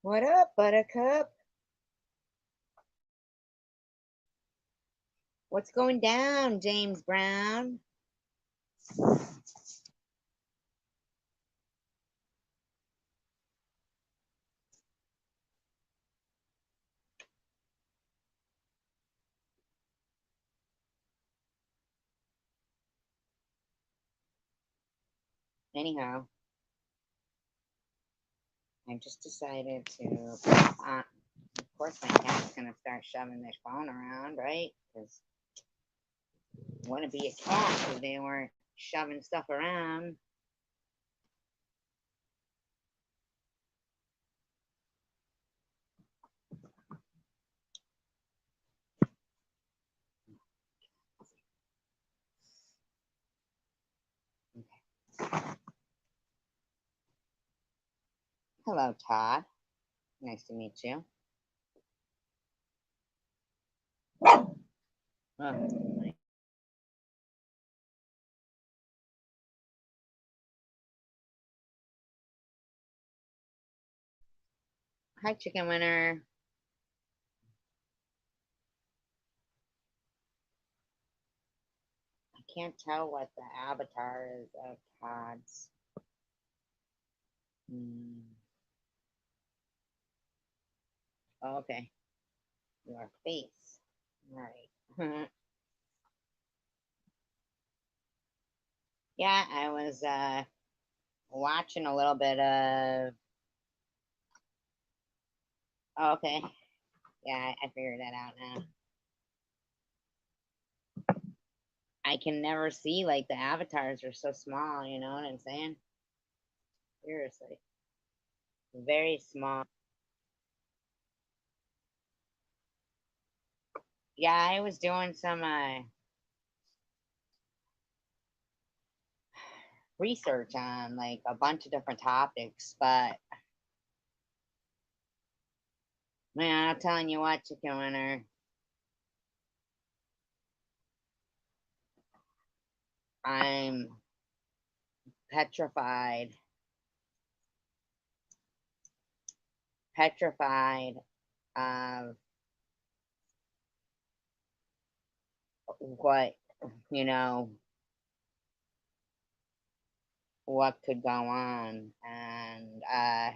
What up, Buttercup? What's going down, James Brown? Anyhow, I just decided to. Of course, my cat's gonna start shoving this phone around, right? Because wouldn't be a cat if they weren't shoving stuff around. Hello, Todd. Nice to meet you. Oh, hi, Chicken Winner. I can't tell what the avatar is of Todd's. Hmm. Oh, okay, your face. All right. Yeah, I was watching a little bit of. Oh, okay. Yeah, I figured that out now. I can never see like the avatars are so small. You know what I'm saying? Seriously, very small. Yeah, I was doing some research on like a bunch of different topics, but man, I'm telling you what, Chicken Winner, I'm petrified, petrified of what you know what could go on, and I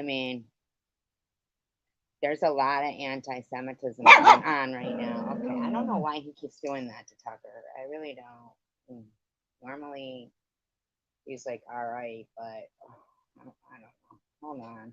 mean, there's a lot of anti-Semitism going on right now. Okay, I don't know why he keeps doing that to Tucker. I really don't. Normally, he's like, all right, but I don't know. Hold on.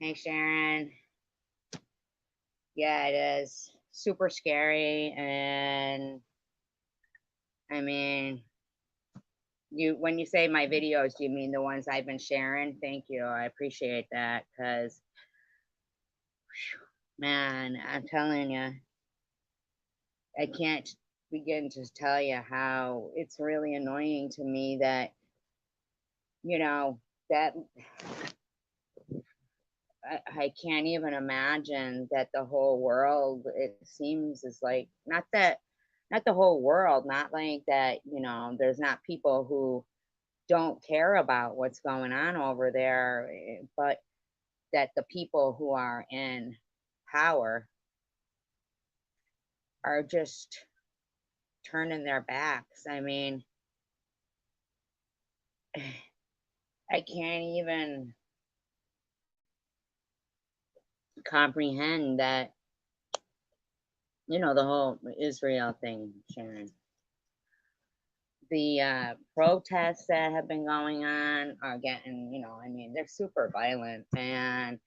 Hey, Sharon. Yeah, it is super scary, and I mean, you when you say my videos, do you mean the ones I've been sharing? Thank you. I appreciate that because, man, I'm telling you, I can't begin to tell you how it's really annoying to me that, you know, that I can't even imagine that the whole world, it seems, is like, not the whole world, not like that, there's not people who don't care about what's going on over there, but that the people who are in power are just turning their backs. I mean, I can't even comprehend that, the whole Israel thing, Sharon. The protests that have been going on are getting, they're super violent. And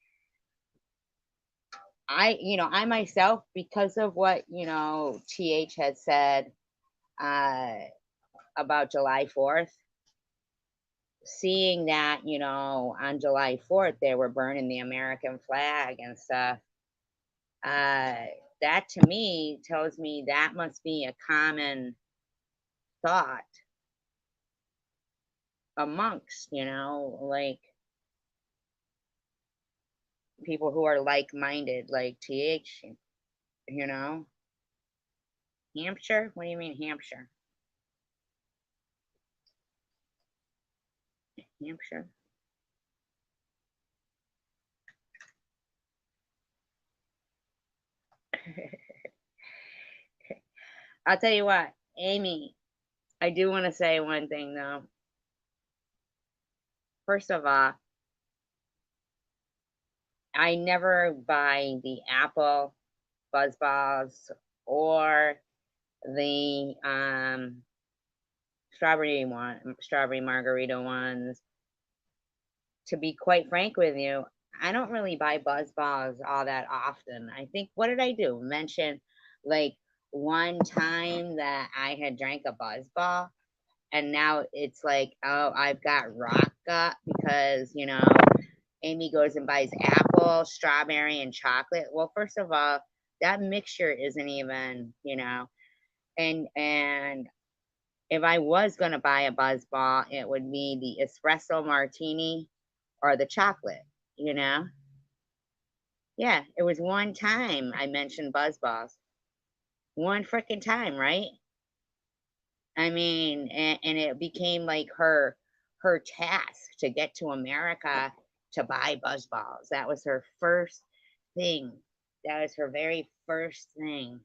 I myself, because of what, TH had said uh, about July 4th, seeing that, on July 4th, they were burning the American flag and stuff, uh, that to me tells me that must be a common thought amongst, like people who are like minded, like TH, you know. Hampshire? What do you mean, Hampshire? Hampshire? I'll tell you what, Amy, I do want to say one thing though. First of all, I never buy the Apple Buzz Balls or the strawberry margarita ones. To be quite frank with you, I don't really buy Buzz Balls all that often. I think, what did I do? Mention like one time that I had drank a Buzz Ball, and now it's like, oh, I've got rock gut because, Amy goes and buys apple, strawberry, and chocolate. Well, first of all, that mixture isn't even, and if I was gonna buy a Buzz Ball, it would be the espresso martini or the chocolate, you know? Yeah, it was one time I mentioned Buzz Balls. One freaking time, right? I mean, and it became like her task to get to America to buy Buzz Balls. That was her first thing. That was her very first thing.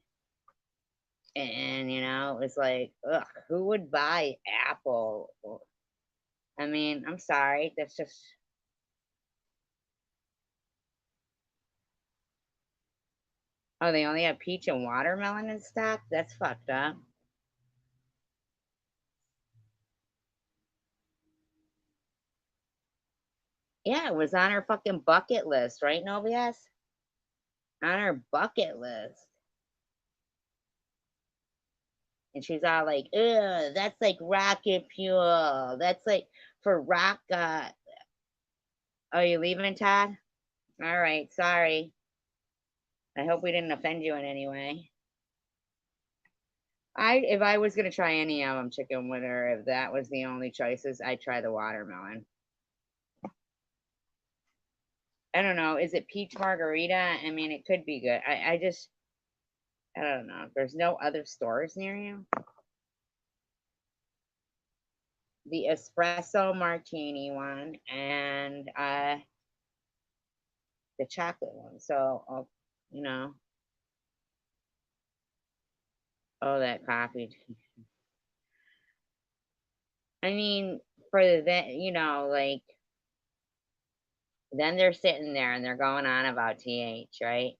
And it was like, ugh, who would buy Apple? I mean, I'm sorry, that's just. Oh, they only have peach and watermelon in stock? That's fucked up. Yeah, it was on her fucking bucket list, right, Novias? On her bucket list. And she's all like, ugh, that's like rocket fuel. That's like for rock. Oh, you leaving, Todd? All right, sorry. I hope we didn't offend you in any way. If I was gonna try any of them, chicken winner, if that was the only choices, I'd try the watermelon. I don't know. Is it peach margarita? I mean, it could be good. I don't know. There's no other stores near you. The espresso martini one and the chocolate one. So, you know, oh, that coffee. I mean, for that, like then they're sitting there and they're going on about TH, right?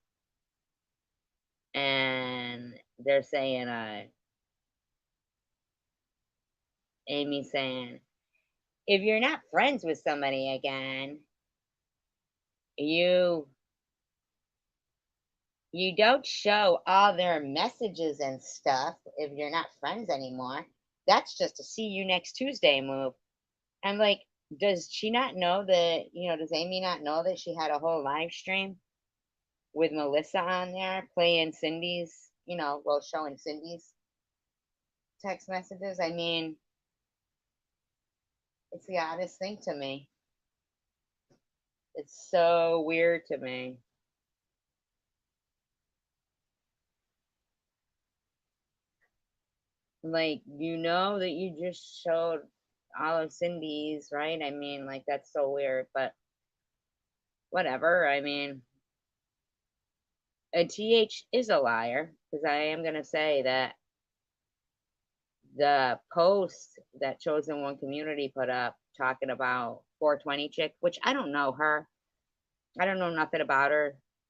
And they're saying, Amy saying, if you're not friends with somebody again, you you don't show all their messages and stuff if you're not friends anymore. That's just a see you next Tuesday move. I'm like, does she not know that, does Amy not know that she had a whole live stream with Melissa on there playing Cindy's, well, showing Cindy's text messages? I mean, it's the oddest thing to me. It's so weird to me. Like, that you just showed all of Cindy's, right? I mean, like, that's so weird, but whatever. I mean, a TH is a liar because I am going to say that the post that Chosen One Community put up talking about 420 chick, which I don't know her. I don't know nothing about her.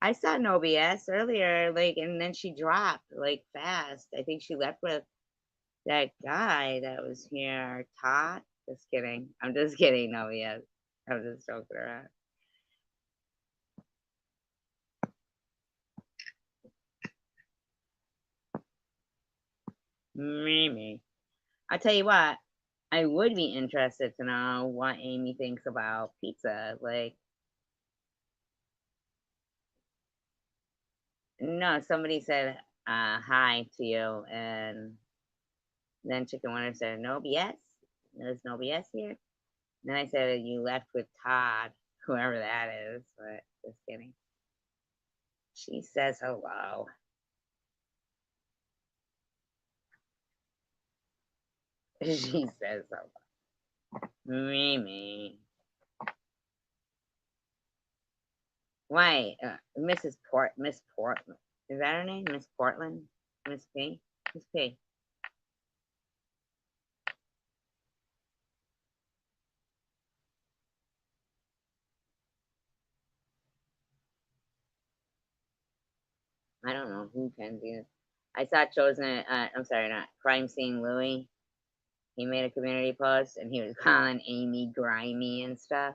I saw No BS earlier, like, and then she dropped like fast. I think she left with that guy that was here, Todd. Just kidding. I'm just kidding. No BS. I'm just joking around. Maybe. I'll tell you what. I would be interested to know what Amy thinks about pizza. Like, no, somebody said hi to you, and then Chicken Winter said, no BS. There's no BS here. Then I said, you left with Todd, whoever that is, but just kidding. She says hello. She says hello. Mimi. Why, Miss Portland. Is that her name? Miss Portland? Miss P? Miss P. I don't know who Kenzie is. I saw Chosen, I'm sorry, not Crime Scene Louie. He made a community post and he was calling Amy grimy and stuff.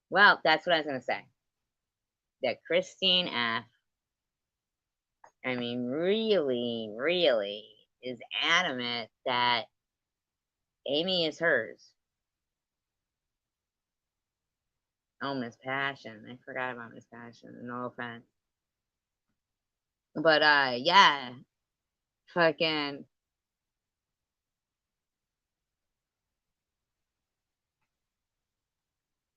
Well, that's what I was going to say. That Christine F., I mean, really, really is adamant that Amy is hers. Oh, Miss Passion. I forgot about Miss Passion. No offense. But, yeah. Fucking.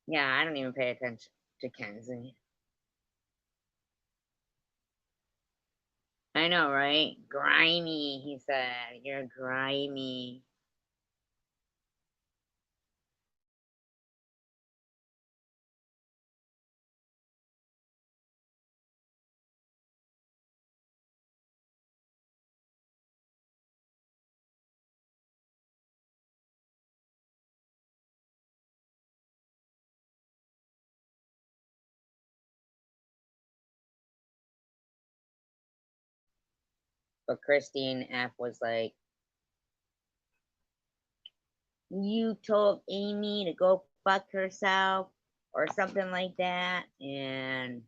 Yeah, I don't even pay attention to Kenzie. I know, right? Grimy, he said. You're grimy. But Christine F. was like, you told Amy to go fuck herself or something like that. And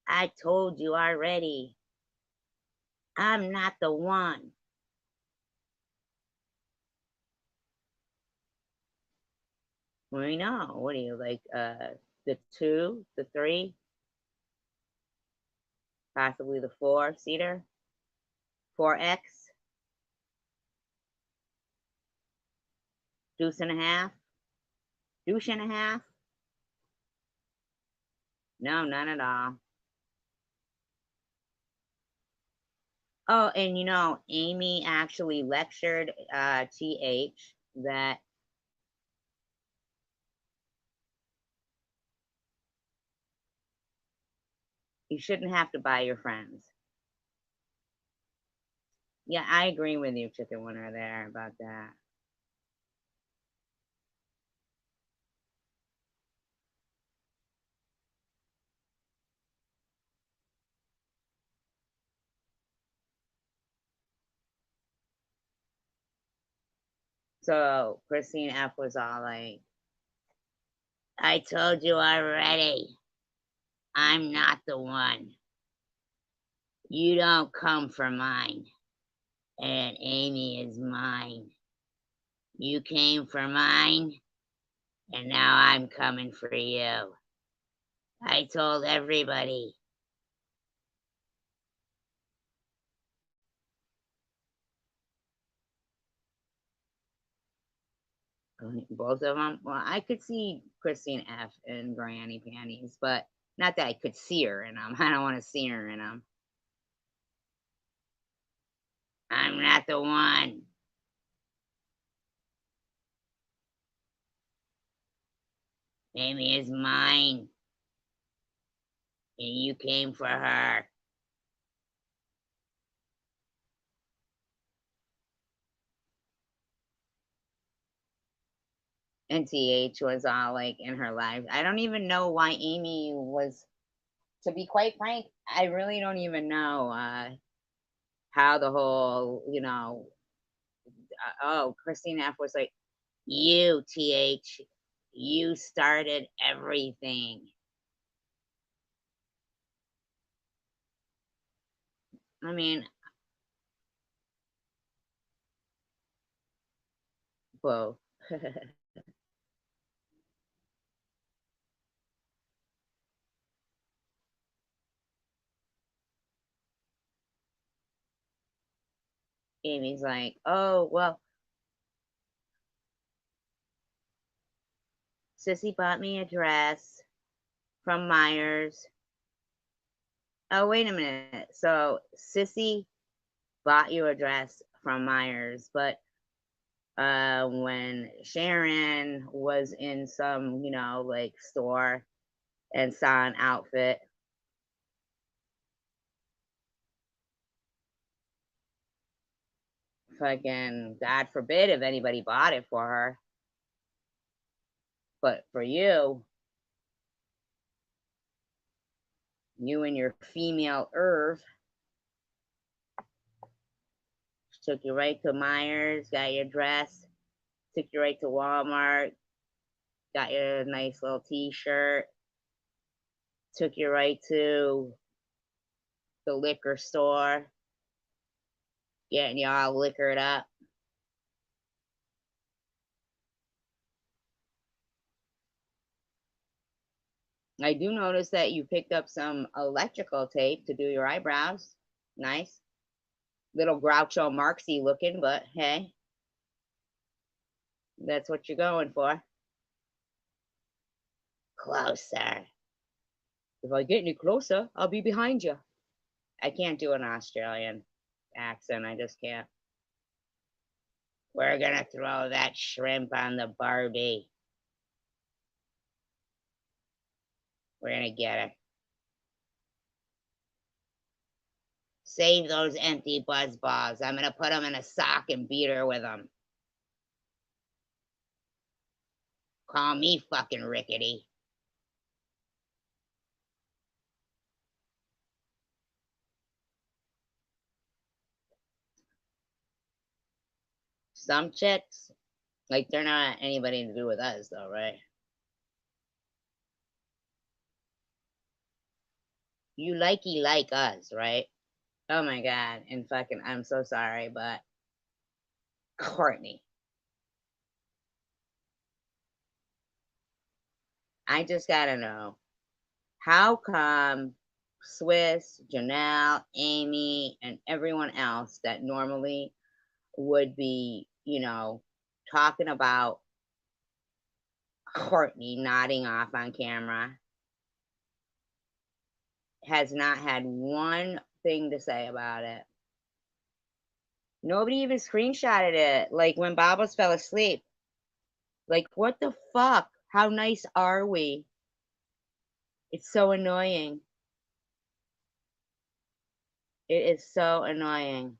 I told you already, I'm not the one. We know. What are you like? The two, the three, possibly the four seater, 4X, deuce and a half, douche and a half. No, none at all. Oh, and you know, Amy actually lectured TH that you shouldn't have to buy your friends. Yeah, I agree with you, Chicken Winner, there about that. So Christine F was all like, I told you already, I'm not the one. You don't come for mine, and Amy is mine. You came for mine, and now I'm coming for you. I told everybody. Both of them. Well, I could see Christine F. in Granny Panties, but not that I could see her in them. I don't want to see her in them. I'm not the one. Amy is mine, and you came for her. And TH was all like in her life. I don't even know why Amy was, to be quite frank, I really don't even know how the whole, oh, Christine F was like, you, TH, you started everything. I mean, whoa. Amy's like, oh, well, Sissy bought me a dress from Myers. Oh, wait a minute. So Sissy bought you a dress from Myers, but when Sharon was in some, like store and saw an outfit, fucking God forbid if anybody bought it for her. But for you and your female Irv took you right to Myers, got your dress, took you right to Walmart, got your nice little t-shirt, took you right to the liquor store, getting you all liquored up. I do notice that you picked up some electrical tape to do your eyebrows. Nice. Little Groucho Marxy looking, but hey, that's what you're going for. Closer. If I get any closer, I'll be behind you. I can't do an Australian accent. I just can't. We're gonna throw that shrimp on the Barbie. We're gonna get her. Save those empty buzz balls. I'm gonna put them in a sock and beat her with them. Call me fucking rickety. Some chicks, like, they're not anybody to do with us, though, right? You likey like us, right? Oh my God. And fucking, I'm so sorry, but Courtney, I just gotta know, how come Swiss, Janelle, Amy, and everyone else that normally would be, talking about Courtney nodding off on camera, has not had one thing to say about it? Nobody even screenshotted it. Like when Babos fell asleep. Like, what the fuck? How nice are we? It's so annoying. It is so annoying.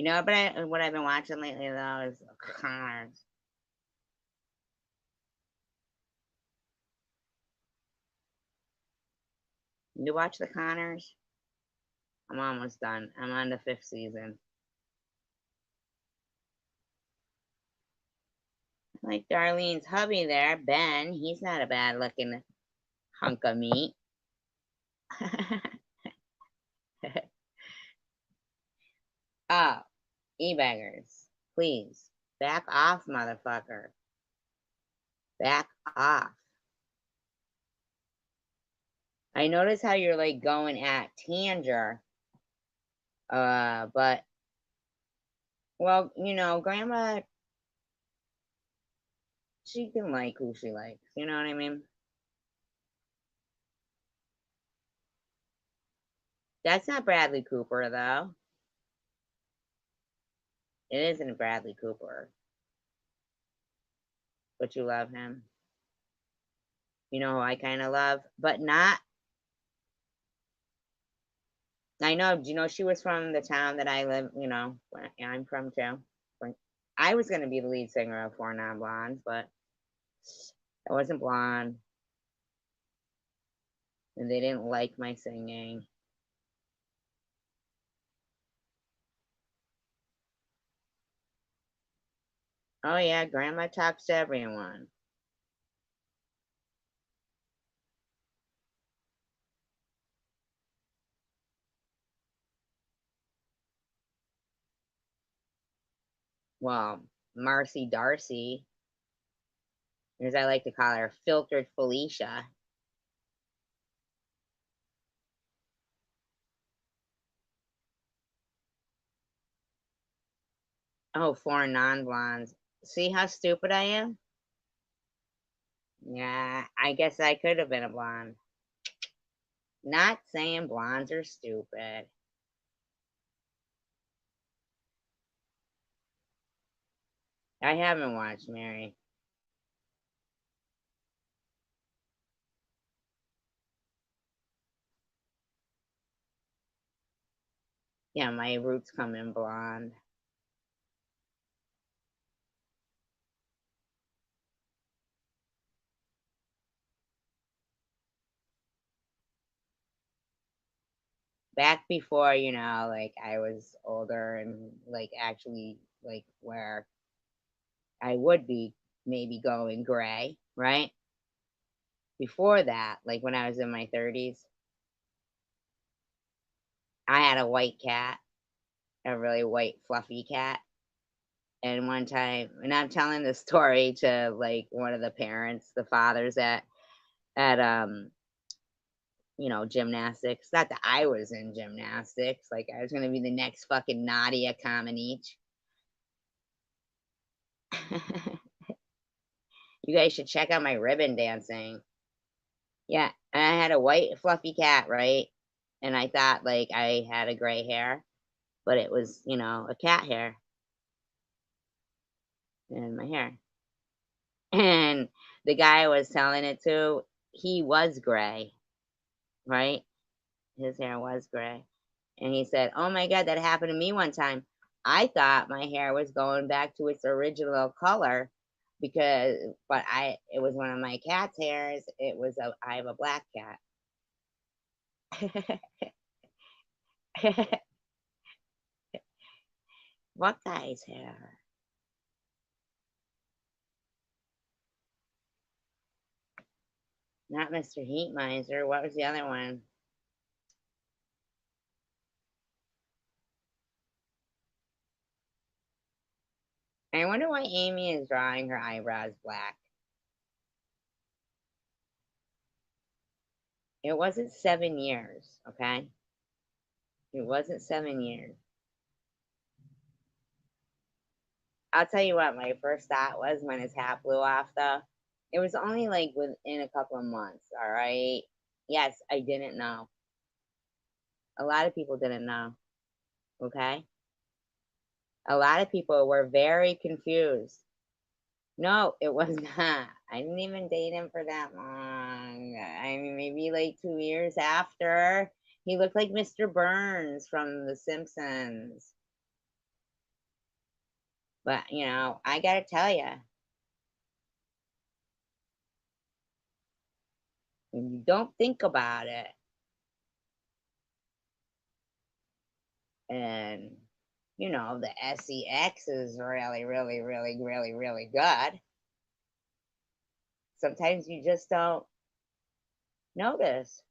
But what I've been watching lately though is Connors. You watch the Connors? I'm almost done. I'm on the fifth season. Like Darlene's hubby there, Ben. He's not a bad looking hunk of meat. Oh, e-baggers, please back off, motherfucker. Back off. I notice how you're like going at Tanger, but well, Grandma, she can like who she likes. You know what I mean? That's not Bradley Cooper though. It isn't Bradley Cooper, but you love him. You know who I kind of love, but not I know. Do you know she was from the town that I live, where I'm from too? Like, I was gonna be the lead singer of Four Non Blondes, but I wasn't blonde, and they didn't like my singing. Oh yeah, grandma talks to everyone. Well, Marcy Darcy, as I like to call her, Filtered Felicia. Oh, Four Non Blondes. See how stupid I am? Yeah, I guess I could have been a blonde. Not saying blondes are stupid. I haven't watched Mary. Yeah, my roots come in blonde. Back before, like I was older and like actually like where I would be maybe going gray, right? Before that, like when I was in my 30s, I had a white cat, a really white fluffy cat. And one time, and I'm telling this story to like one of the parents, the fathers at gymnastics. Not that I was in gymnastics, like I was gonna be the next fucking Nadia Comaneci. You guys should check out my ribbon dancing. Yeah, and I had a white fluffy cat, right? And I thought like I had a gray hair, but it was, a cat hair in my hair. And the guy I was telling it to, he was gray, right? His hair was gray. And he said, "Oh my god, that happened to me one time. I thought my hair was going back to its original color because but it was one of my cat's hairs. I have a black cat." What guy's hair? Not Mr. Heat Miser. What was the other one? I wonder why Amy is drawing her eyebrows black. It wasn't 7 years, okay? It wasn't 7 years. I'll tell you what my first thought was when his hat blew off, though. It was only like within a couple of months, all right? Yes, I didn't know. A lot of people didn't know, okay? A lot of people were very confused. No, it was not. I didn't even date him for that long. I mean, maybe like 2 years after. He looked like Mr. Burns from The Simpsons. But, I gotta tell you, when you don't think about it, and, the sex is really, really, really, really, really good, sometimes you just don't notice.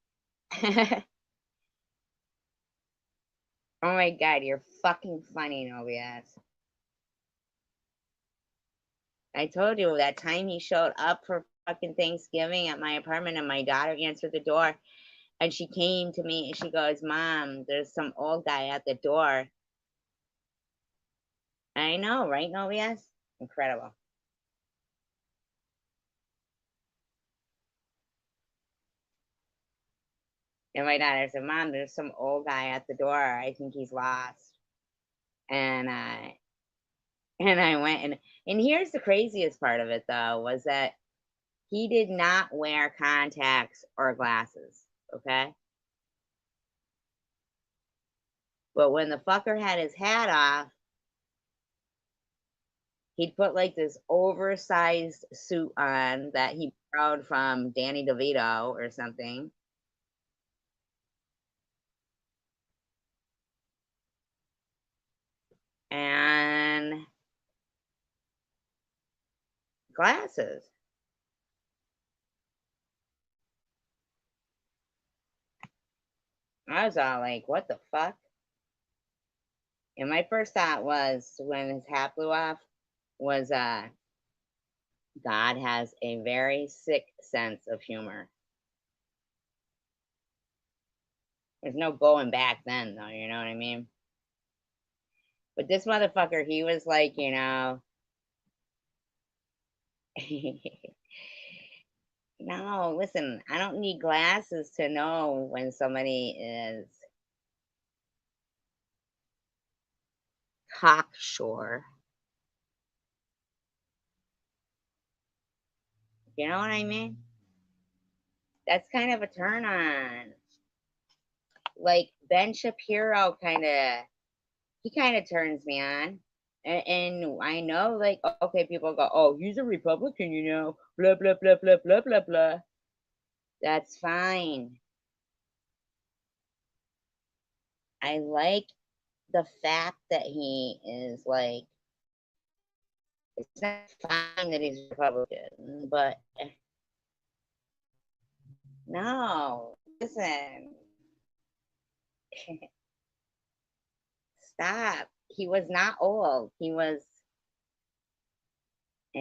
Oh my god, you're fucking funny, Novias. I told you that time he showed up for fucking Thanksgiving at my apartment and my daughter answered the door and she came to me and she goes, "Mom, there's some old guy at the door." I know, right, Novias? Incredible. And my daughter said, "Mom, there's some old guy at the door. I think he's lost." And I and I went and here's the craziest part of it though was that he did not wear contacts or glasses. Okay. But when the fucker had his hat off, he'd put like this oversized suit on that he borrowed from Danny DeVito or something. And glasses. I was all like, what the fuck? And my first thought was when his hat blew off was God has a very sick sense of humor. There's no going back then though, you know what I mean? But this motherfucker, he was like, no, listen, I don't need glasses to know when somebody is cocksure. You know what I mean? That's kind of a turn on. Like Ben Shapiro he kind of turns me on. And I know, like, okay, people go, oh, he's a Republican, blah, blah, blah, blah, blah, blah, blah. That's fine. I like the fact that he is like, it's not fine that he's Republican, but no, listen, stop. He was not old. I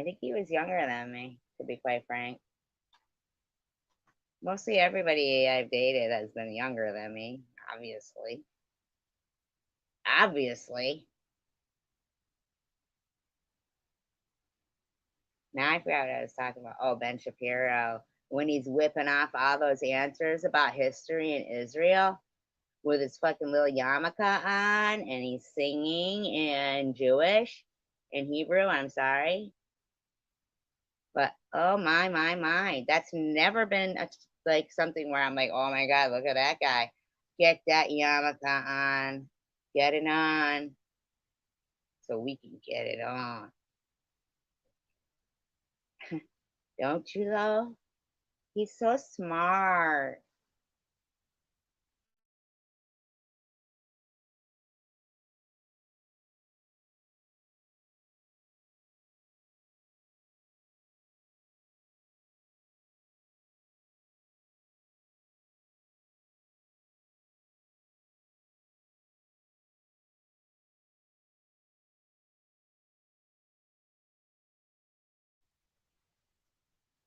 think he was younger than me, to be quite frank. Mostly everybody I've dated has been younger than me, obviously. Obviously. Now I forgot what I was talking about. Oh, Ben Shapiro. When he's whipping off all those answers about history in Israel with his fucking little yarmulke on and he's singing in Jewish, in Hebrew, I'm sorry. But oh my. That's never been like something where I'm like, oh my God, look at that guy. Get that yarmulke on. Get it on so we can get it on. Don't you though? He's so smart.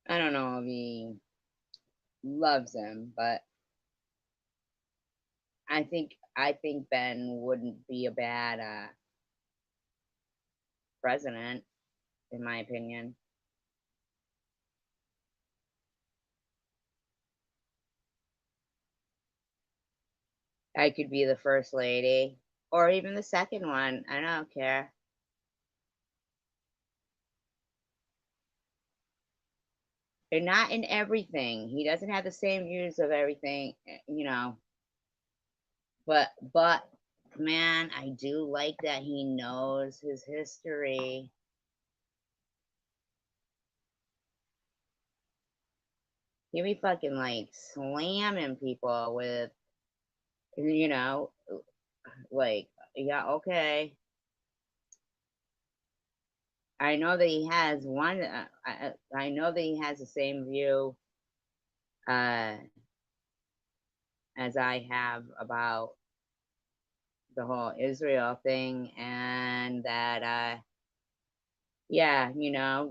I don't know if he loves him, but I think Ben wouldn't be a bad president, in my opinion. I could be the first lady, or even the second one. I don't care. They're not in everything. He doesn't have the same views of everything, but man, I do like that he knows his history. He be fucking like slamming people with, you know, like, yeah, okay. I know that he has one. I know that he has the same view uh, as I have about the whole Israel thing, and that yeah,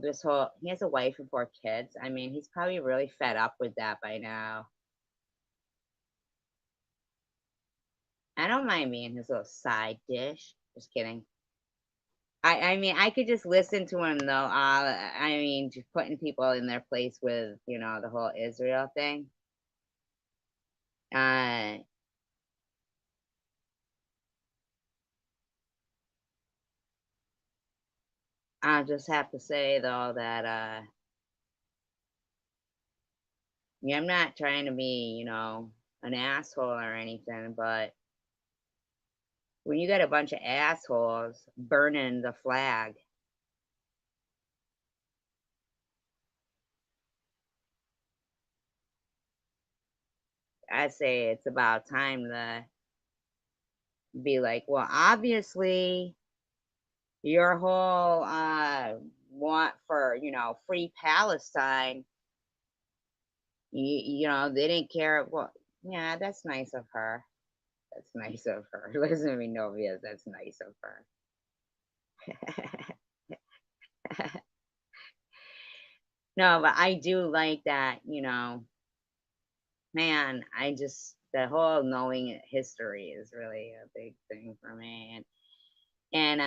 this whole he has a wife and 4 kids. I mean, he's probably really fed up with that by now. I don't mind being his little side dish. Just kidding. I mean, I could just listen to him though. I mean, just putting people in their place with the whole Israel thing. Uh, I just have to say though that yeah, I'm not trying to be an asshole or anything, but when you got a bunch of assholes burning the flag, I say it's about time to be like, well, obviously your whole want for, free Palestine, they didn't care. Well, yeah, that's nice of her. That's nice of her. Listen to me, Novias. That's nice of her. No, but I do like that, man, the whole knowing history is really a big thing for me. And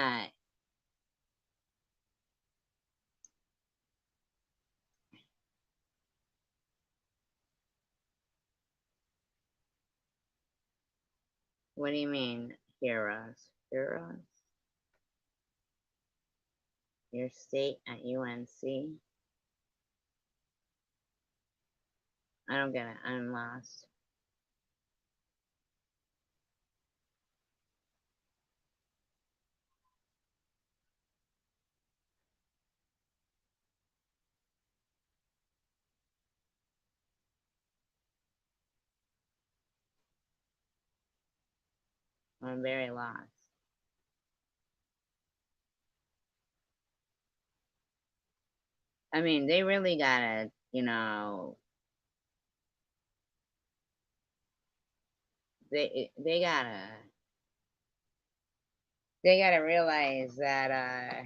what do you mean, heroes? Heroes? Your state at UNC? I don't get it. I'm lost. I'm very lost. I mean, they really gotta, they gotta realize that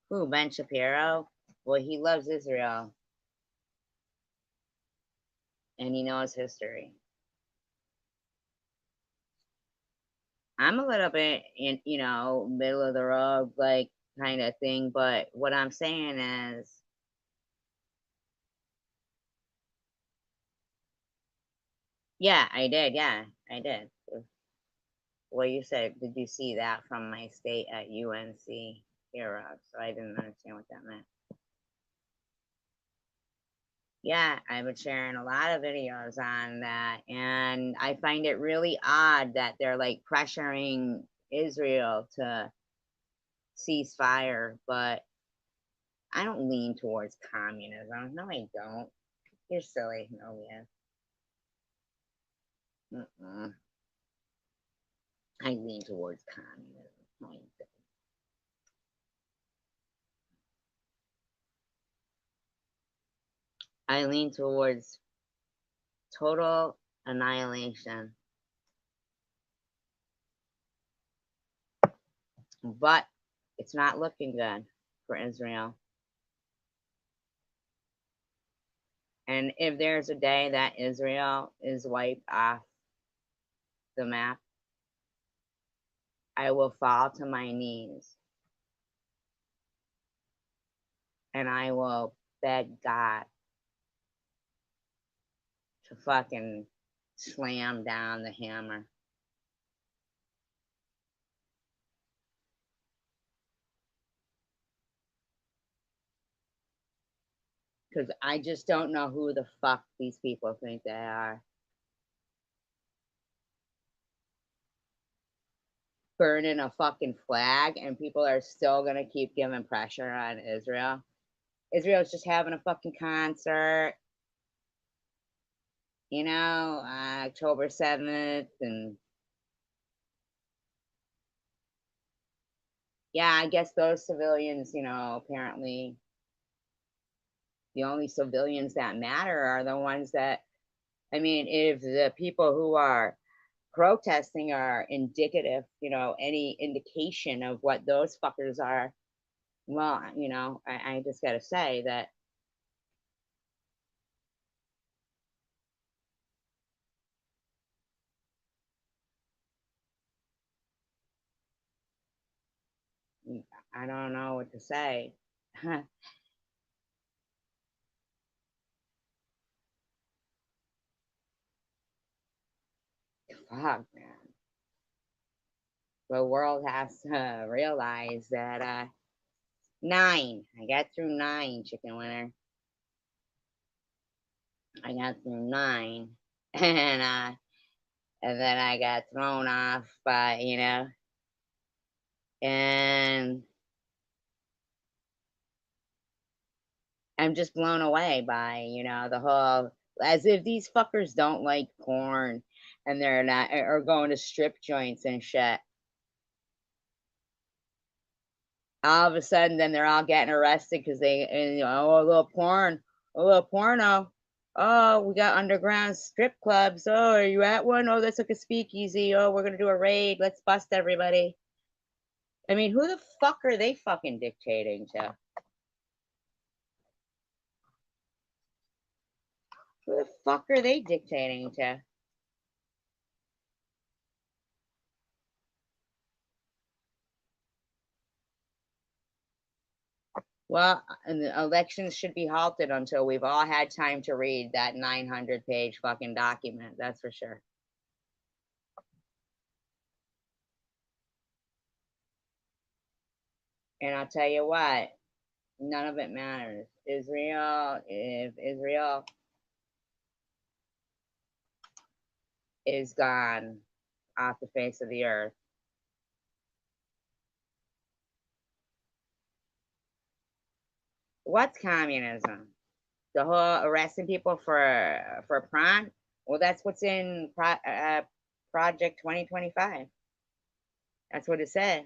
who, Ben Shapiro? Well, he loves Israel and he knows history. I'm a little bit in, middle of the road, like kind of thing. But what I'm saying is, yeah, I did. Yeah, I did. Well, you said, did you see that from my state at UNC era? So I didn't understand what that meant. Yeah, I've been sharing a lot of videos on that, and I find it really odd that they're like pressuring Israel to cease fire, but I don't lean towards communism. No, I don't. You're silly. No, yeah. Mm-mm. I lean towards communism. No, I don't. I lean towards total annihilation, but it's not looking good for Israel. And if there's a day that Israel is wiped off the map, I will fall to my knees and I will beg God to fucking slam down the hammer. Because I just don't know who the fuck these people think they are. Burning a fucking flag and people are still gonna keep giving pressure on Israel. Israel's just having a fucking concert, October 7th. And yeah, I guess those civilians, apparently the only civilians that matter are the ones that, I mean, if the people who are protesting are indicative, any indication of what those fuckers are, well, I just got to say that I don't know what to say. Fuck, man. The world has to realize that nine. I got through nine, chicken winner. I got through nine, and then I got thrown off by and I'm just blown away by the whole, as if these fuckers don't like porn and they're not, or going to strip joints and shit. All of a sudden, then they're all getting arrested because oh, a little porn, a little porno. Oh, we got underground strip clubs. Oh, are you at one? Oh, that's like a speakeasy. Oh, we're gonna do a raid. Let's bust everybody. I mean, who the fuck are they fucking dictating to? Who the fuck are they dictating to? Well, and the elections should be halted until we've all had time to read that 900-page fucking document. That's for sure. And I'll tell you what, none of it matters. If Israel is gone off the face of the earth, what's communism? The whole arresting people for prom? Well, that's what's in Project 2025. That's what it said.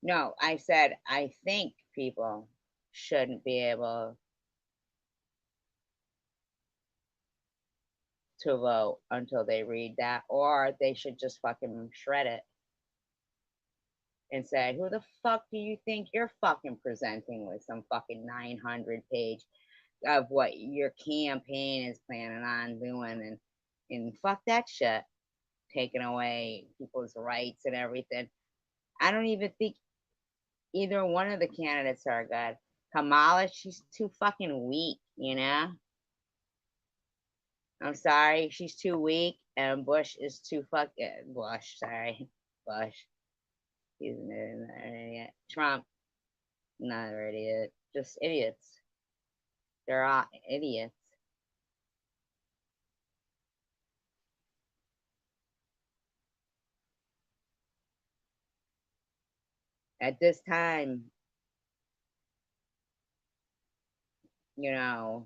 No, I said I think people shouldn't be able to vote until they read that, or they should just fucking shred it and say, "Who the fuck do you think you're fucking presenting with some fucking 900-page of what your campaign is planning on doing?" And fuck that shit, taking away people's rights and everything. I don't even think either one of the candidates are good. Kamala, she's too fucking weak. I'm sorry, she's too weak, and Bush is too fucking Bush. Sorry, Bush. He's an idiot. Trump, not an idiot. Just idiots. They're all idiots. At this time, you know,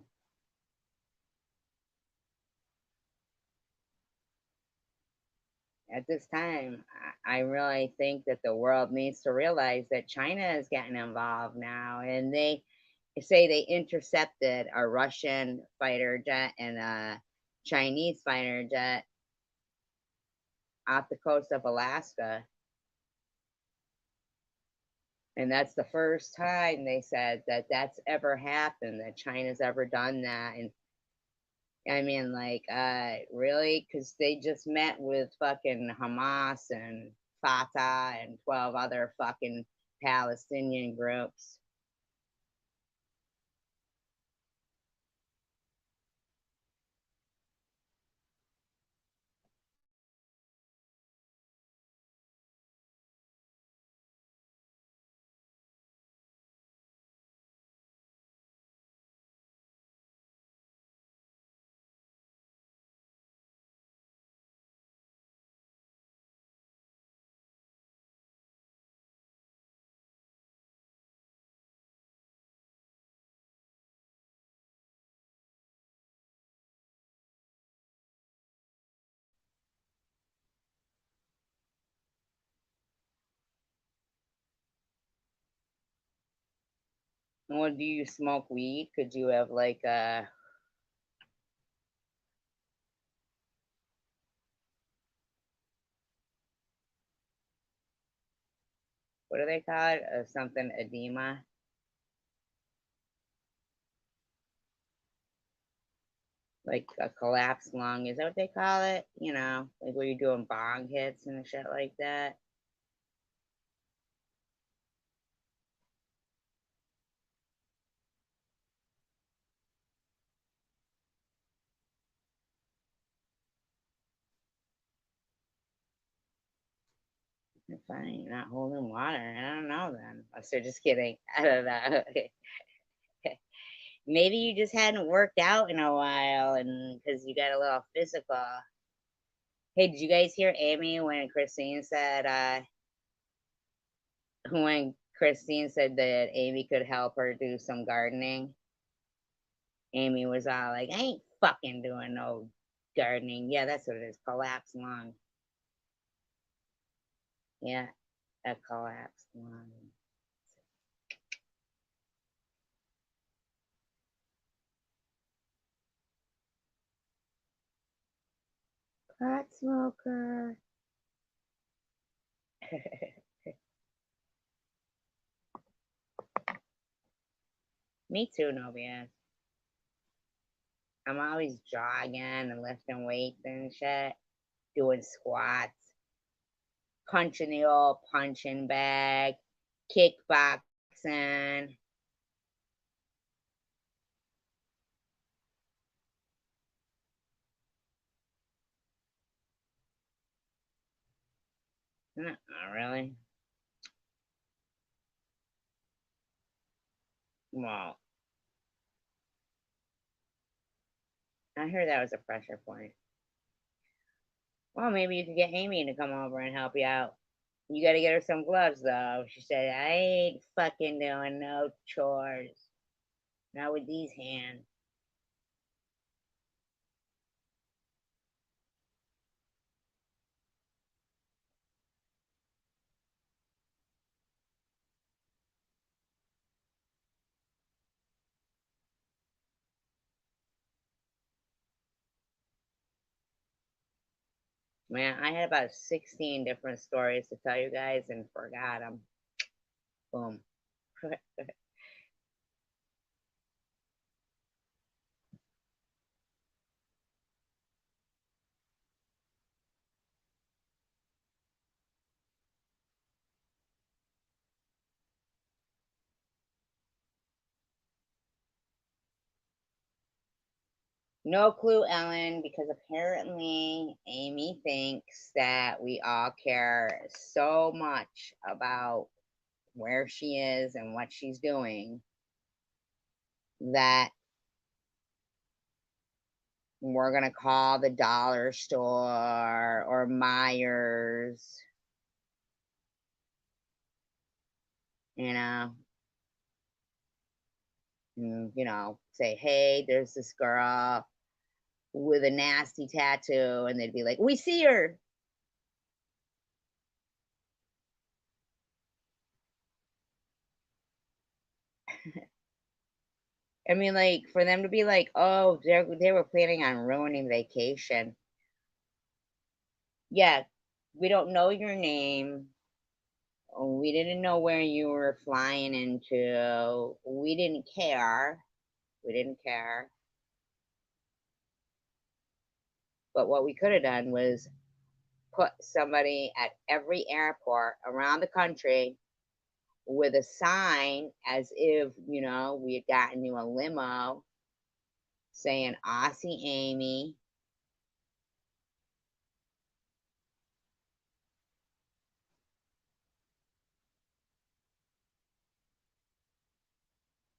at this time, I really think that the world needs to realize that China is getting involved now, and they say they intercepted a Russian fighter jet and a Chinese fighter jet off the coast of Alaska. And that's the first time they said that that's ever happened, that China's ever done that. And I mean, like, really? Because they just met with fucking Hamas and Fatah and 12 other fucking Palestinian groups. Well, do you smoke weed? Could you have, like, What do they call it? Something edema. Like a collapsed lung. Is that what they call it? You know, like where you're doing bong hits and shit like that. Fine, you're not holding water. I don't know then. Oh, so just kidding. I don't know. Maybe you just hadn't worked out in a while and because you got a little physical. Hey, did you guys hear Amy when Christine said, when Christine said that Amy could help her do some gardening? Amy was all like, I ain't fucking doing no gardening. Yeah, that's what it is. Collapsed lung. Yeah, a collapsed lung. Pot smoker. Me too, Novia. I'm always jogging and lifting weights and shit, doing squats, punching the old punching bag, kickboxing. Not really. Well, I heard that was a pressure point. Well, maybe you could get Amy to come over and help you out. You got to get her some gloves, though. She said, I ain't fucking doing no chores. Not with these hands. Man, I had about 16 different stories to tell you guys and forgot them. Boom. No clue, Ellen, because apparently Amy thinks that we all care so much about where she is and what she's doing that we're going to call the dollar store or Myers, you know, and, say, hey, there's this girl with a nasty tattoo. And they'd be like, we see her. I mean, like, for them to be like, oh, they were planning on ruining vacation. Yeah, we don't know your name. We didn't know where you were flying into. We didn't care. We didn't care. But what we could have done was put somebody at every airport around the country with a sign as if, we had gotten you a limo saying Aussie Amy.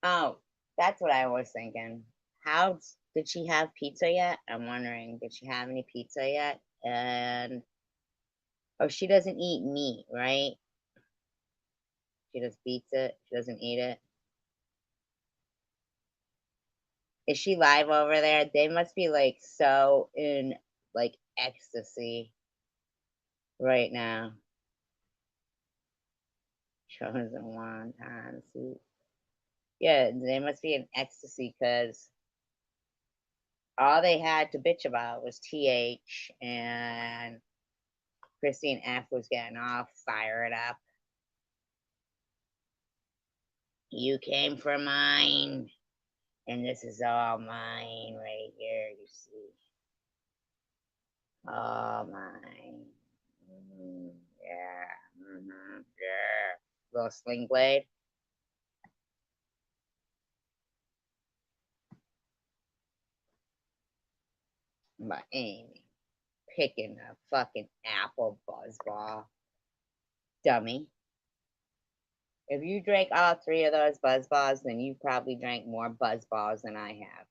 Oh, that's what I was thinking. How did she have pizza yet? I'm wondering, did she have any pizza yet? And oh, she doesn't eat meat, right? She just beats it. She doesn't eat it. Is she live over there? They must be like so in like ecstasy right now. Chosen wonton soup. Yeah, they must be in ecstasy because all they had to bitch about was TH and Christine F was getting all fired up. You came for mine, and this is all mine right here, you see. All mine. Yeah. Yeah. Little sling blade. But Amy, picking a fucking apple buzzball. Dummy. If you drank all three of those buzzballs, then you probably drank more buzzballs than I have.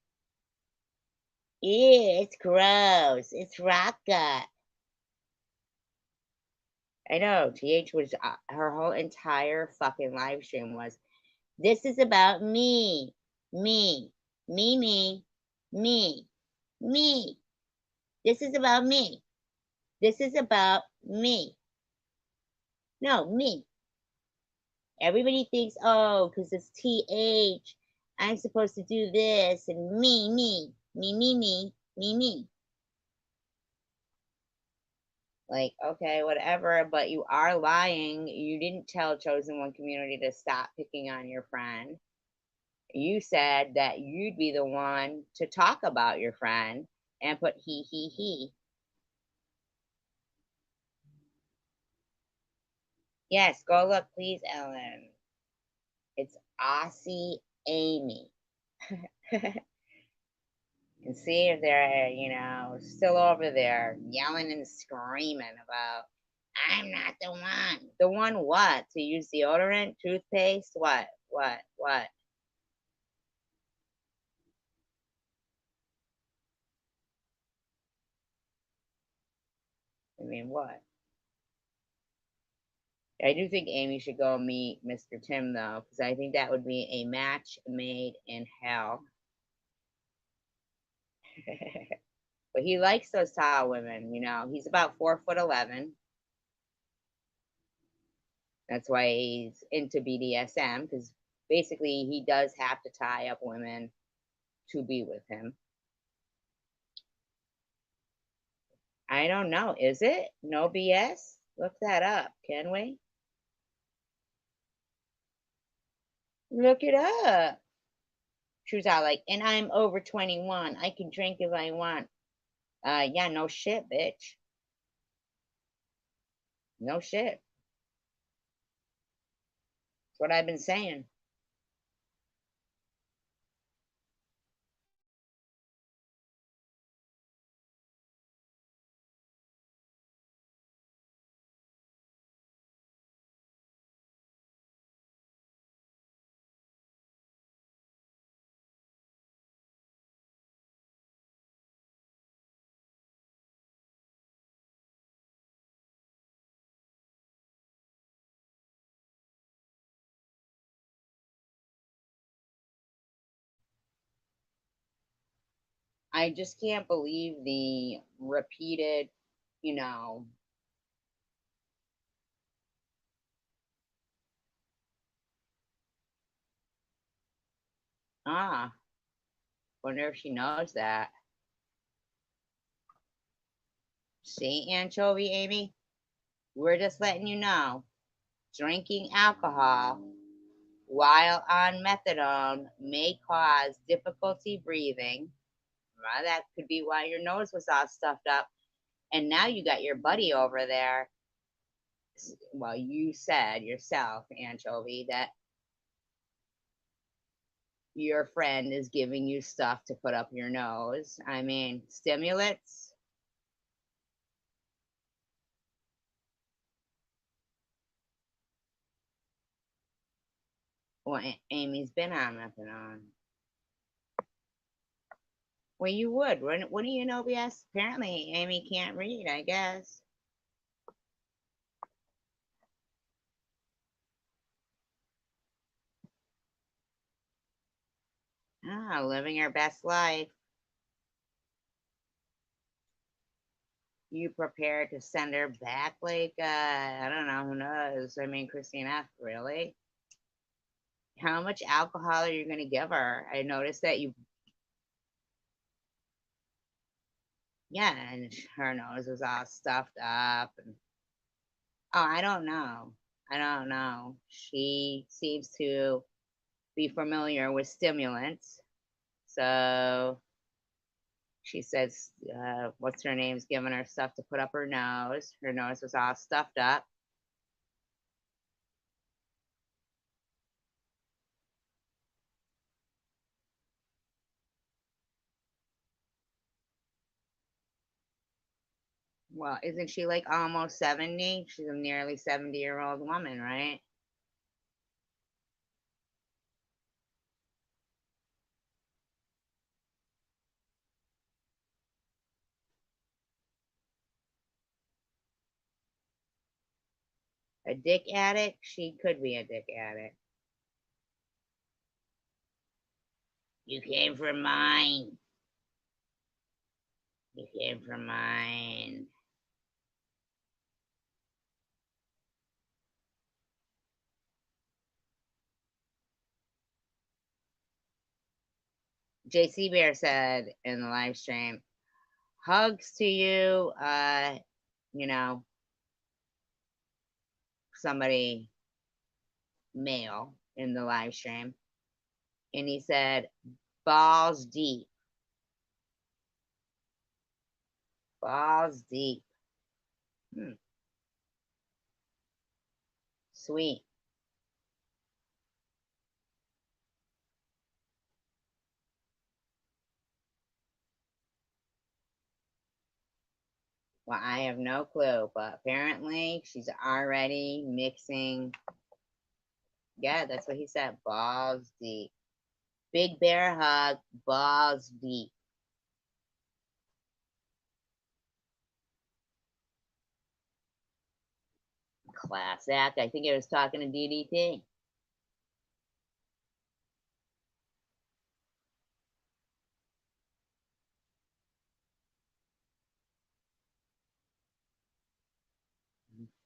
Ew, it's gross. It's rock gut. I know. TH was her whole entire fucking live stream was, this is about me, me, me, me, me, me. This is about me. This is about me. No, me. Everybody thinks, oh, because it's TH, I'm supposed to do this and me, me, me, me, me, me, me. Like, okay, whatever, but you are lying. You didn't tell Chosen One community to stop picking on your friend. You said that you'd be the one to talk about your friend and put he. Yes, go look, please, Ellen. It's Aussie Amy. And see if they're, still over there yelling and screaming about, I'm not the one. The one what? To use deodorant, toothpaste? What? What? I mean, what? I do think Amy should go meet Mr. Tim, though, because I think that would be a match made in hell. But he likes those tall women, He's about 4'11". That's why he's into BDSM, because basically he does have to tie up women to be with him. I don't know. Is it? No BS? Look that up, can we? Look it up. She was all like, and I'm over 21. I can drink if I want. Yeah, no shit, bitch. No shit. That's what I've been saying. I just can't believe the repeated, you know, ah, wonder if she knows that. See, Anchovy Amy, we're just letting you know drinking alcohol while on methadone may cause difficulty breathing. Well, that could be why your nose was all stuffed up. And now you got your buddy over there. Well, you said yourself, Anchovy, that your friend is giving you stuff to put up your nose. I mean, stimulants. Well, Amy's been on methadone. Well, you would. What do you know, BS? Apparently, Amy can't read, I guess. Ah, living her best life. You prepared to send her back? Like, I don't know. Who knows? I mean, Christina, really? How much alcohol are you going to give her? I noticed that you, yeah, and her nose was all stuffed up. And, oh, I don't know. I don't know. She seems to be familiar with stimulants. So she says, what's her name's giving her stuff to put up her nose. Her nose was all stuffed up. Well, isn't she like almost 70? She's a nearly 70-year-old woman, right? A dick addict? She could be a dick addict. You came for mine. You came for mine. JC Bear said in the live stream, hugs to you, you know, somebody male in the live stream. And he said, balls deep. Balls deep. Sweet. Well, I have no clue, but apparently she's already mixing. Yeah, that's what he said. Balls deep. Big bear hug, balls deep. Class act. I think it was talking to DDT.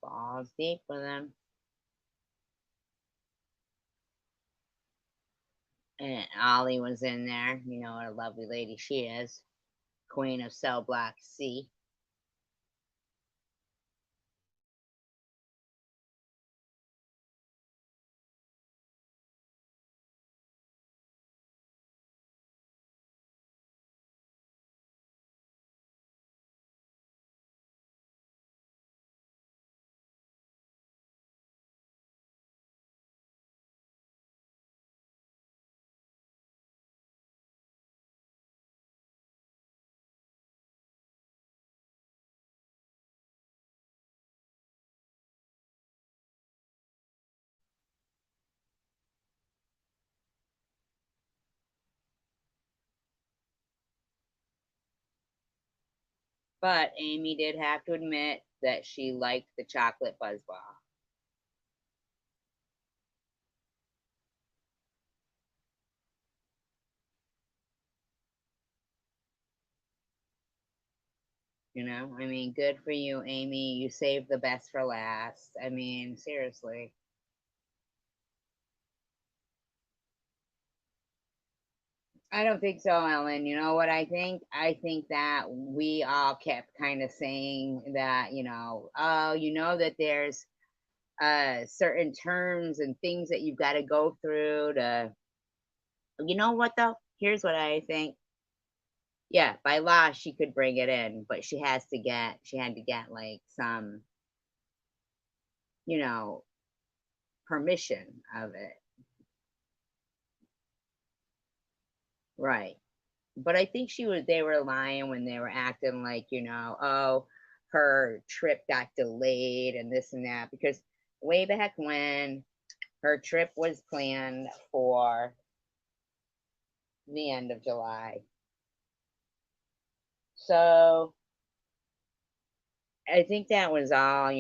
Balls deep for them. And Ollie was in there. You know what a lovely lady she is. Queen of Cell Block C. But Amy did have to admit that she liked the chocolate buzzball. You know, I mean, good for you, Amy. You saved the best for last. I mean, seriously. I don't think so, Ellen. You know what I think? I think that we all kept kind of saying that, oh, you know that there's certain terms and things that you've got to go through to, you know what though? Here's what I think. Yeah, by law she could bring it in, but she had to get like some, you know, permission of it. Right. But I think they were lying when they were acting like, oh, her trip got delayed and this and that, because way back when her trip was planned for the end of July. So I think that was all,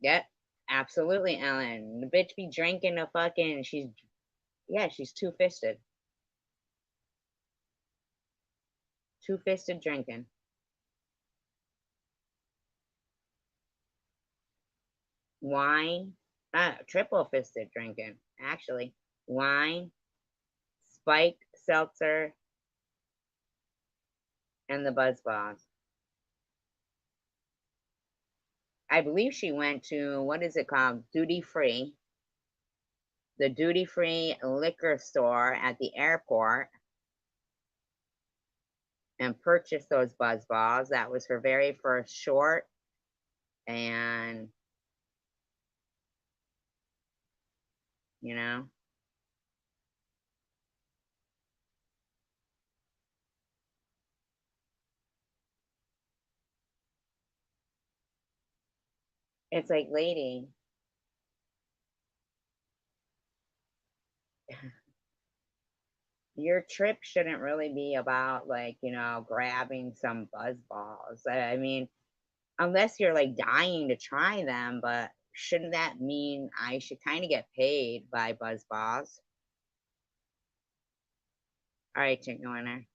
Yep, absolutely, Ellen. The bitch be drinking a fucking, she's two fisted. Two fisted drinking. Wine, triple fisted drinking, actually. Wine, spiked seltzer, and the buzz balls. I believe she went to, what is it called? Duty free. the duty-free liquor store at the airport and purchased those buzz balls. That was her very first short. And, you know, it's like, lady, your trip shouldn't really be about, like, grabbing some buzz balls. I mean, unless you're like dying to try them, but shouldn't that mean I should kind of get paid by buzz balls? All right, chicken winner.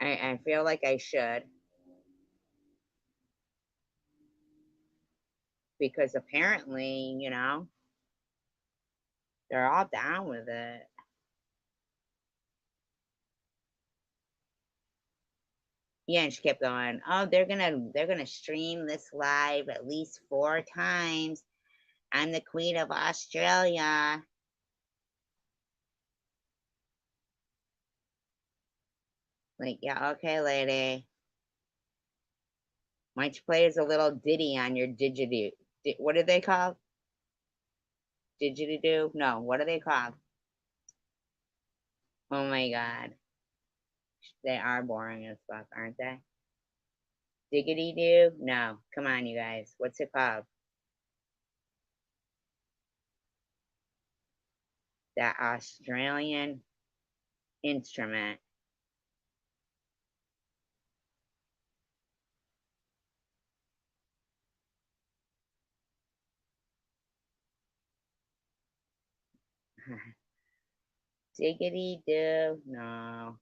I feel like I should, because apparently, they're all down with it. Yeah, and she kept going, "Oh, they're gonna stream this live at least 4 times. I'm the Queen of Australia." Like, yeah, okay, lady. Why don't you play as a little ditty on your didgeridoo? What are they called? Didgeridoo? No, what are they called? Oh my god. They are boring as fuck, aren't they? Diggity doo? No. Come on, you guys. What's it called? That Australian instrument. Diggity doo? No.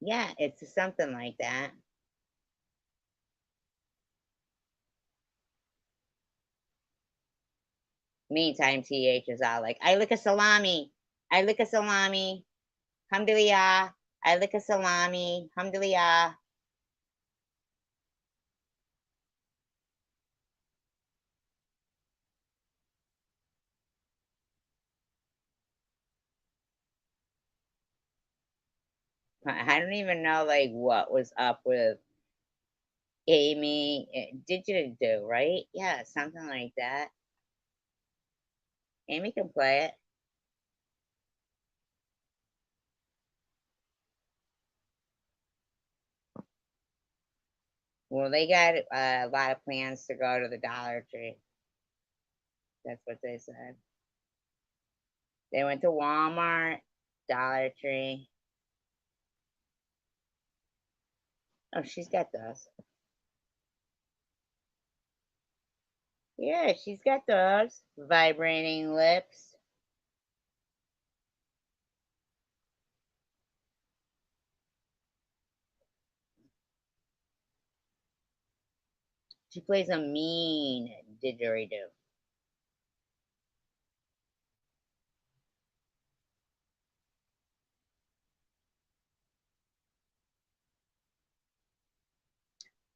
Yeah, it's something like that. Meantime, TH is all like, I lick a salami. I lick a salami. Hamdulillah. I lick a salami. Hamdulillah. I don't even know like what was up with Amy. Didgeridoo, right? Yeah, something like that. Amy can play it. Well, they got a lot of plans to go to the Dollar Tree. That's what they said. They went to Walmart, Dollar Tree. Oh, she's got those. Yeah, she's got those. Vibrating lips. She plays a mean didgeridoo.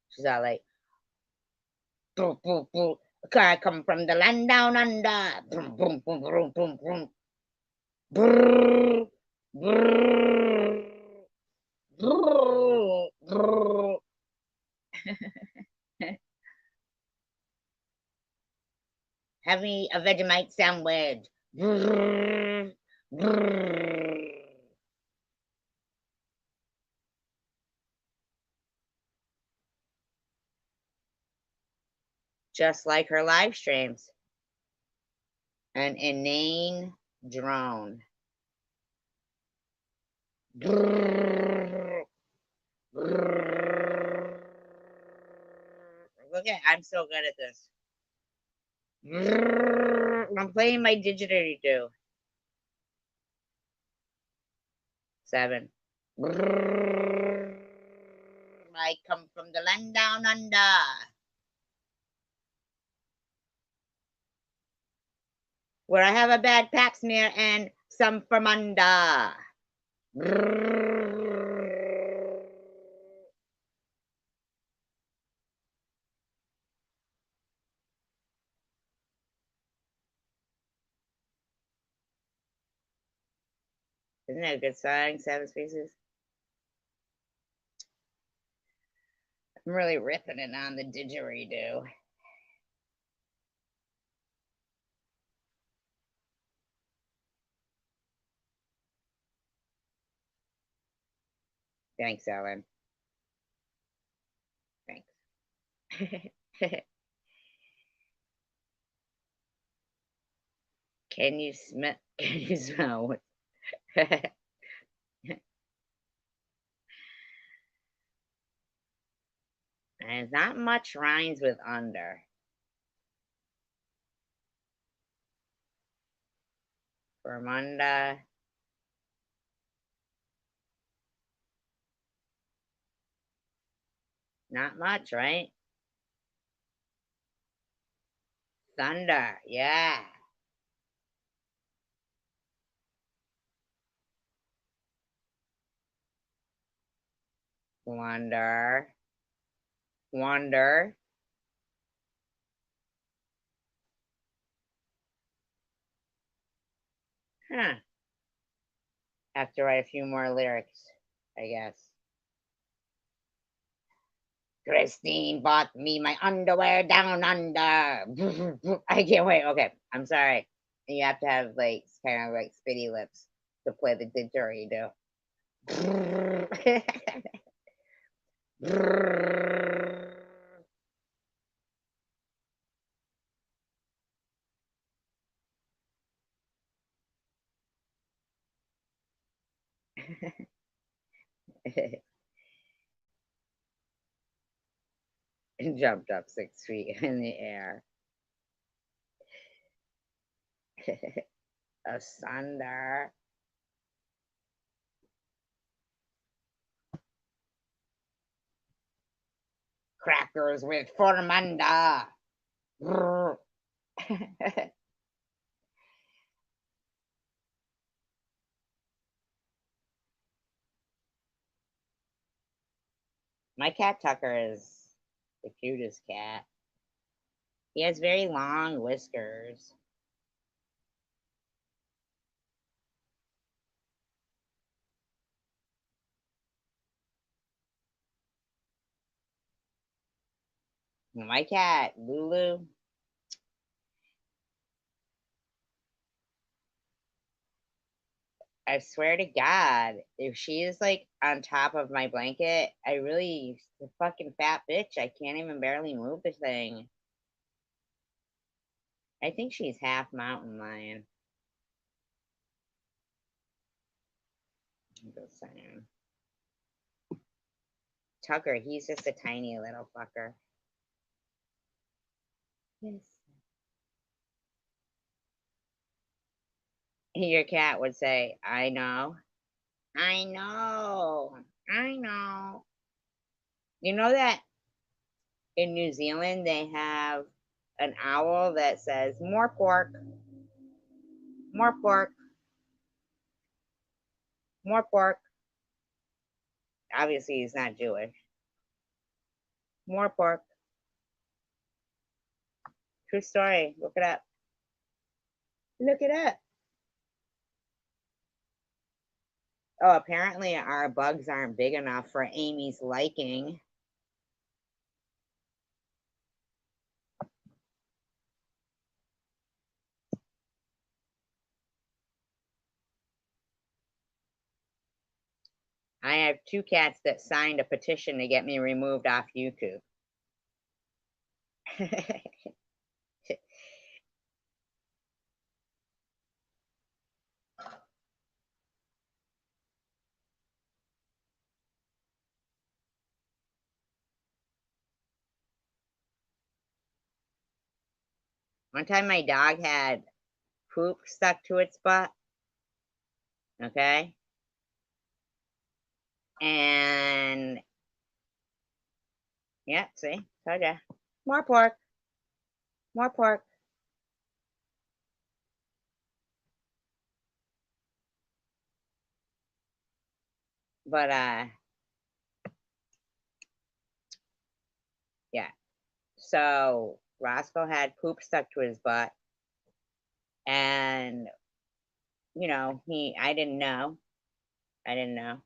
She's all like, boom, boom, boom. I come from the land down under. Boom, boom, boom, boom, boom, boom. Brrr, brrr, brrr, brrr. Have me a Vegemite sandwich. Brrr, brrr. Just like her live streams. An inane drone. Brrr, brrr. Look at, I'm so good at this. Brrr, I'm playing my didgeridoo. 7. Brrr, I come from the land down under, where I have a bad pap smear and some from under. Isn't that a good song, Seven Species? I'm really ripping it on the didgeridoo. Thanks, Ellen. Thanks. Can you smell? Can you smell what? There's not much rhymes with under. Vermunda. Not much, right? Thunder. Yeah. Wonder. Wonder. Huh. Have to write a few more lyrics, I guess. Christine bought me my underwear down under. I can't wait. Okay, I'm sorry. You have to have like kind of like spitty lips to play the didgeridoo. And jumped up 6 feet in the air. Asunder. Crackers with formanda. My cat Tucker is the cutest cat. He has very long whiskers. My cat, Lulu, I swear to God, if she is like on top of my blanket, I really, the fucking fat bitch, I can't even barely move the thing. I think she's half mountain lion. I'm just saying. Tucker, he's just a tiny little fucker. Yes. Your cat would say, I know. I know. I know. You know that in New Zealand they have an owl that says, more pork, more pork, more pork. Obviously, he's not Jewish. More pork. True story. Look it up. Look it up. Oh, apparently our bugs aren't big enough for Amy's liking. I have 2 cats that signed a petition to get me removed off YouTube. One time my dog had poop stuck to its butt. Okay. And yeah, see, told ya. More pork. More pork. But yeah. So Roscoe had poop stuck to his butt, and I didn't know. I didn't know.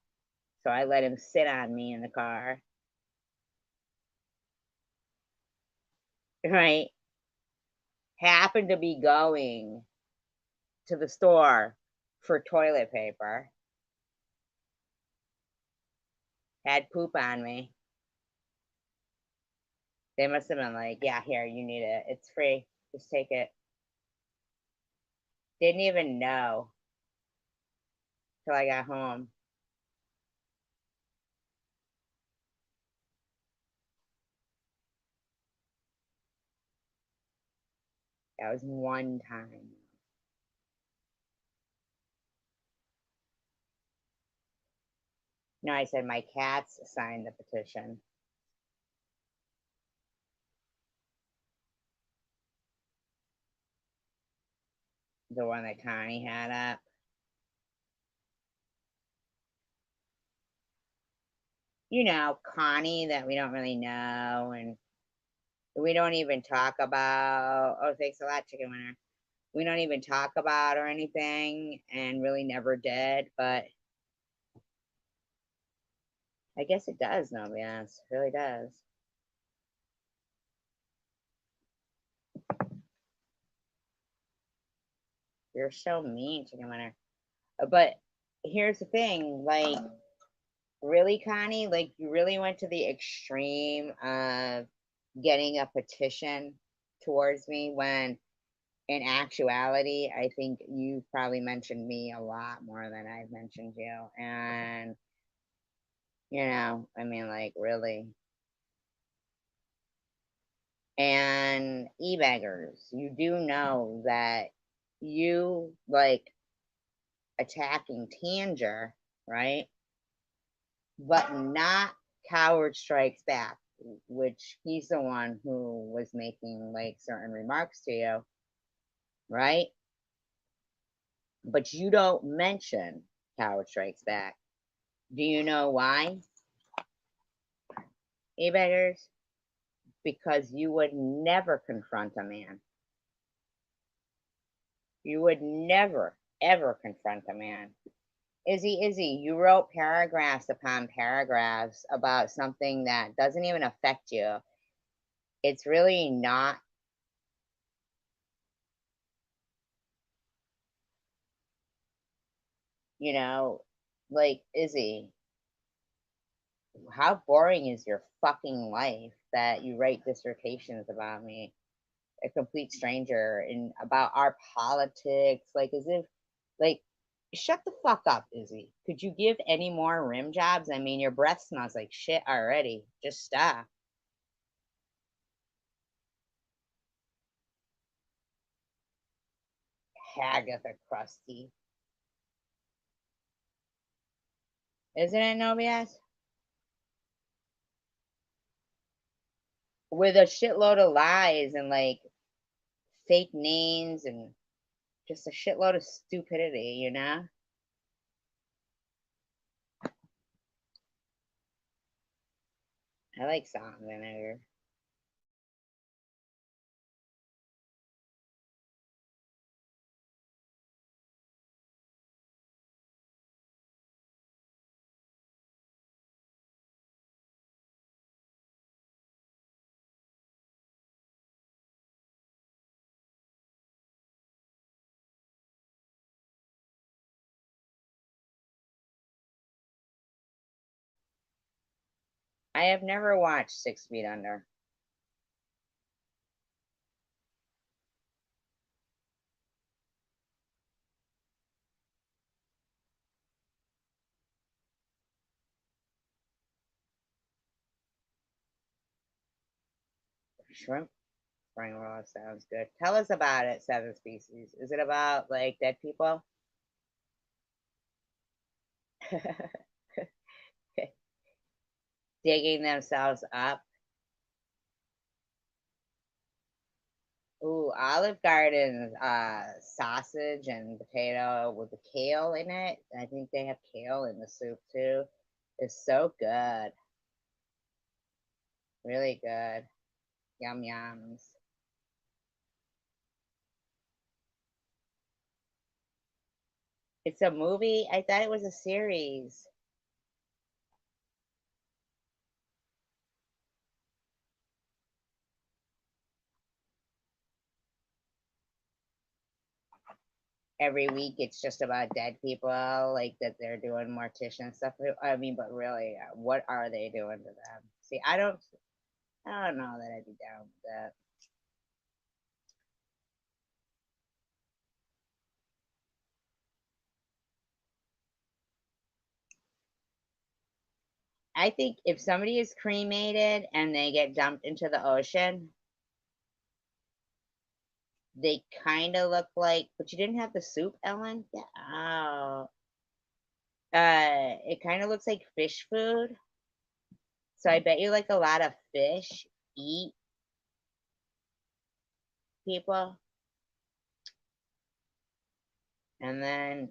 So I let him sit on me in the car. Right? Happened to be going to the store for toilet paper. Had poop on me. They must have been like, yeah, here, you need it. It's free. Just take it. Didn't even know till I got home. That was one time. No, I said my cats signed the petition. The one that Connie had up. You know, Connie that we don't really know and we don't even talk about. Oh, thanks a lot, Chicken Winner. We don't even talk about or anything and really never did, but I guess it does, no, yes, it really does. You're so mean, Chicken Winner. But here's the thing, like, really, Connie, like, you really went to the extreme of getting a petition towards me when in actuality, I think you've probably mentioned me a lot more than I've mentioned you. And, I mean, like, really. And e-beggars, you do know that you like attacking Tanger, right? But not Coward Strikes Back, which he's the one who was making like certain remarks to you, right? But you don't mention Coward Strikes Back. Do you know why? E-beggars? Because you would never confront a man. You would never, ever confront a man. Izzy, you wrote paragraphs upon paragraphs about something that doesn't even affect you. It's really not, you know, like, Izzy, how boring is your fucking life that you write dissertations about me, a complete stranger, and about our politics? Like, as if, like, shut the fuck up, Izzy. Could you give any more rim jobs? I mean, your breath smells like shit already. Just stop. Hagatha Crusty. Isn't it, Nobias? With a shitload of lies and like fake names and just a shitload of stupidity, I like salt and vinegar. I have never watched 6 Feet Under. Shrimp spring roll sounds good. Tell us about it, Seven Species. Is it about like dead people? Digging themselves up? Ooh, Olive Garden sausage and potato with the kale in it. I think they have kale in the soup too. It's so good. Really good. Yum yums. It's a movie? I thought it was a series. Every week it's just about dead people, like that they're doing mortician stuff. I mean, but really, what are they doing to them? See, I don't know that I'd be down with that. I think if somebody is cremated and they get dumped into the ocean, they kind of look like, but you didn't have the soup, Ellen? Yeah. Oh. It kind of looks like fish food. So I bet you like a lot of fish eat people. And then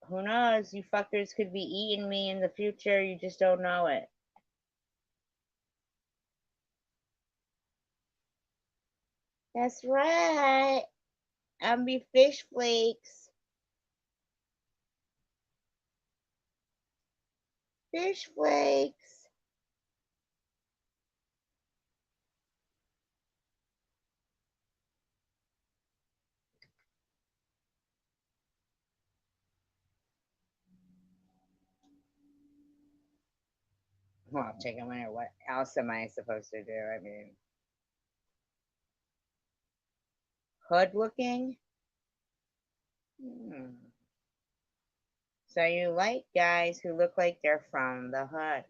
who knows? You fuckers could be eating me in the future. You just don't know it. That's right. I'm be fish flakes. Fish flakes. Well, take a minute. What else am I supposed to do? I mean, hood looking? Hmm. So you like guys who look like they're from the hood,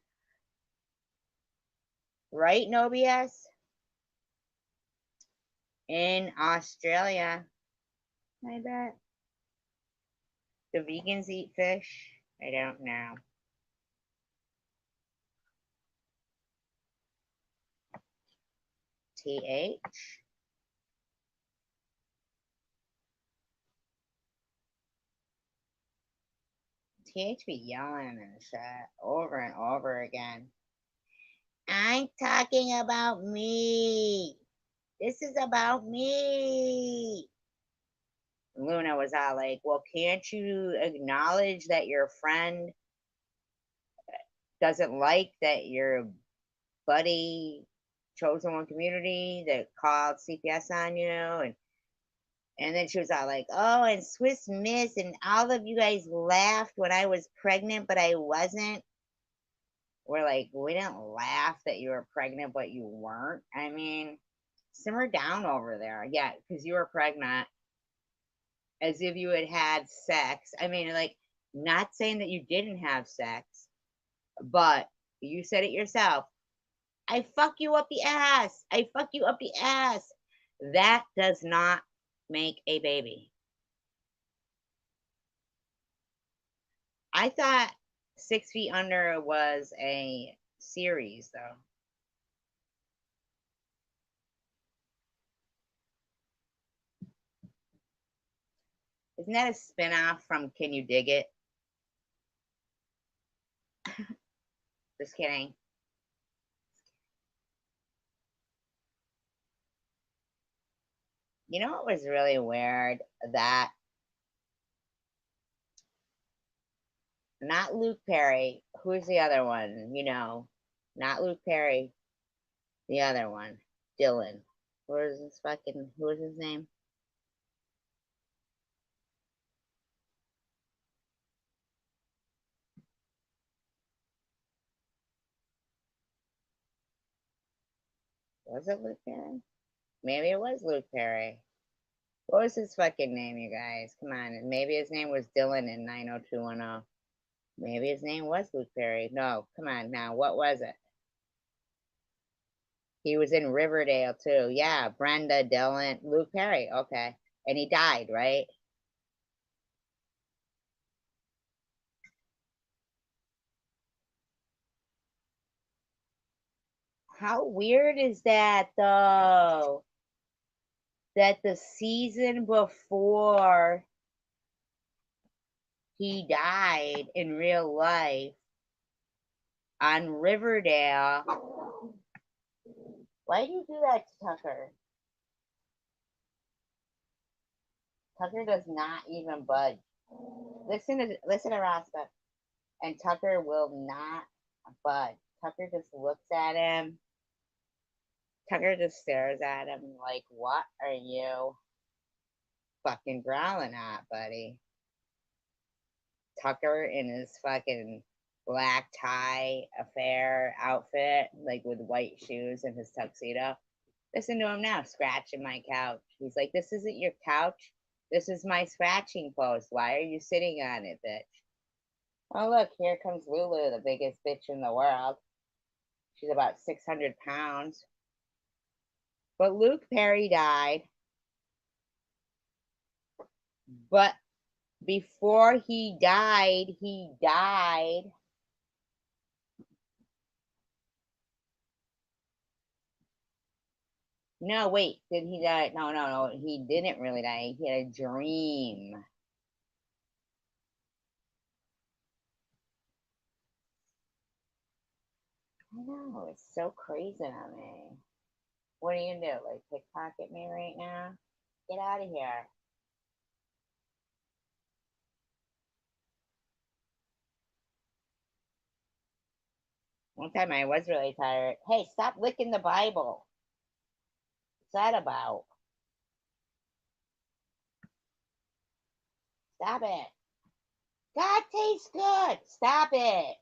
right, Nobius? In Australia, I bet. Do vegans eat fish? I don't know. TH? TH be yelling in the chat over and over again. I'm talking about me. This is about me. Luna was all like, well, can't you acknowledge that your friend doesn't like that your buddy chosen one community that called CPS on you? And then she was all like, oh, and Swiss Miss, and all of you guys laughed when I was pregnant, but I wasn't. We're like, we didn't laugh that you were pregnant, but you weren't. I mean, simmer down over there. Yeah, because you were pregnant as if you had had sex. I mean, like, not saying that you didn't have sex, but you said it yourself. I fuck you up the ass. I fuck you up the ass. That does not make a baby. I thought 6 Feet Under was a series, though. Isn't that a spinoff from Can You Dig It? Just kidding. You know what was really weird? That not Luke Perry. Who's the other one? You know, not Luke Perry. The other one, Dylan. Where's his fucking? Who was his name? Was it Luke Perry? Maybe it was Luke Perry. What was his fucking name, you guys? Come on. Maybe his name was Dylan in 90210. Maybe his name was Luke Perry. No, come on now. What was it? He was in Riverdale too. Yeah, Brenda, Dylan, Luke Perry. Okay. And he died, right? How weird is that though? That the season before he died in real life on Riverdale. Why do you do that to Tucker? Tucker does not even budge. Listen to Roscoe. And Tucker will not budge. Tucker just looks at him. Tucker just stares at him like, what are you fucking growling at, buddy? Tucker in his fucking black tie affair outfit, like with white shoes and his tuxedo. Listen to him now, scratching my couch. He's like, this isn't your couch. This is my scratching post. Why are you sitting on it, bitch? Oh, look, here comes Lulu, the biggest bitch in the world. She's about 600 pounds. But Luke Perry died. But before he died, No, wait, did he die? No, he didn't really die. He had a dream. I know, it's so crazy on me. What are you gonna do? Like pickpocket me right now? Get out of here. One time I was really tired. Hey, stop licking the Bible. What's that about? Stop it. God tastes good. Stop it.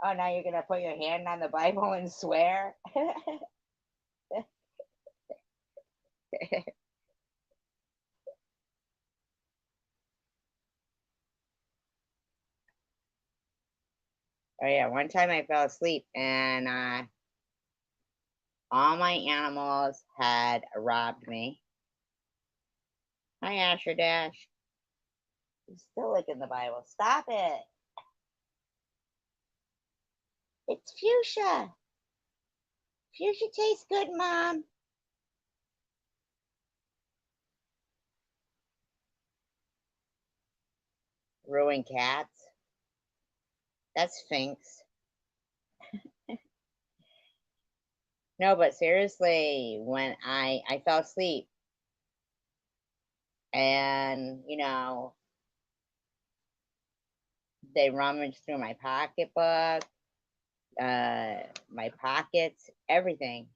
Oh, now you're gonna put your hand on the Bible and swear? Oh yeah, one time I fell asleep and all my animals had robbed me. Hi, Asher Dash. He's still licking the Bible. Stop it. It's fuchsia. Fuchsia tastes good, Mom. Ruined cats. That's Sphinx. No, but seriously, when I fell asleep and they rummaged through my pocketbook, my pockets, everything.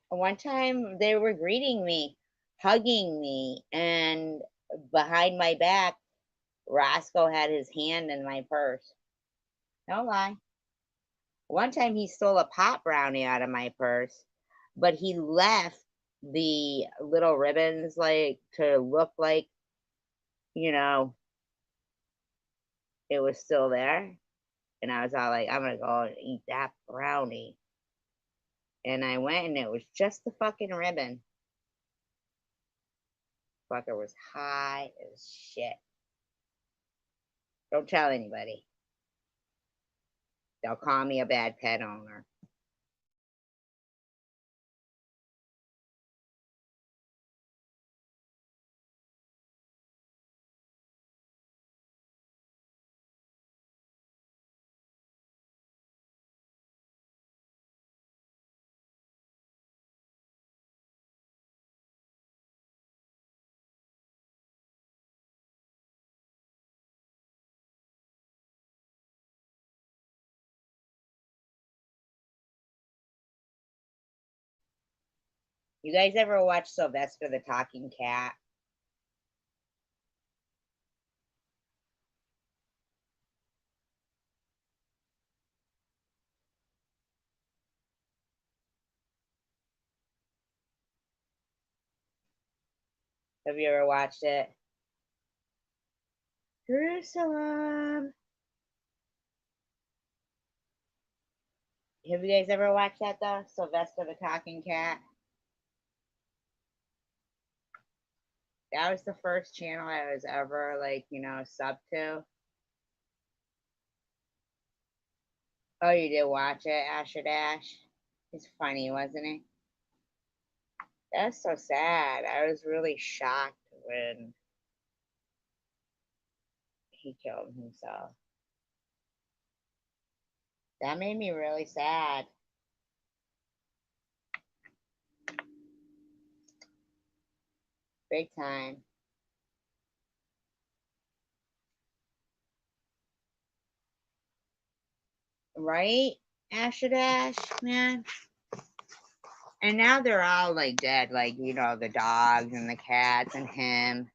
One time they were greeting me, hugging me, and behind my back, Roscoe had his hand in my purse. No lie. One time he stole a pot brownie out of my purse, but he left the little ribbons like to look like, you know, it was still there. And I was all like, I'm gonna go and eat that brownie. And I went and it was just the fucking ribbon. Fucker was high as shit. Don't tell anybody. They'll call me a bad pet owner. You guys ever watch Sylvester the Talking Cat? Have you ever watched it? Jerusalem. Have you guys ever watched that though? Sylvester the Talking Cat? That was the first channel I was ever like, sub to. Oh, you did watch it, Asher Dash? He's funny, wasn't he? That's so sad. I was really shocked when he killed himself. That made me really sad. Big time. Right? Asher Dash, man. And now they're all like dead, like, you know, the dogs and the cats and him.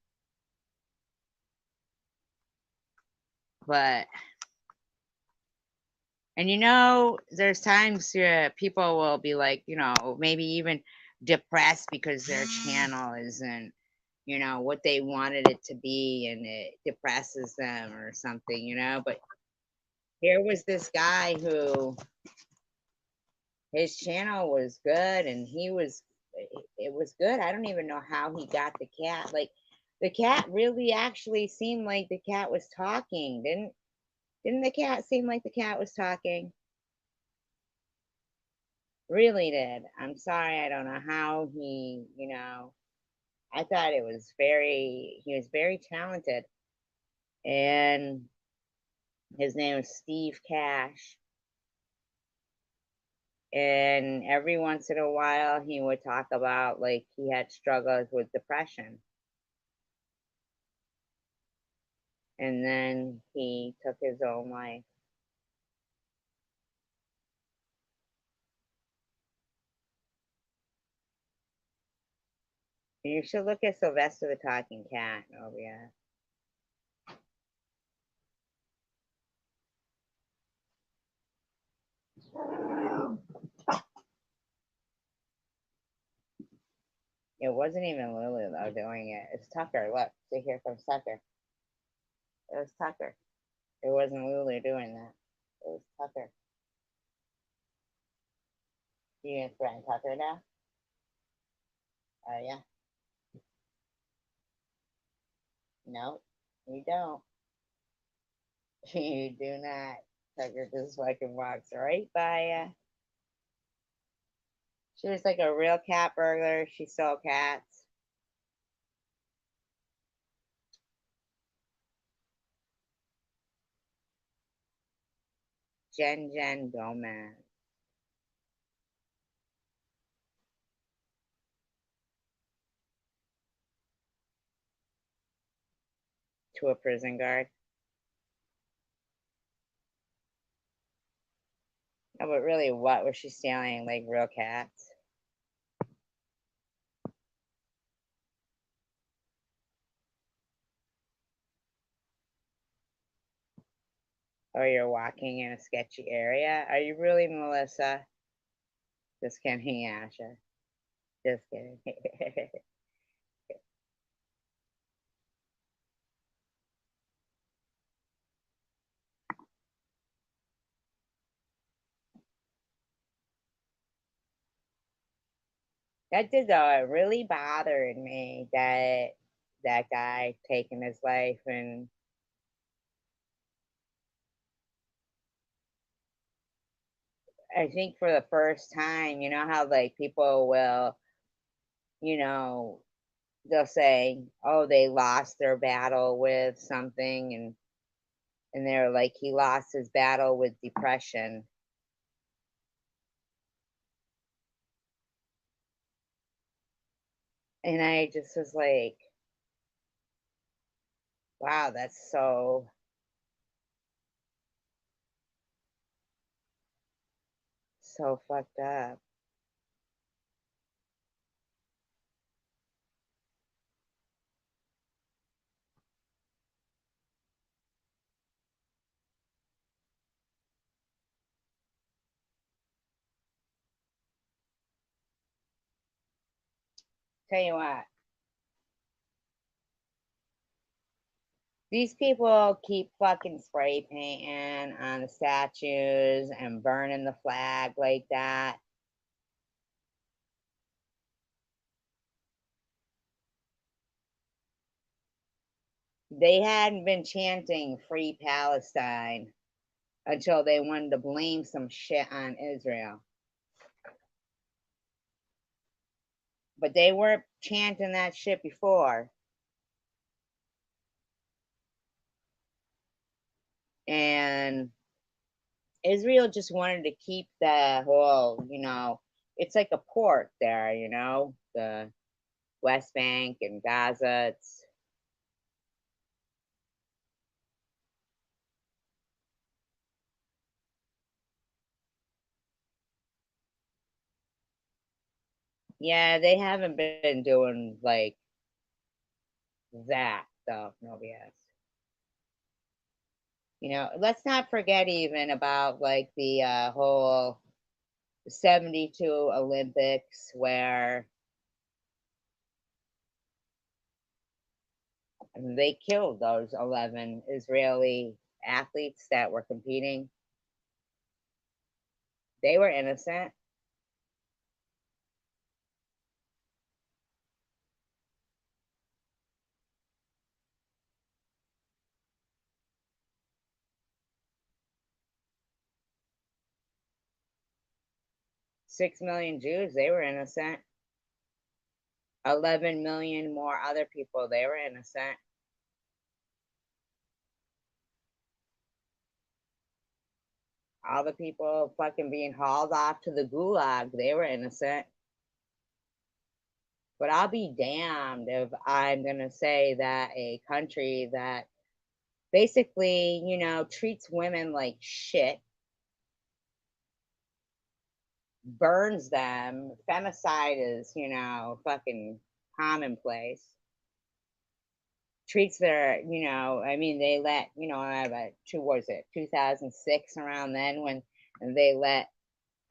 But, and you know, there's times people will be like, you know, maybe even depressed because their channel isn't, you know, what they wanted it to be, and it depresses them or something, you know. But here was this guy who his channel was good, and it was good. I don't even know how he got the cat. Like, the cat really actually seemed like the cat was talking. Didn't the cat seem like the cat was talking? Really did. I'm sorry, I don't know how he, you know, I thought he was very talented. And his name is Steve Cash. And every once in a while he would talk about like he had struggles with depression. And then he took his own life. You should look at Sylvester the Talking Cat, Novia. It wasn't even Lulu though doing it. It's Tucker. Look, see, here comes Tucker. It was Tucker. It wasn't Lulu doing that. It was Tucker. You gonna threaten Tucker now? Oh yeah. No, you don't. You do not. Tucker just fucking walks right by you. She was like a real cat burglar. She stole cats. Jen Gomez. To a prison guard. No, but really, what was she stealing? Like real cats? Or you're walking in a sketchy area? Are you really Melissa? Just kidding, Asha. Just kidding. That did though. It really bothered me that that guy taking his life, and I think for the first time, you know how like people will, you know, they'll say, "Oh, they lost their battle with something," and they're like, "He lost his battle with depression." And I just was like, "Wow, that's so fucked up." Tell you what, these people keep fucking spray painting on the statues and burning the flag like that. They hadn't been chanting Free Palestine until they wanted to blame some shit on Israel. But they weren't chanting that shit before. And Israel just wanted to keep the whole, you know, it's like a port there, you know, the West Bank and Gaza. It's yeah, they haven't been doing like that though. No BS. Let's not forget even about like the whole 72 Olympics where they killed those 11 Israeli athletes that were competing. They were innocent. 6 million Jews, they were innocent. 11 million more other people, they were innocent. All the people fucking being hauled off to the gulag, they were innocent. But I'll be damned if I'm going to say that a country that basically, treats women like shit, burns them, femicide is, fucking commonplace. Treats their, I mean, they let, about was it 2006 around then when they let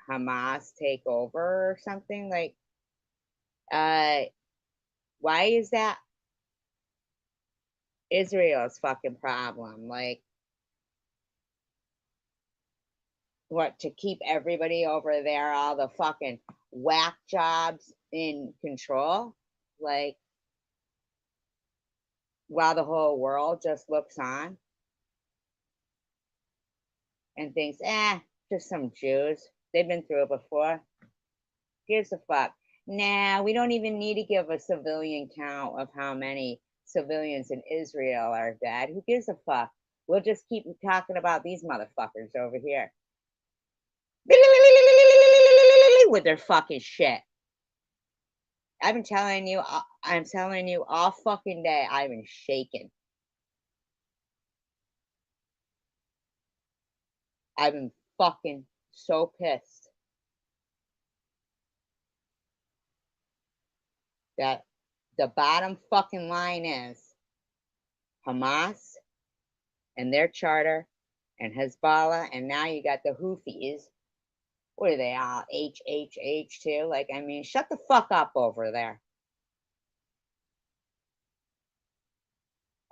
Hamas take over or something like, uh, why is that Israel's fucking problem? Like, what, to keep everybody over there, all the fucking whack jobs in control? Like, while the whole world just looks on and thinks, just some Jews. They've been through it before. Gives a fuck. Nah, we don't even need to give a civilian count of how many civilians in Israel are dead. Who gives a fuck? We'll just keep talking about these motherfuckers over here with their fucking shit. I've been telling you, I'm telling you all fucking day, I've been shaking. I've been fucking so pissed that the bottom fucking line is Hamas and their charter and Hezbollah, and now you got the Houthis. What are they all HHH too? Like, I mean, shut the fuck up over there.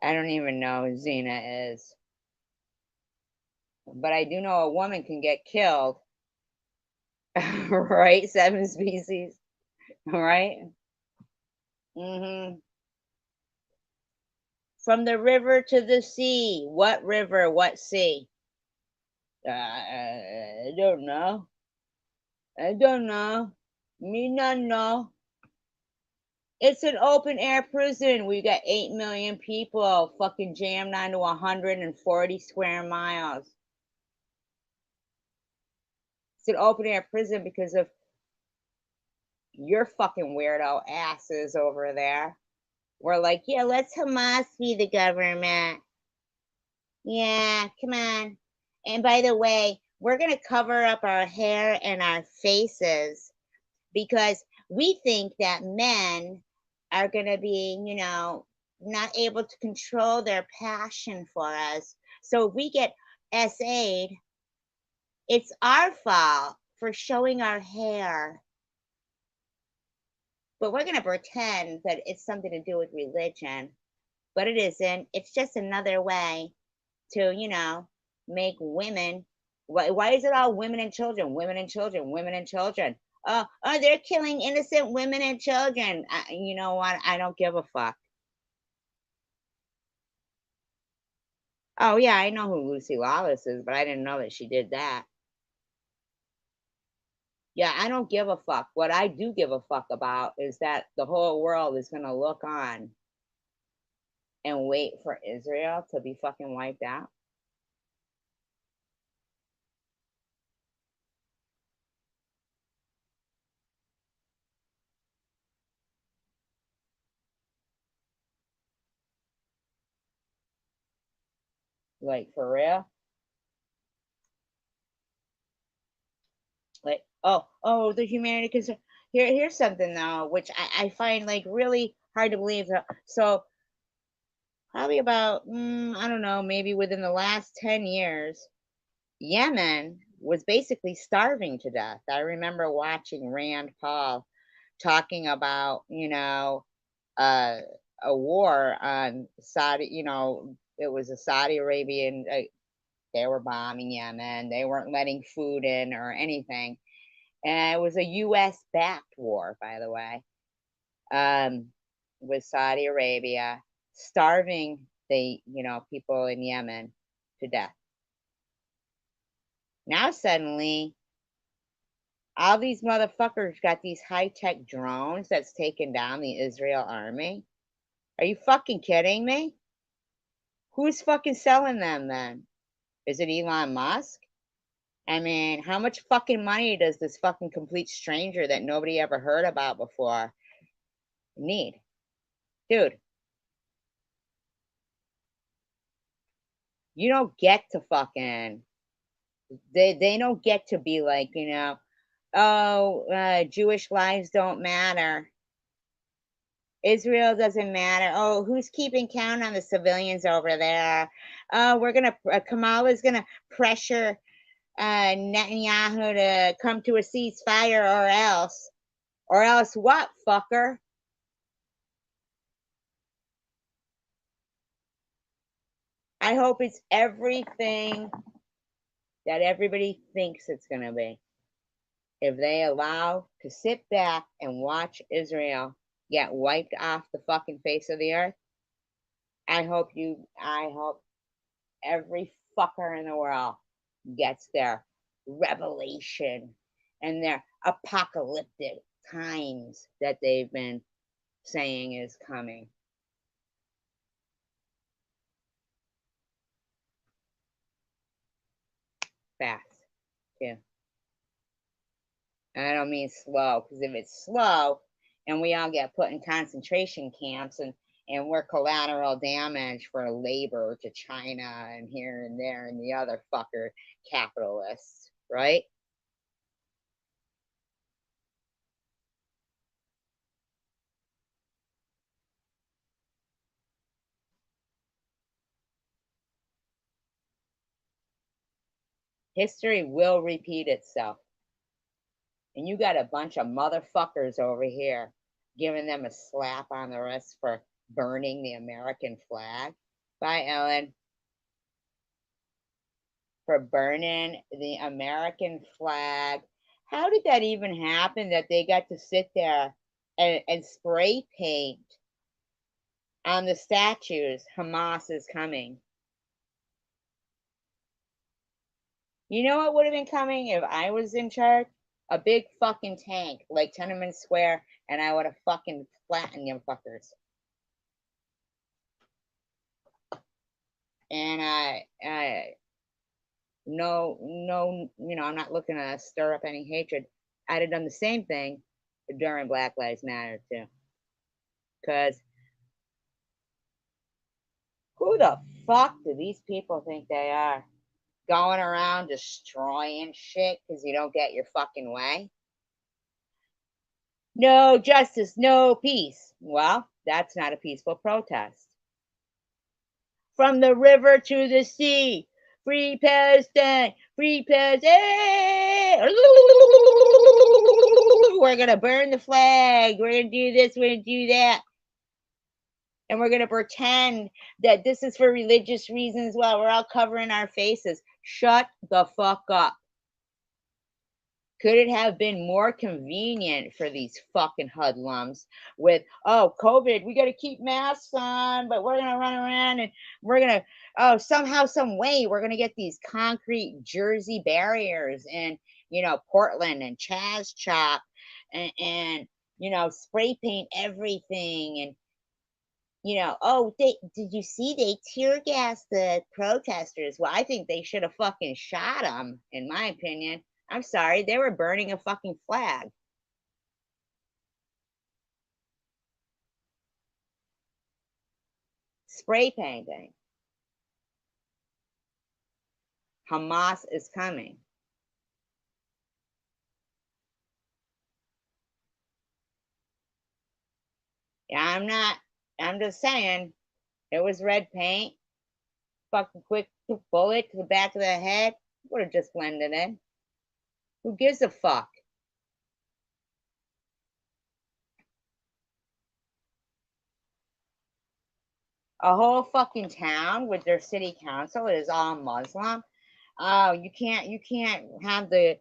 I don't even know who Xena is, but I do know a woman can get killed, right? 7 species, right? Mm-hmm. From the river to the sea. What river? What sea? I don't know. I don't know. Me not know. It's an open air prison. We got 8 million people fucking jammed onto 140 square miles. It's an open air prison because of your fucking weirdo asses over there. We're like, yeah, let's Hamas be the government. Yeah, come on. And by the way, we're going to cover up our hair and our faces because we think that men are going to be, not able to control their passion for us. So if we get SA'd, it's our fault for showing our hair. But we're going to pretend that it's something to do with religion, but it isn't. It's just another way to, make women. Why is it all women and children, women and children, women and children? They're killing innocent women and children. You know what? I don't give a fuck. Oh yeah, I know who Lucy Lawless is, but I didn't know that she did that. Yeah, I don't give a fuck. What I do give a fuck about is that the whole world is gonna look on and wait for Israel to be fucking wiped out. Like for real? Like, oh, the humanity concern. Here's something though, which I find like really hard to believe. So probably about I don't know, maybe within the last 10 years, Yemen was basically starving to death. I remember watching Rand Paul talking about, uh, a war on Saudi. It was a Saudi Arabian. They were bombing Yemen. They weren't letting food in or anything, and it was a U.S. backed war, by the way, with Saudi Arabia starving the people in Yemen to death. Now suddenly, all these motherfuckers got these high tech drones that's taken down the Israel army. Are you fucking kidding me? Who's fucking selling them then? Is it Elon Musk? I mean, how much fucking money does this fucking complete stranger that nobody ever heard about before need? Dude, you don't get to fucking they don't get to be like, oh, Jewish lives don't matter. Israel doesn't matter. Oh, who's keeping count on the civilians over there? Oh, Kamala's gonna pressure Netanyahu to come to a ceasefire, or else what, fucker? I hope it's everything that everybody thinks it's gonna be. If they allow to sit back and watch Israel get wiped off the fucking face of the earth, I hope every fucker in the world gets their revelation and their apocalyptic times that they've been saying is coming fast too. And I don't mean slow, because if it's slow and we all get put in concentration camps, and we're collateral damage for labor to China and here and there and the other fucker capitalists, right? History will repeat itself. And you got a bunch of motherfuckers over here giving them a slap on the wrist for burning the American flag. Bye, Ellen. For burning the American flag. How did that even happen that they got to sit there and spray paint on the statues? Hamas is coming. You know what would have been coming if I was in charge? A big fucking tank like Tenement Square, and I would have fucking flattened them fuckers. And no, I'm not looking to stir up any hatred. I'd have done the same thing during Black Lives Matter too. Because who the fuck do these people think they are? Going around destroying shit because you don't get your fucking way? No justice, no peace. Well, that's not a peaceful protest. From the river to the sea, free Palestine, free Palestine. We're going to burn the flag. We're going to do this, we're going to do that. And we're going to pretend that this is for religious reasons while we're all covering our faces. Shut the fuck up. Could it have been more convenient for these fucking hoodlums with, oh, COVID, we got to keep masks on, but we're going to run around and we're going to, oh, somehow, some way, we're going to get these concrete Jersey barriers in, Portland and Chaz Chop and spray paint everything. And, oh, did you see they tear gassed the protesters? Well, I think they should have fucking shot them, in my opinion. I'm sorry, they were burning a fucking flag. Spray painting. Hamas is coming. Yeah, I'm just saying, it was red paint, fucking quick bullet to the back of the head, would have just blended in. Who gives a fuck? A whole fucking town with their city council is all Muslim. Oh, you can't have the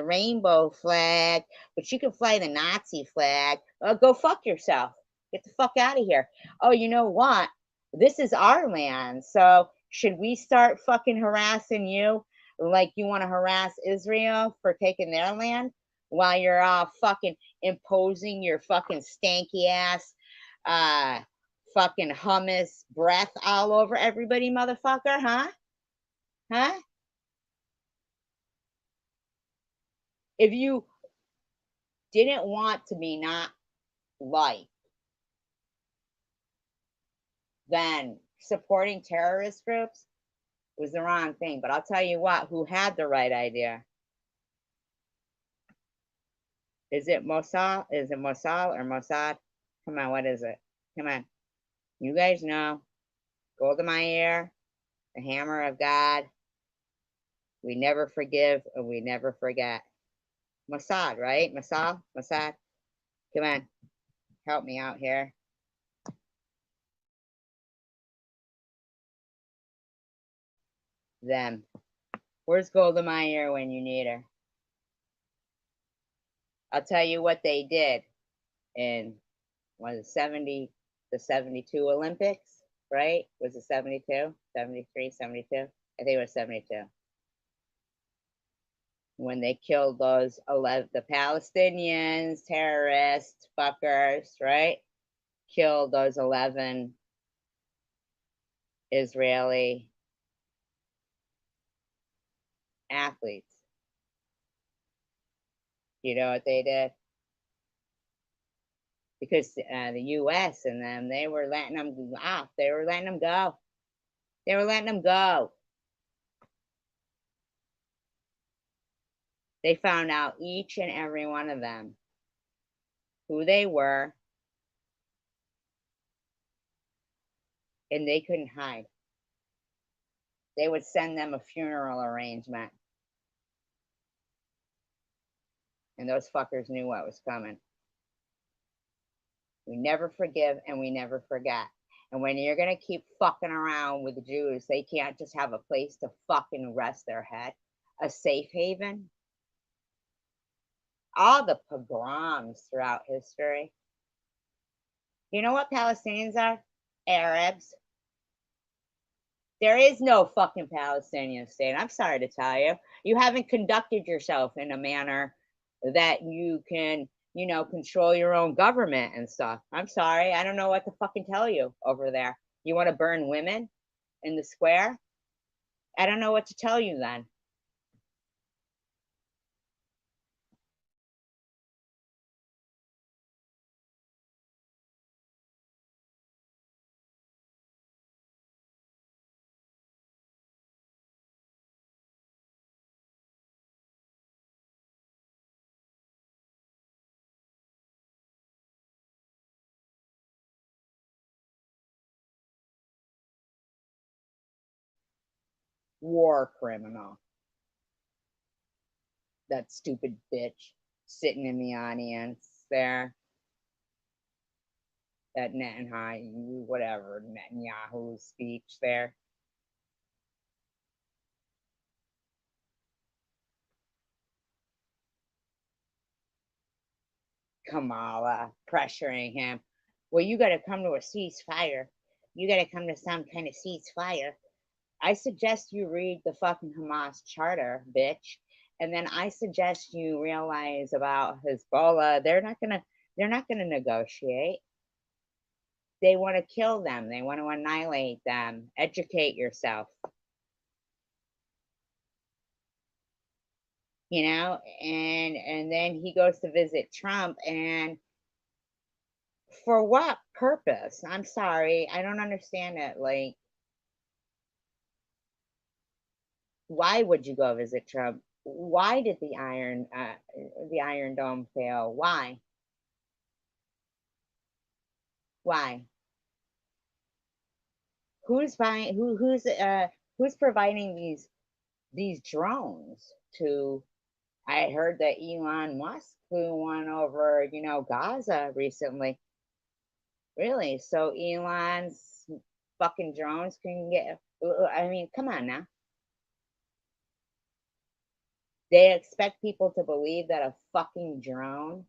rainbow flag, but you can fly the Nazi flag. Go fuck yourself. Get the fuck out of here. Oh, you know what? This is our land. So should we start fucking harassing you like you want to harass Israel for taking their land while you're all fucking imposing your fucking stanky ass uh fucking hummus breath all over everybody, motherfucker, huh? Huh? If you didn't want to be not liked, then supporting terrorist groups was the wrong thing. But I'll tell you what, who had the right idea? Is it Mossad? Is it Mossad or Mossad? Come on, what is it? Come on. You guys know. Golda Meir, the hammer of God. We never forgive and we never forget. Mossad, right? Mossad? Mossad? Come on. Help me out here. Them. Where's Golda Meir when you need her? I'll tell you what they did in was it 70 the 72 Olympics, right? Was it 72, 73, 72? I think it was 72. When they killed those 11 the Palestinians, terrorists, fuckers, right? Killed those 11 Israeli athletes. You know what they did? Because the U.S. and them, they were letting them off. They were letting them go. They were letting them go. They found out each and every one of them, who they were, and they couldn't hide. They would send them a funeral arrangement, and those fuckers knew what was coming. We never forgive and we never forget. And when you're gonna keep fucking around with the Jews, they can't just have a place to fucking rest their head, a safe haven. All the pogroms throughout history. You know what Palestinians are? Arabs. There is no fucking Palestinian state. I'm sorry to tell you. You haven't conducted yourself in a manner that you can, control your own government and stuff. I'm sorry. I don't know what to fucking tell you over there. You want to burn women in the square? I don't know what to tell you then. War criminal. That stupid bitch sitting in the audience there. That Netanyahu, whatever, Netanyahu speech there. Kamala pressuring him. Well, you got to come to a ceasefire. You got to come to some kind of ceasefire. I suggest you read the fucking Hamas charter, bitch. And then I suggest you realize about Hezbollah. They're not gonna negotiate. They want to kill them. They want to annihilate them. Educate yourself. And then he goes to visit Trump, and for what purpose? I'm sorry, I don't understand it. Like, Why would you go visit Trump? Why did the Iron Dome fail? Why? Why? Who's buying? Who's providing these drones to? I heard that Elon Musk flew one over, Gaza recently. Really? So Elon's fucking drones can get. I mean, come on now. They expect people to believe that a fucking drone.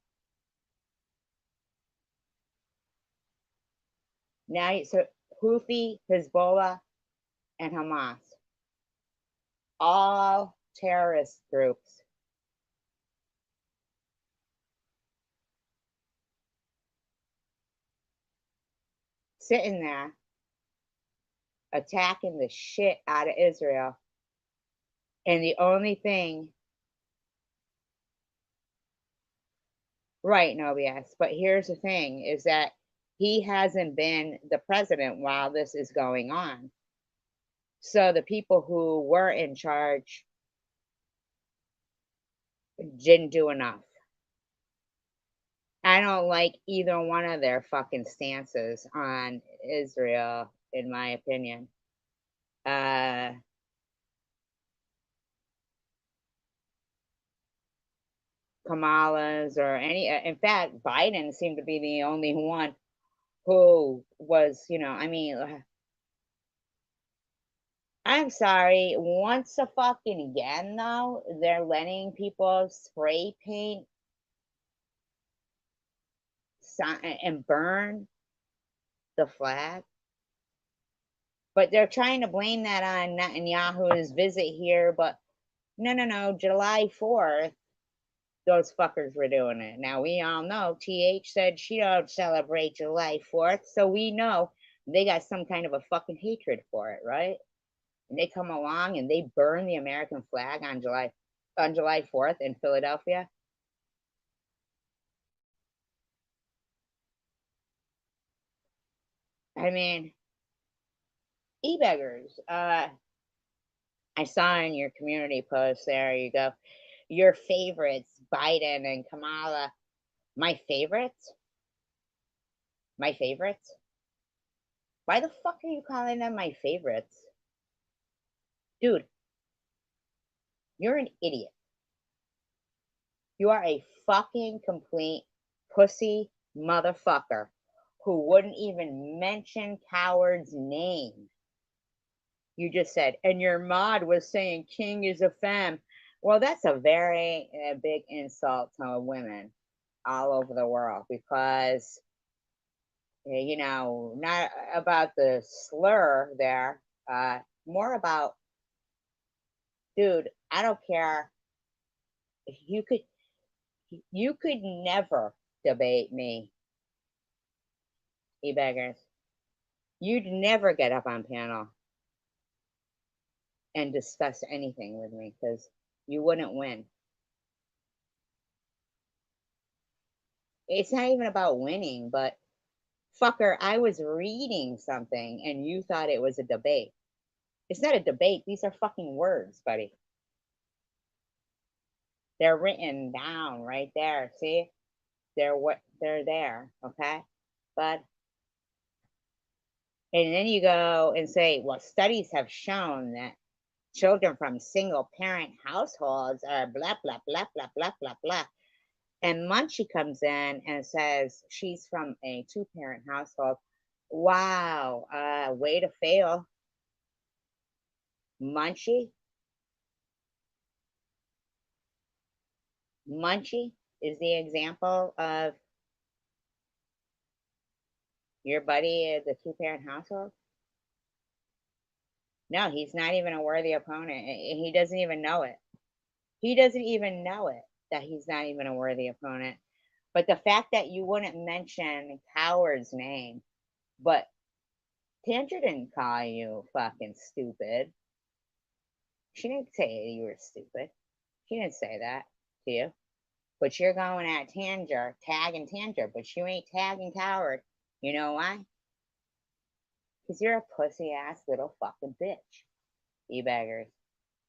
Now, so Houthi, Hezbollah, and Hamas, all terrorist groups, sitting there attacking the shit out of Israel. And the only thing, right, no BS, but here's the thing is that he hasn't been the president while this is going on. So the people who were in charge didn't do enough. I don't like either one of their fucking stances on Israel, in my opinion. Uh, Kamala's or any, in fact, Biden seemed to be the only one who was, I mean, I'm sorry, once a fucking again, though, they're letting people spray paint and burn the flag. But they're trying to blame that on Netanyahu's visit here. But no, July 4th, those fuckers were doing it. Now, we all know TH said she don't celebrate July 4th. So we know they got some kind of a fucking hatred for it, right? And they come along and they burn the American flag on July 4th in Philadelphia. I mean, e-beggars. I saw in your community post there you go. Your favorites, Biden and Kamala. My favorites? My favorites? Why the fuck are you calling them my favorites? Dude, you're an idiot. You are a fucking complete pussy motherfucker who wouldn't even mention Coward's name. You just said, and your mod was saying King is a femme. Well, that's a very big insult to women all over the world because, not about the slur there, more about, dude, I don't care. You could, you could never debate me, e-beggars. You'd never get up on panel and discuss anything with me because you wouldn't win. It's not even about winning, but fucker, I was reading something and you thought it was a debate. It's not a debate. These are fucking words, buddy. They're written down right there. See? They're there, okay? But and then you go and say, well, studies have shown that children from single parent households are blah blah blah blah blah blah blah. And Munchie comes in and says she's from a two-parent household. Wow, way to fail. Munchie? Munchie is the example of your buddy at the two-parent household? No, he's not even a worthy opponent. He doesn't even know it. He doesn't even know it that he's not even a worthy opponent. But the fact that you wouldn't mention Coward's name, but Tandra didn't call you fucking stupid. She didn't say you were stupid. She didn't say that to you. But you're going at Tandra, tagging Tandra, but you ain't tagging Coward. You know why? Because you're a pussy ass little fucking bitch. E-beggars.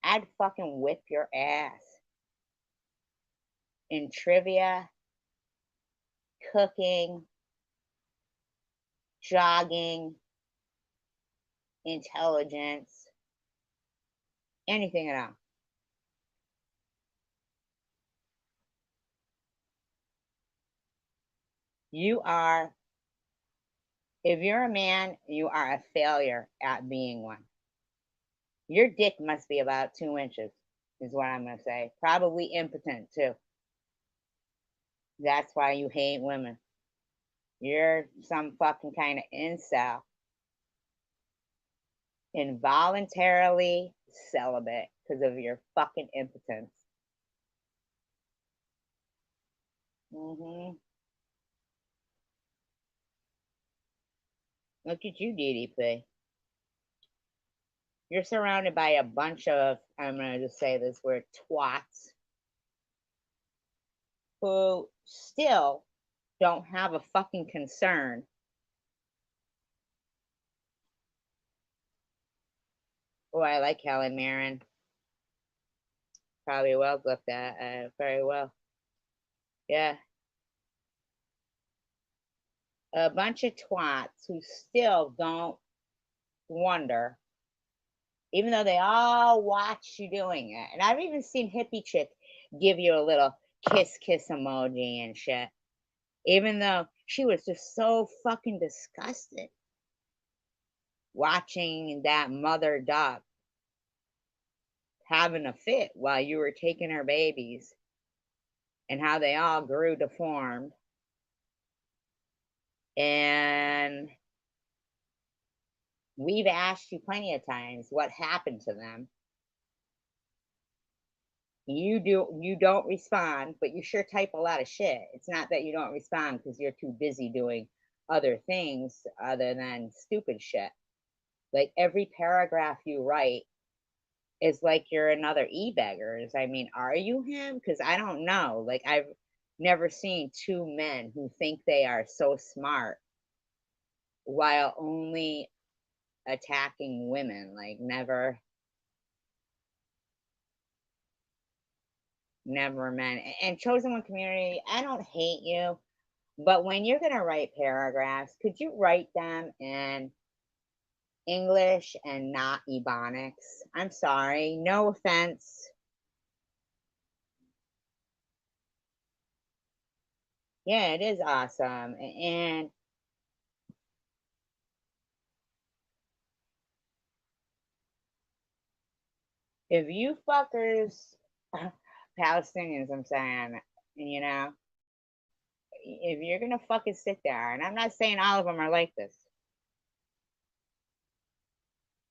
I'd fucking whip your ass in trivia, cooking, jogging, intelligence, anything at all. You are, if you're a man, you are a failure at being one. Your dick must be about 2 inches, is what I'm going to say. Probably impotent, too. That's why you hate women. You're some fucking kind of incel. Involuntarily celibate because of your fucking impotence. Look at you, DDP. You're surrounded by a bunch of, I'm going to just say this word, twats, who still don't have a fucking concern. Oh, I like Helen Mirren. Probably well looked at. Very well. Yeah. A bunch of twats who still don't wonder, even though they all watch you doing it. And I've even seen hippie chick give you a little kiss emoji and shit, even though she was just so fucking disgusted watching that mother duck having a fit while you were taking her babies and how they all grew deformed. And we've asked you plenty of times what happened to them. You don't respond, but you sure type a lot of shit. It's not that you don't respond because you're too busy doing other things other than stupid shit. Like every paragraph you write is like you're another e-beggars. I mean, are you him? Because I don't know. Like I've never seen two men who think they are so smart while only attacking women. Like never men. And chosen one community, I don't hate you, but when you're gonna write paragraphs, could you write them in English and not Ebonics? I'm sorry, no offense. Yeah, it is awesome. And if you fuckers, Palestinians, I'm saying, you know, if you're gonna fucking sit there, and I'm not saying all of them are like this,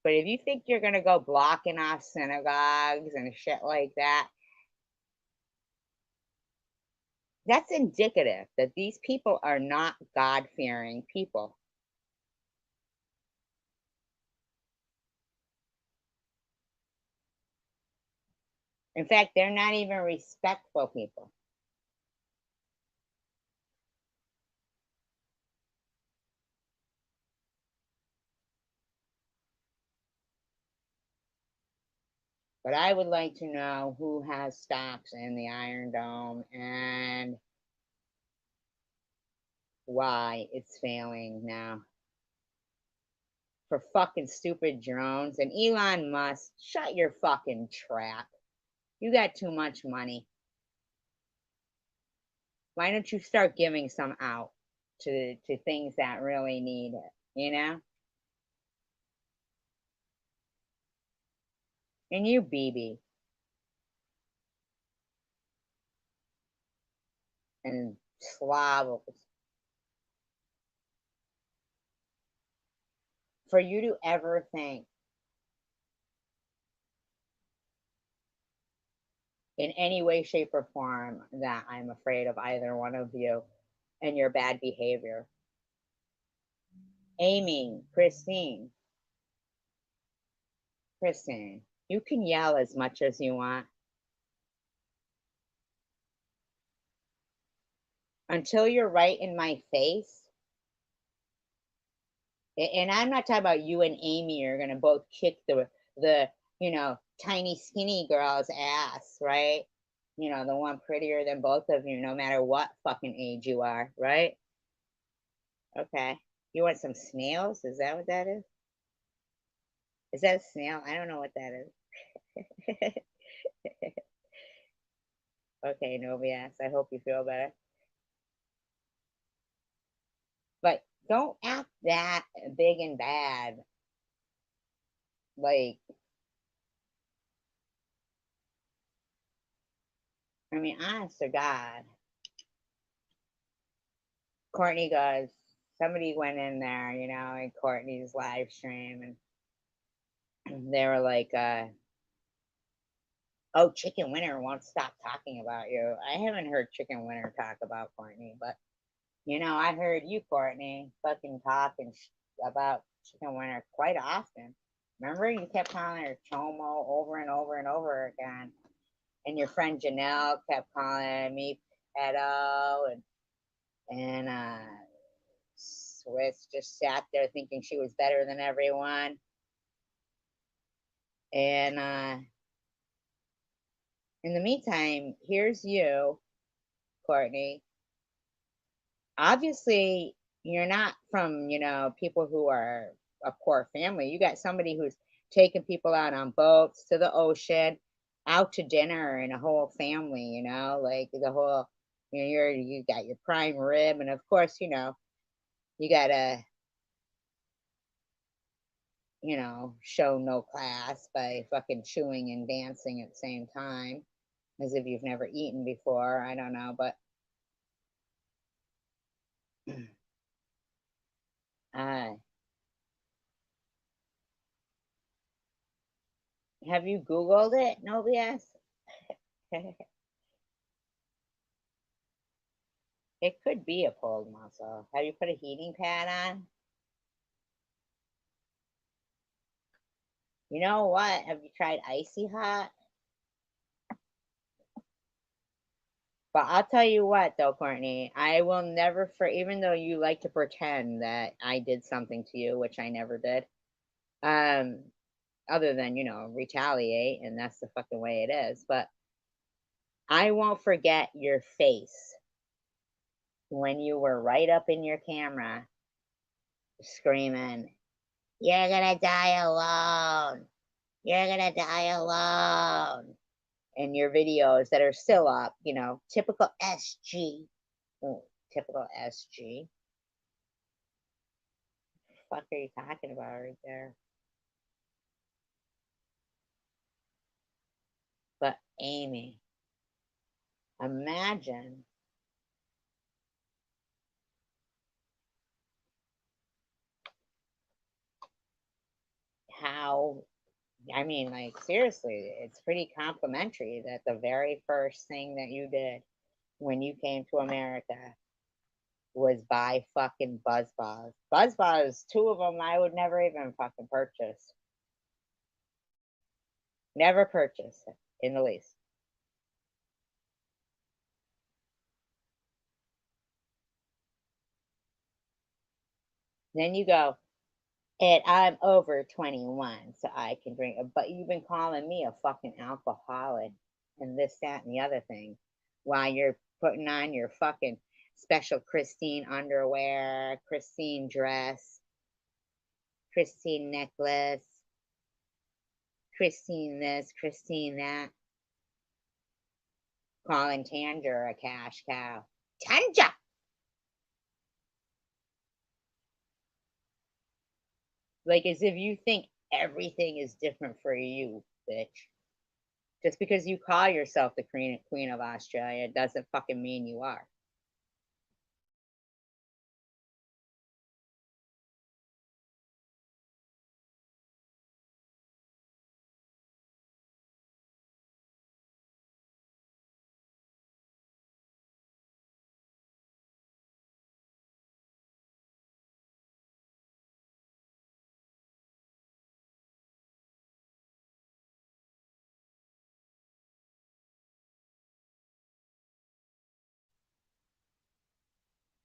but if you think you're gonna go blocking off synagogues and shit like that, that's indicative that these people are not God-fearing people. In fact, they're not even respectful people. But I would like to know who has stocks in the Iron Dome and why it's failing now. For fucking stupid drones. And Elon Musk, shut your fucking trap. You got too much money. Why don't you start giving some out to things that really need it, you know? And you, BB, and Slavos, for you to ever think in any way, shape, or form that I'm afraid of either one of you and your bad behavior. Amy, Christine, you can yell as much as you want. Until you're right in my face, and I'm not talking about you and Amy are gonna both kick the tiny skinny girl's ass, right? You know, the one prettier than both of you, no matter what fucking age you are, right? Okay. You want some snails? Is that what that is? Is that a snail? I don't know what that is. Okay, no BS. I hope you feel better. But don't act that big and bad. Like, I mean, honest to God, Courtney goes, somebody went in there, you know, in Courtney's live stream, and they were like, oh, Chicken Winter won't stop talking about you. I haven't heard Chicken Winter talk about Courtney, but you know, I heard you, Courtney, fucking talking about Chicken Winter quite often. Remember, you kept calling her Chomo over and over and over again, and your friend Janelle kept calling me pedo, and Swiss just sat there thinking she was better than everyone, and in the meantime, here's you, Courtney. Obviously, you're not from, you know, people who are a poor family. You got somebody who's taking people out on boats to the ocean, out to dinner, and a whole family, you know, like the whole, you know, you got your prime rib, and of course, you know, you gotta, you know, show no class by fucking chewing and dancing at the same time, as if you've never eaten before. I don't know, but uh, have you Googled it? No BS. It could be a pulled muscle. Have you put a heating pad on? You know what? Have you tried icy hot? But I'll tell you what, though, Courtney, I will never, for even though you like to pretend that I did something to you, which I never did, um, other than, you know, retaliate, and that's the fucking way it is. But I won't forget your face when you were right up in your camera screaming, "You're gonna die alone. You're gonna die alone." And your videos that are still up, you know, typical SG. Oh, typical SG. What the fuck are you talking about right there? But Amy, imagine how, I mean, like, seriously, it's pretty complimentary that the very first thing that you did when you came to America was buy fucking BuzzBars. BuzzBars, two of them I would never even fucking purchase. Never purchase it in the least. Then you go, and I'm over 21, so I can drink. But you've been calling me a fucking alcoholic and this, that, and the other thing while you're putting on your fucking special Christine underwear, Christine dress, Christine necklace, Christine this, Christine that, calling Tanger a cash cow. Tanja! Like as if you think everything is different for you, bitch. Just because you call yourself the Queen of Australia doesn't fucking mean you are.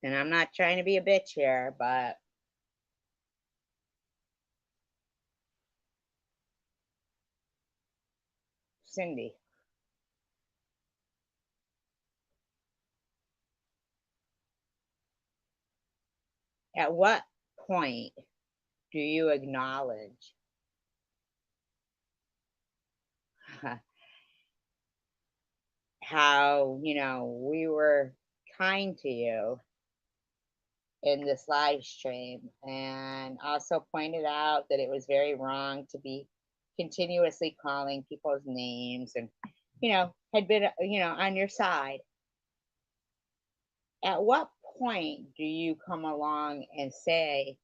And I'm not trying to be a bitch here, but Cindy. At what point do you acknowledge how, we were kind to you in this live stream and also pointed out that it was very wrong to be continuously calling people's names and, had been, on your side. At what point do you come along and say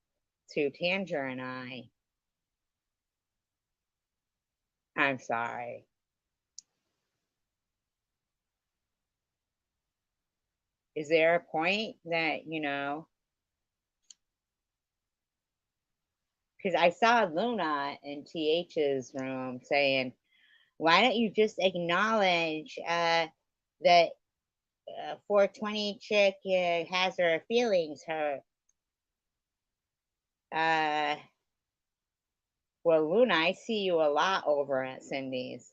to Tanger and I'm sorry? Is there a point that, because I saw Luna in TH's room saying, why don't you just acknowledge that 420 chick has her feelings hurt? Uh, well, Luna, I see you a lot over at Cindy's.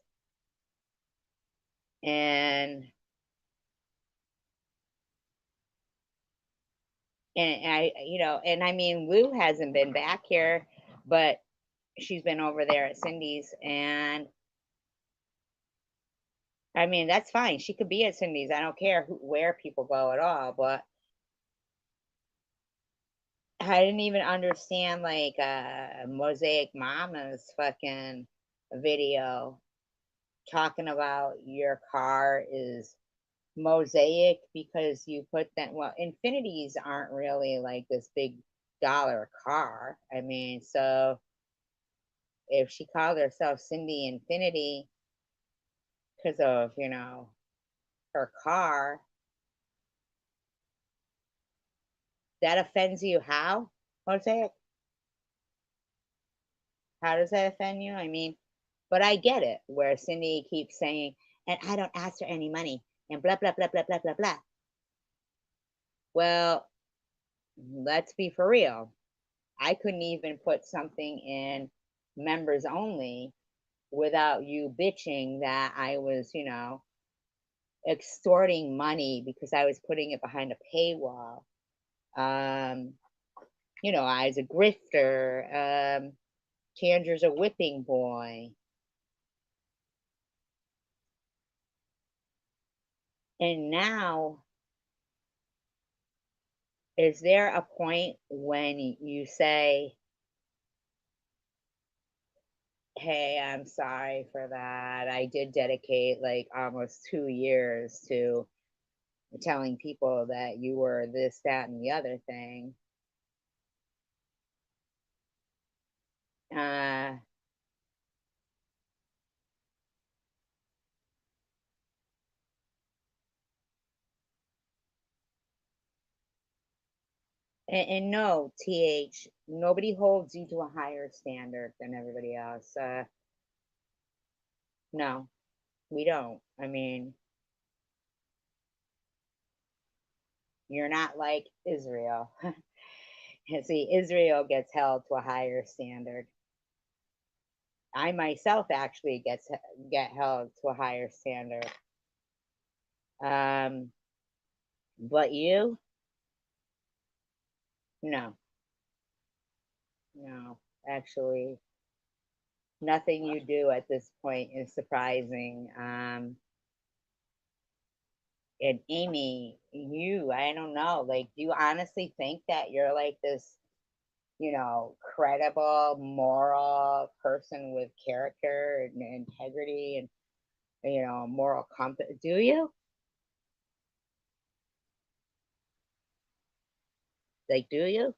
And and I mean, Lou hasn't been back here, but she's been over there at Cindy's, and I mean, that's fine. She could be at Cindy's. I don't care where people go at all, but I didn't even understand like Mosaic Mama's fucking video talking about your car is mosaic because you put that, well, Infinities aren't really like this big dollar car. I mean, so if she called herself Cindy Infinity because of, her car, that offends you how? Mosaic? How does that offend you? I mean, but I get it where Cindy keeps saying, and I don't ask her any money and blah, blah, blah, blah, blah, blah, blah. Well, let's be for real. I couldn't even put something in members only without you bitching that I was, extorting money because I was putting it behind a paywall. Um, I was a grifter. Tanger's a whipping boy. And now, is there a point when you say, hey, I'm sorry for that. I did dedicate like almost 2 years to telling people that you were this, that, and the other thing. Uh, and no, TH, nobody holds you to a higher standard than everybody else. No, we don't. I mean, you're not like Israel. See, Israel gets held to a higher standard. I myself actually get held to a higher standard. Um, but you, no, no, actually, nothing you do at this point is surprising. And Amy, I don't know, like, do you honestly think that you're like this, credible, moral person with character and integrity and, moral compass? Do you? Like, do you?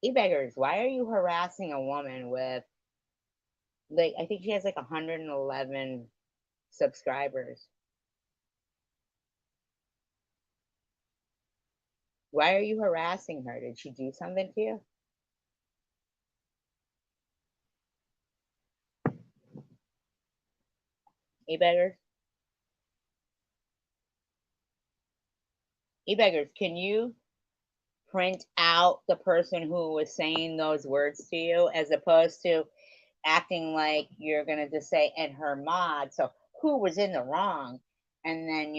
E-beggars, why are you harassing a woman with, like, I think she has like 111 subscribers? Why are you harassing her? Did she do something to you? E-beggars? E-beggars, can you print out the person who was saying those words to you, as opposed to acting like you're gonna just say "and her mod," so who was in the wrong? And then,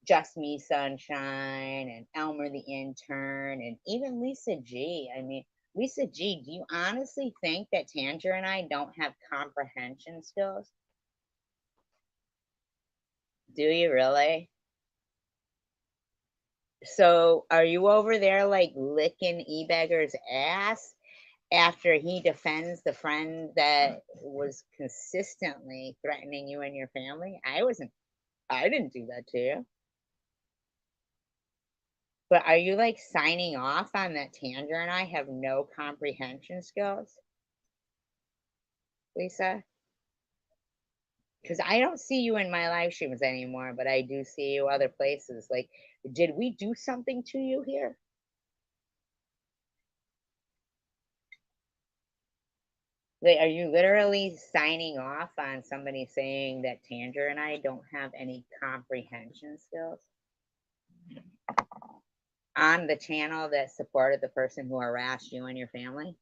Just Me Sunshine and Elmer the Intern and even Lisa G. I mean, Lisa G, do you honestly think that Tanger and I don't have comprehension skills? Do you really? So are you over there like licking E-Beggar's ass after he defends the friend that was consistently threatening you and your family? I didn't do that to you. But are you like signing off on that Tanger and I have no comprehension skills, Lisa? Because I don't see you in my live streams anymore, but I do see you other places. Like, did we do something to you here? Like, are you literally signing off on somebody saying that Tanger and I don't have any comprehension skills on the channel that supported the person who harassed you and your family?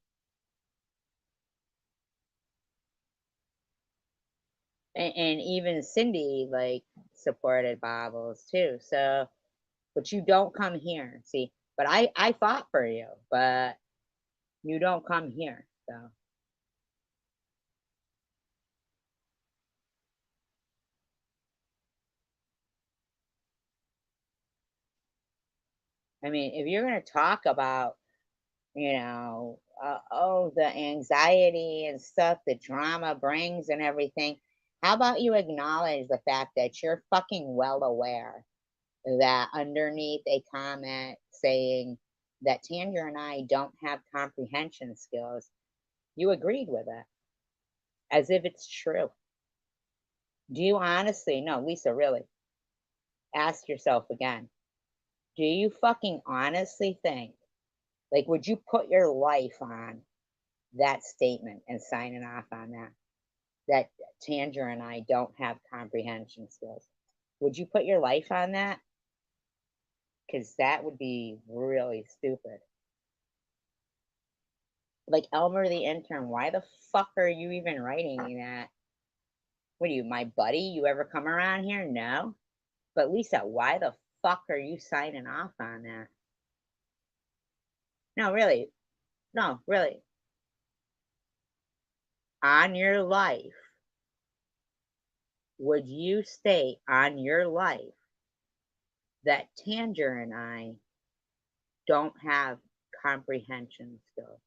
And even Cindy like supported Bobbles too. So, but you don't come here. See, but I fought for you, but you don't come here. So, I mean, if you're gonna talk about, oh, the anxiety and stuff the drama brings and everything, how about you acknowledge the fact that you're fucking well aware that underneath a comment saying that Tanger and I don't have comprehension skills, you agreed with it as if it's true. Do you honestly, no, Lisa, really, ask yourself again, do you fucking honestly think, like, would you put your life on that statement and signing off on that? That Tanger and I don't have comprehension skills. Would you put your life on that? Because that would be really stupid. Like Elmer the Intern, why the fuck are you even writing me that? What are you, my buddy? You ever come around here? No. But Lisa, why the fuck are you signing off on that? No, really. No, really. On your life, would you state on your life that Tanger and I don't have comprehension skills?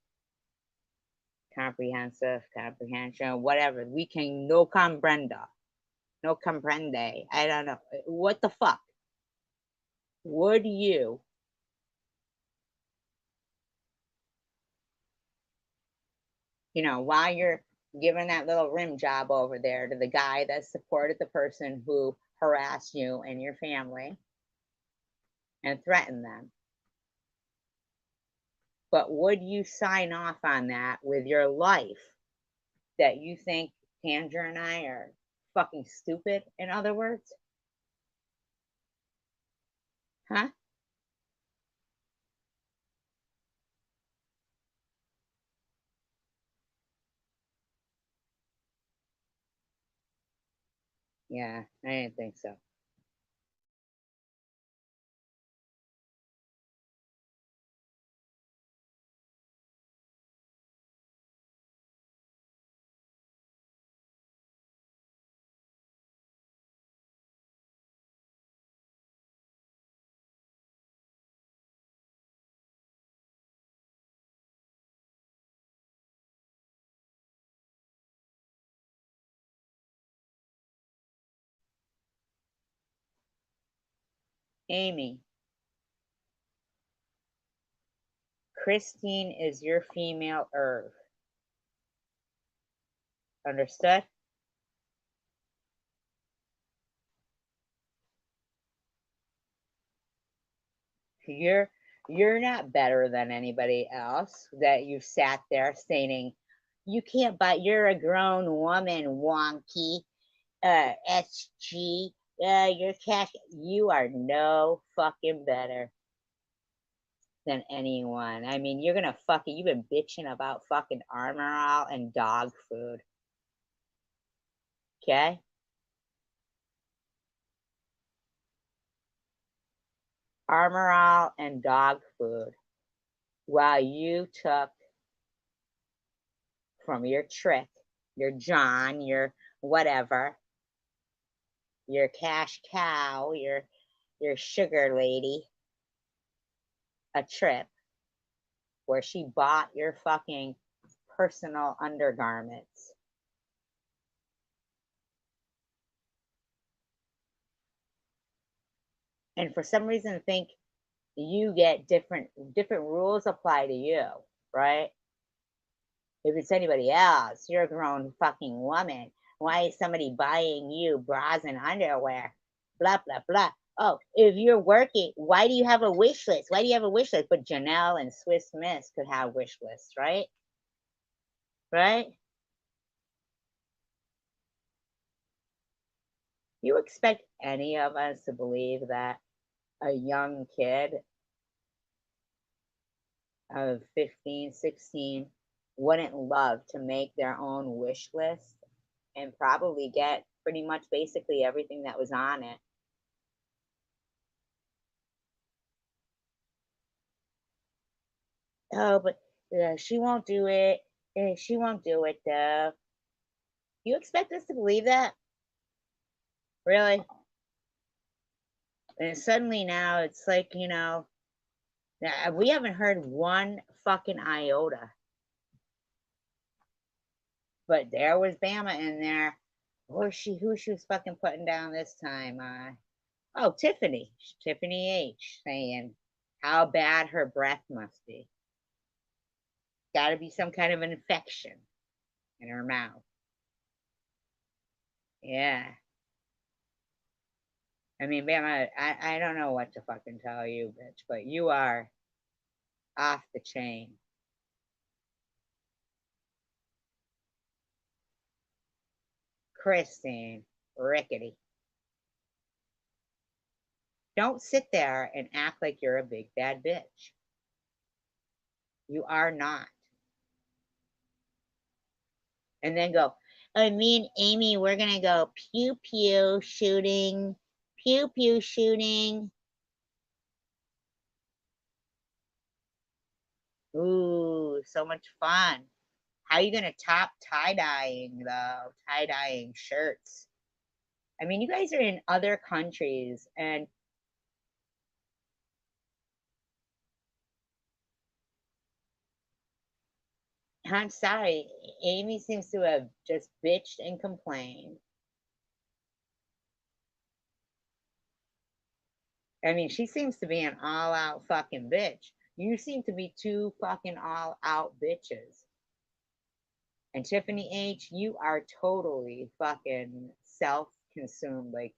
Comprehensive, comprehension, whatever. We can no comprenda, no comprende. I don't know. What the fuck? Would you, while you're giving that little rim job over there to the guy that supported the person who harassed you and your family and threatened them, but would you sign off on that with your life that you think Tanger and I are fucking stupid, in other words? Huh? Yeah, I didn't think so. Amy, Christine is your female Irv. Understood? You're you're not better than anybody else that you sat there stating you can't, but you're a grown woman, wonky, SG. Yeah, your cash, you are no fucking better than anyone. I mean, you're gonna fucking, you've been bitching about fucking Armor All and dog food. Okay? Armor All and dog food. While you took from your trick, your John, your whatever, your cash cow, your sugar lady, a trip where she bought your fucking personal undergarments. And for some reason think you get different rules apply to you, right? If it's anybody else, you're a grown fucking woman. Why is somebody buying you bras and underwear? Blah blah blah. Oh, if you're working, why do you have a wish list? Why do you have a wish list? But Janelle and Swiss Miss could have wish lists, right? Right? You expect any of us to believe that a young kid of 15, 16 wouldn't love to make their own wish list and probably get pretty much basically everything that was on it? Oh, but she won't do it. She won't do it though. You expect us to believe that? Really? And suddenly now it's like, we haven't heard one fucking iota. But there was Bama in there. Who she was fucking putting down this time? Oh, Tiffany H saying how bad her breath must be. Got to be some kind of an infection in her mouth. Yeah. I mean, Bama, I don't know what to fucking tell you, bitch, but you are off the chain. Christine, rickety. Don't sit there and act like you're a big bad bitch. You are not. And then go, oh, me and Amy, we're going to go pew pew shooting, pew pew shooting. Ooh, so much fun. How are you going to top tie dyeing, though? Tie dyeing shirts. I mean, you guys are in other countries, and I'm sorry, Amy seems to have just bitched and complained. I mean, she seems to be an all out fucking bitch. You seem to be two fucking all out bitches. And Tiffany H, you are totally fucking self consumed, like,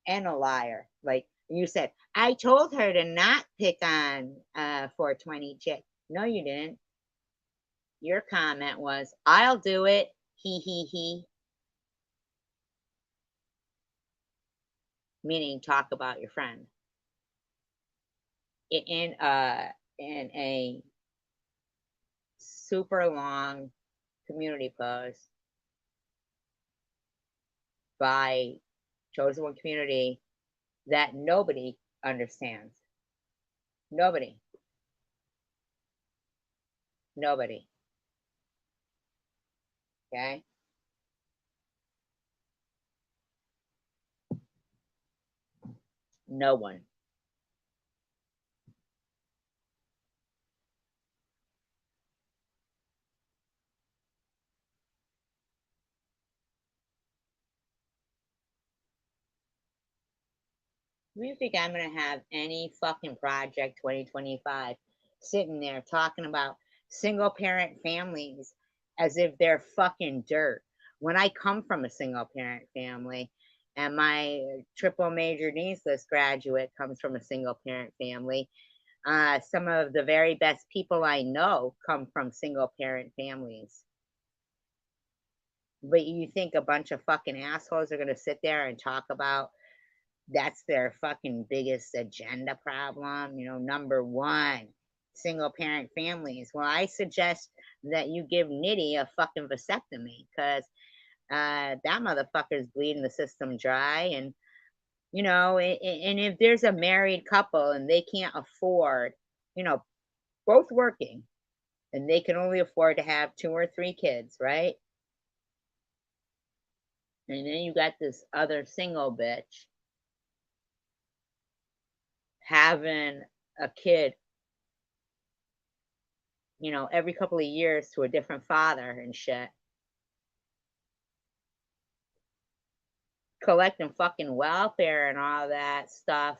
and a liar. Like you said, I told her to not pick on 420 chick. No, you didn't. Your comment was, I'll do it. He he. Meaning talk about your friend. In a super long community post by Chosen One Community that nobody understands. Nobody. Nobody. Okay. No one. You think I'm gonna have any fucking project 2025 sitting there talking about single parent families as if they're fucking dirt? When I come from a single parent family and my triple major needs list graduate comes from a single parent family, some of the very best people I know come from single parent families. But you think a bunch of fucking assholes are gonna sit there and talk about That's their fucking biggest agenda problem. Number one, single parent families. Well, I suggest that you give Nitty a fucking vasectomy because that motherfucker's bleeding the system dry. And, and if there's a married couple and they can't afford, both working, and they can only afford to have 2 or 3 kids, right? And then you got this other single bitch having a kid, every couple of years to a different father and shit, collecting fucking welfare and all that stuff,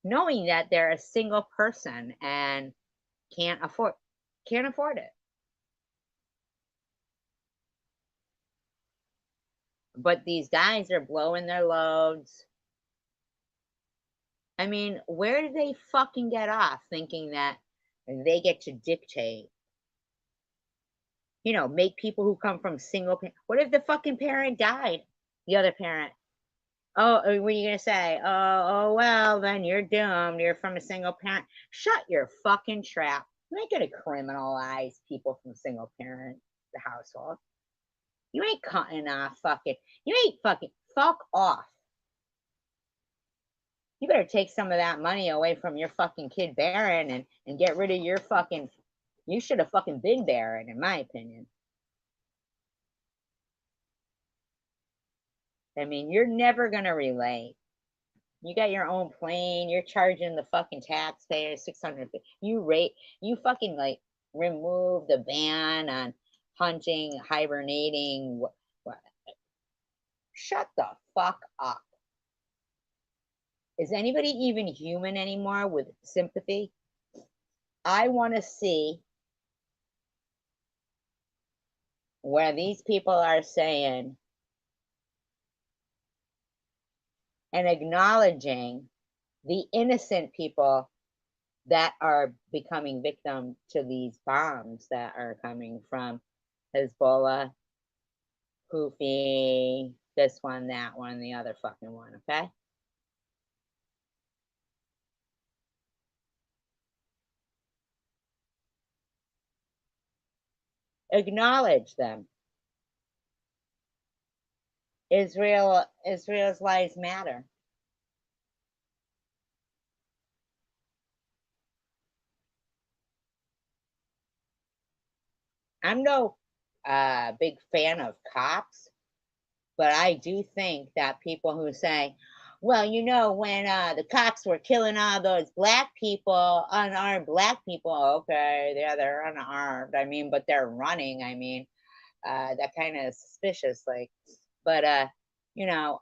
knowing that they're a single person and can't afford can't afford it. But these guys are blowing their loads. I mean, where did they fucking get off thinking that they get to dictate? Make people who come from what if the fucking parent died? The other parent. Oh, what are you gonna say? Oh, well, then you're doomed. You're from a single parent. Shut your fucking trap. You ain't gonna criminalize people from single parent the household. You ain't cutting off fucking. You ain't fucking. Fuck off. You better take some of that money away from your fucking kid Baron and get rid of your fucking. You should have fucking been Baron, in my opinion. I mean, you're never gonna relate. You got your own plane. You're charging the fucking taxpayers 600. You fucking like remove the ban on hunting, hibernating. Shut the fuck up. Is anybody even human anymore with sympathy? I want to see where these people are saying and acknowledging the innocent people that are becoming victim to these bombs that are coming from Hezbollah, Houthi, this one, that one, the other fucking one, okay? Acknowledge them. Israel's lives matter. I'm no big fan of cops, but I do think that people who say, well, when the cops were killing all those black people, unarmed black people, okay, yeah, they're unarmed. I mean, but they're running. I mean, that kind of suspicious, like, but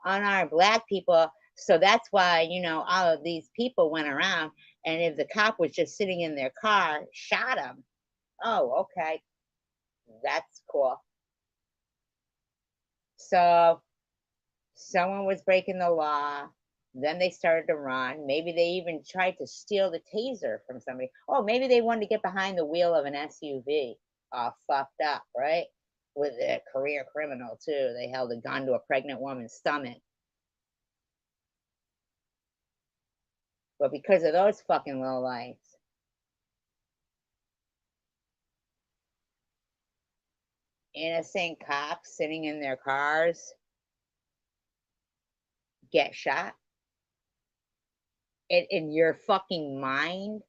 unarmed black people. So that's why, all of these people went around, and if the cop was just sitting in their car, shot him. Oh, okay, that's cool. So someone was breaking the law. Then they started to run. Maybe they even tried to steal the taser from somebody. Oh, maybe they wanted to get behind the wheel of an SUV. All fucked up, right? With a career criminal, too. They held a gun to a pregnant woman's stomach. But because of those fucking lowlights, innocent cops sitting in their cars get shot. In your fucking mind,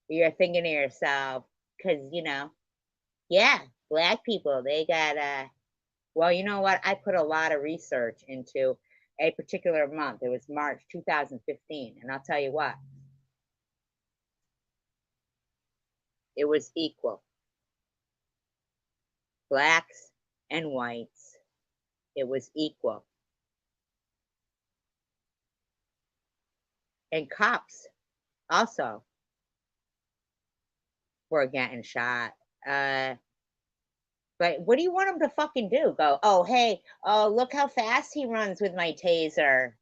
you're thinking to yourself, because, yeah, black people, they got, well, you know what? I put a lot of research into a particular month. It was March 2015. And I'll tell you what, it was equal. Blacks and whites, it was equal. And cops also were getting shot. But what do you want them to fucking do? Go, oh, hey, oh, look how fast he runs with my taser.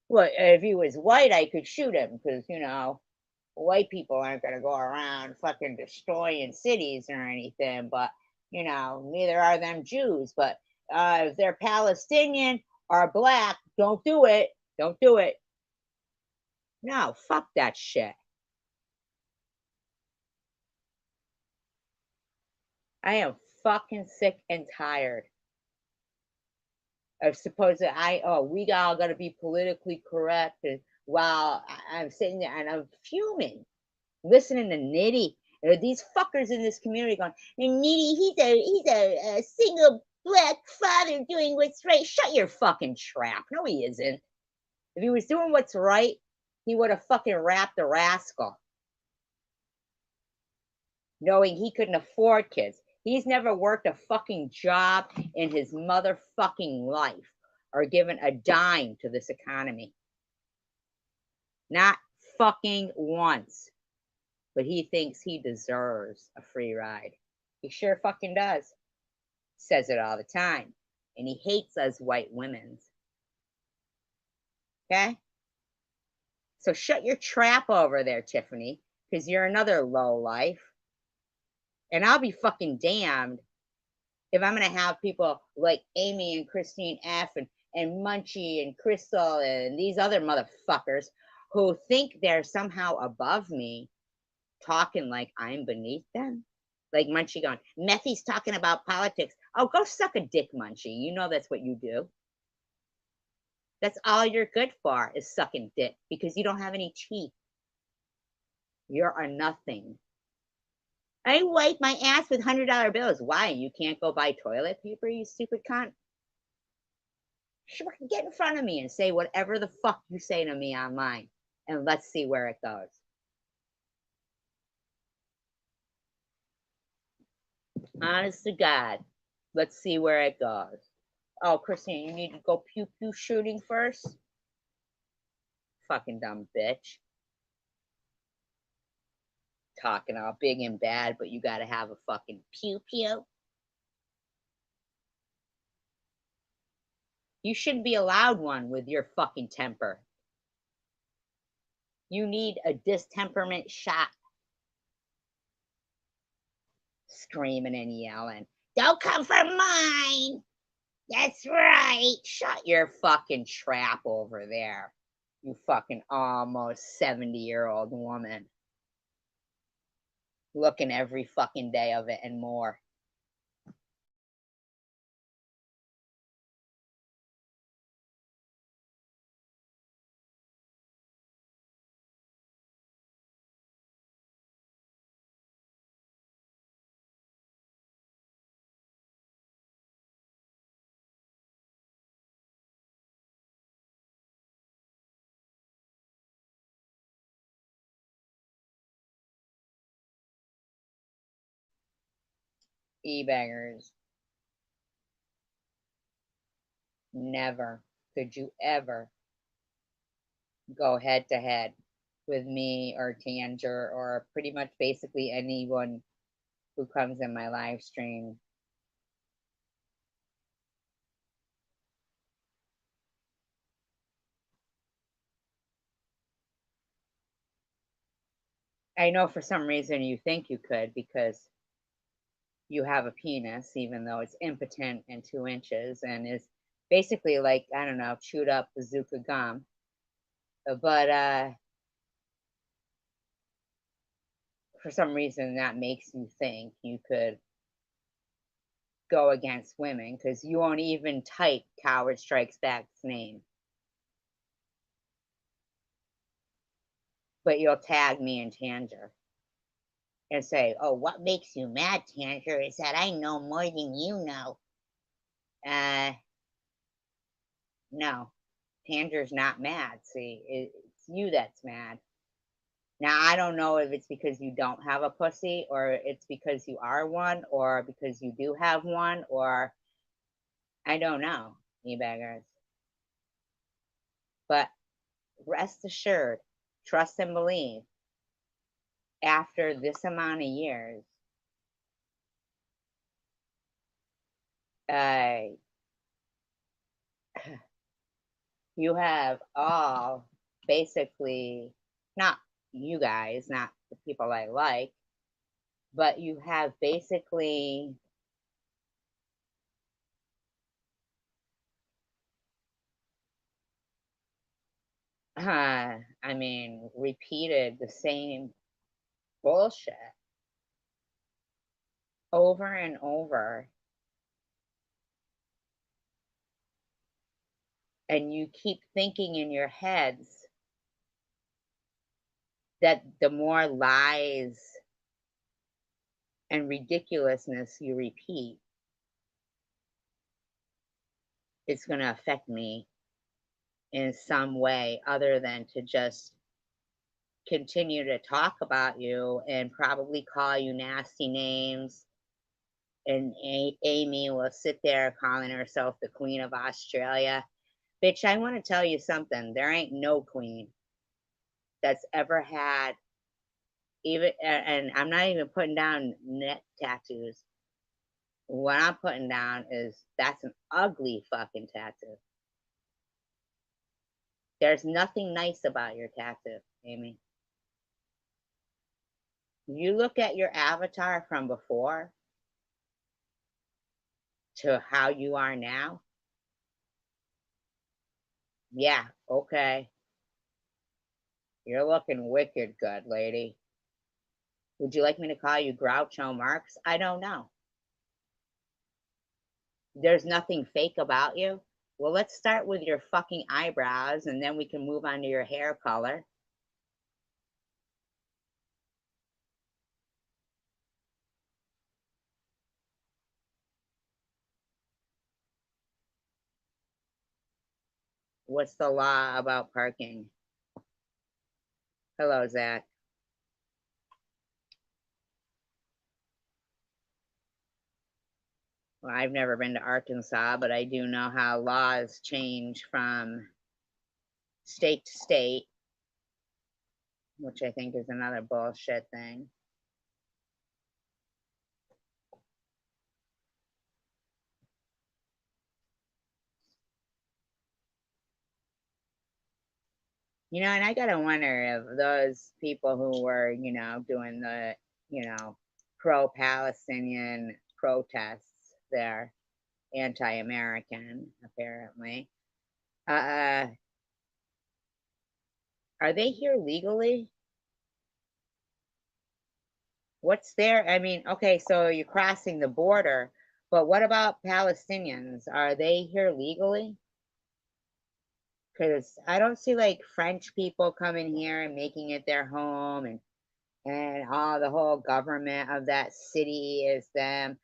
Well, if he was white, I could shoot him because, white people aren't going to go around fucking destroying cities or anything. But, neither are them Jews. But If they're Palestinian or black, don't do it. Don't do it. No, fuck that shit. I am fucking sick and tired of supposed we all gotta be politically correct. And while I'm sitting there and I'm fuming, listening to Nitty. There are these fuckers in this community going, and Nitty, he's a single black father doing what's right. Shut your fucking trap. No, he isn't. If he was doing what's right, he would have fucking rapped the rascal, knowing he couldn't afford kids. He's never worked a fucking job in his motherfucking life or given a dime to this economy. Not fucking once. But he thinks he deserves a free ride. He sure fucking does. Says it all the time. And he hates us white women's. Okay? So shut your trap over there, Tiffany, because you're another low life. And I'll be fucking damned if I'm going to have people like Amy and Christine F. and Munchie and Crystal and these other motherfuckers who think they're somehow above me talking like I'm beneath them. Like Munchie going, Methy's talking about politics. Oh, go suck a dick, Munchie. You know that's what you do. That's all you're good for is sucking dick because you don't have any teeth. You're a nothing. I wipe my ass with $100 bills. Why? You can't go buy toilet paper, you stupid cunt? Sure, get in front of me and say whatever the fuck you say to me online, and let's see where it goes. Honest to God, let's see where it goes. Oh, Christine, you need to go pew pew shooting first? Fucking dumb bitch. Talking all big and bad, but you gotta have a fucking pew pew. You shouldn't be allowed one with your fucking temper. You need a distemperament shot. Screaming and yelling. Don't come for mine. That's right. Shut your fucking trap over there. You fucking almost 70-year-old woman. Looking every fucking day of it and more. E-bangers. Never could you ever go head to head with me or Tanger or pretty much basically anyone who comes in my live stream. I know for some reason you think you could because you have a penis, even though it's impotent and 2 inches and is basically like, I don't know, chewed up bazooka gum. But for some reason, that makes you think you could go against women because you won't even type Coward Strikes Back's name. But you'll tag me and Tanger and say, oh, what makes you mad, Tanger, is that I know more than you know. No, Tanger's not mad. See, it's you that's mad. Now, I don't know if it's because you don't have a pussy or it's because you are one or because you do have one or I don't know, you beggars. But rest assured, trust and believe, after this amount of years, uh, you have all basically, not you guys, not the people I like, but you have basically I mean, repeated the same bullshit over and over, and you keep thinking in your heads that the more lies and ridiculousness you repeat, it's going to affect me in some way other than to just continue to talk about you and probably call you nasty names. And Amy will sit there calling herself the Queen of Australia. Bitch, I want to tell you something. There ain't no queen that's ever had even, and I'm not even putting down neck tattoos. What I'm putting down is that's an ugly fucking tattoo. There's nothing nice about your tattoo, Amy. You look at your avatar from before to how you are now. Yeah, okay. You're looking wicked good, lady. Would you like me to call you Groucho Marx? I don't know. There's nothing fake about you. Well, let's start with your fucking eyebrows and then we can move on to your hair color. What's the law about parking? Hello, Zach. Well, I've never been to Arkansas, but I do know how laws change from state to state, which I think is another bullshit thing. You know, and I gotta wonder if those people who were, doing the, pro-Palestinian protests there, anti-American, apparently, uh, are they here legally? What's there? I mean, okay, so you're crossing the border, but what about Palestinians? Are they here legally? Because I don't see like French people coming here and making it their home, and all the whole government of that city is them.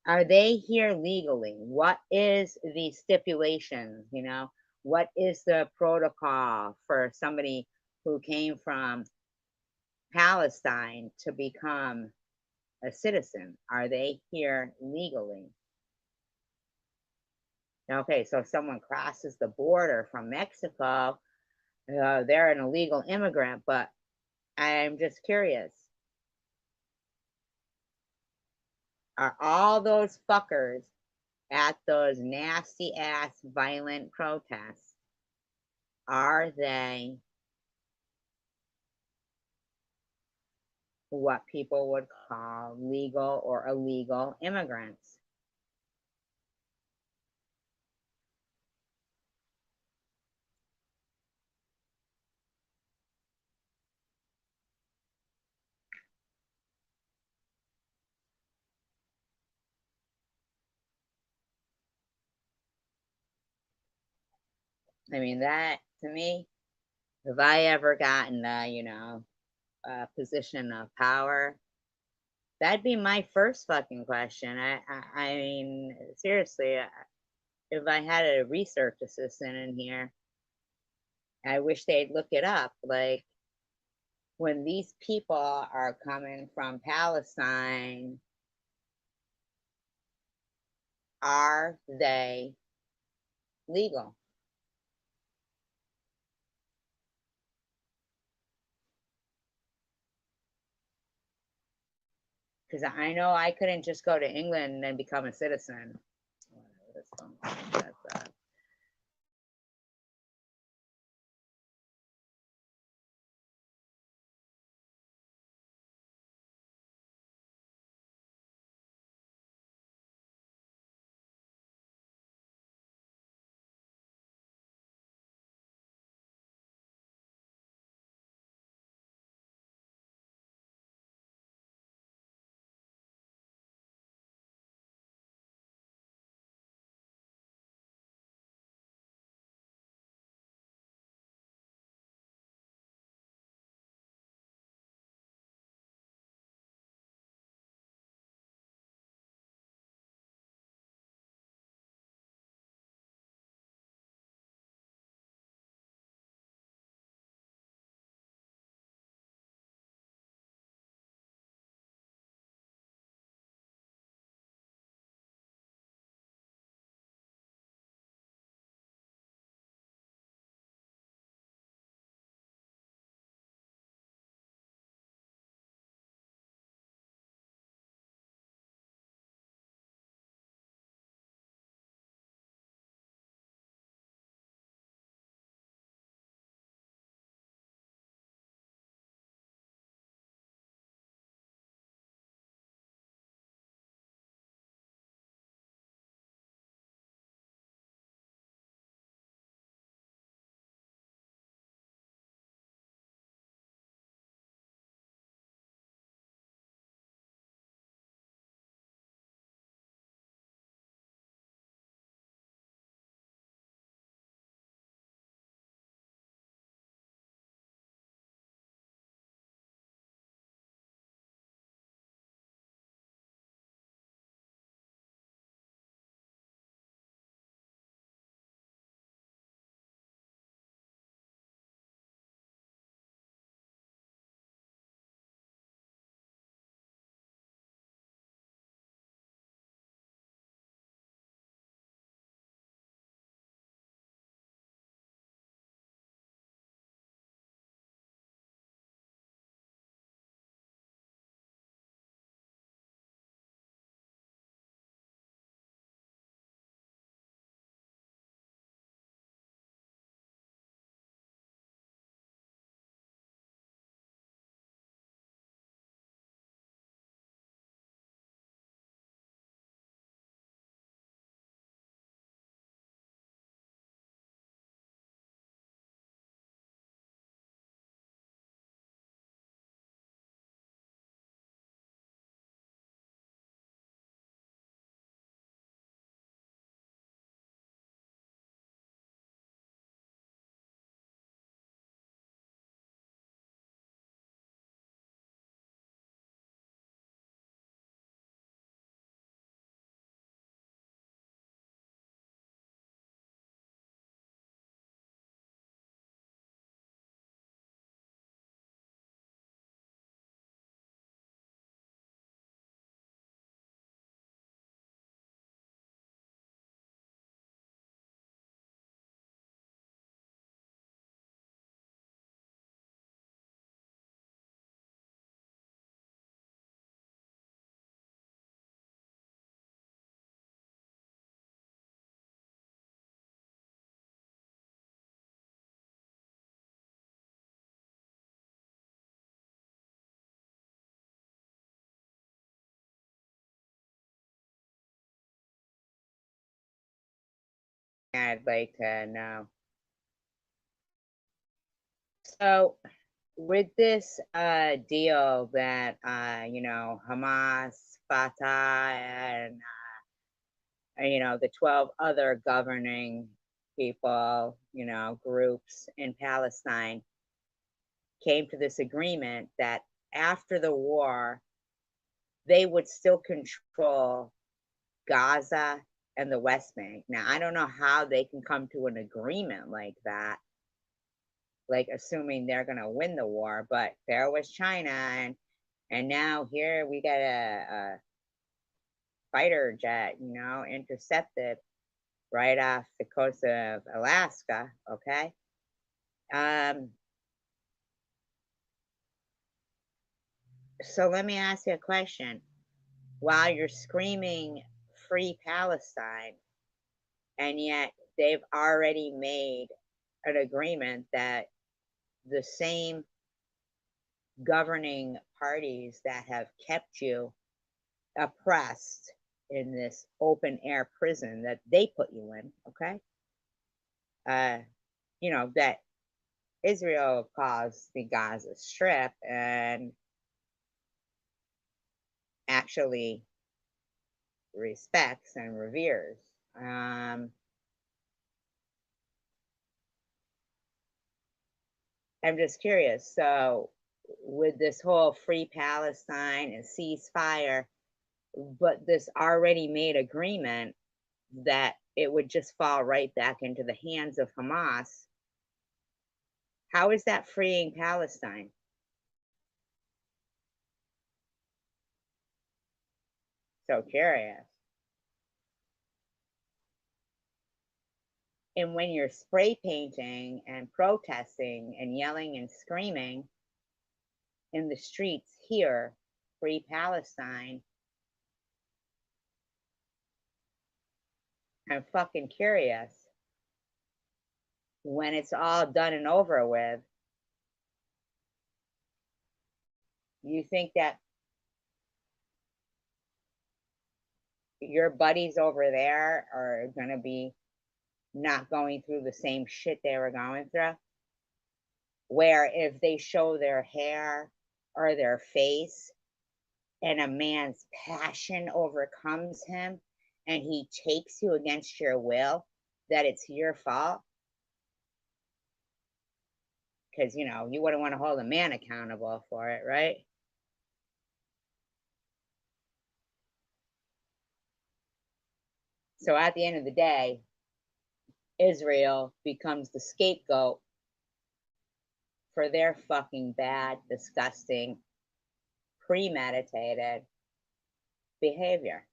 Are they here legally? What is the stipulations? What is the protocol for somebody who came from Palestine to become a citizen? Are they here legally? Okay, so if someone crosses the border from Mexico, they're an illegal immigrant, but I'm just curious. Are all those fuckers at those nasty ass violent protests, are they what people would call legal or illegal immigrants? I mean, that to me, if I ever got in a position of power, that'd be my first fucking question. I mean, seriously, if I had a research assistant in here, I wish they'd look it up. Like, when these people are coming from Palestine, are they legal? Because I know I couldn't just go to England and become a citizen. I'd like to know. So with this deal that Hamas, Fatah, and the 12 other governing people, groups in Palestine came to this agreement that after the war, they would still control Gaza and the West Bank. Now, I don't know how they can come to an agreement like that, like assuming they're going to win the war, but there was China, and now here we got a fighter jet, intercepted right off the coast of Alaska, okay? Um, so let me ask you a question. While you're screaming free Palestine, and yet they've already made an agreement that the same governing parties that have kept you oppressed in this open air prison that they put you in, okay? Uh, that Israel calls the Gaza Strip and actually respects and reveres. I'm just curious. So, with this whole free Palestine and ceasefire, but this already made agreement that it would just fall right back into the hands of Hamas, how is that freeing Palestine? So curious. And when you're spray painting and protesting and yelling and screaming in the streets here, free Palestine, I'm fucking curious. When it's all done and over with, you think that your buddies over there are going to be not going through the same shit they were going through? Where if they show their hair or their face and a man's passion overcomes him and he takes you against your will, that it's your fault? Because, you wouldn't want to hold a man accountable for it, right? So at the end of the day, Israel becomes the scapegoat for their fucking bad, disgusting, premeditated behavior.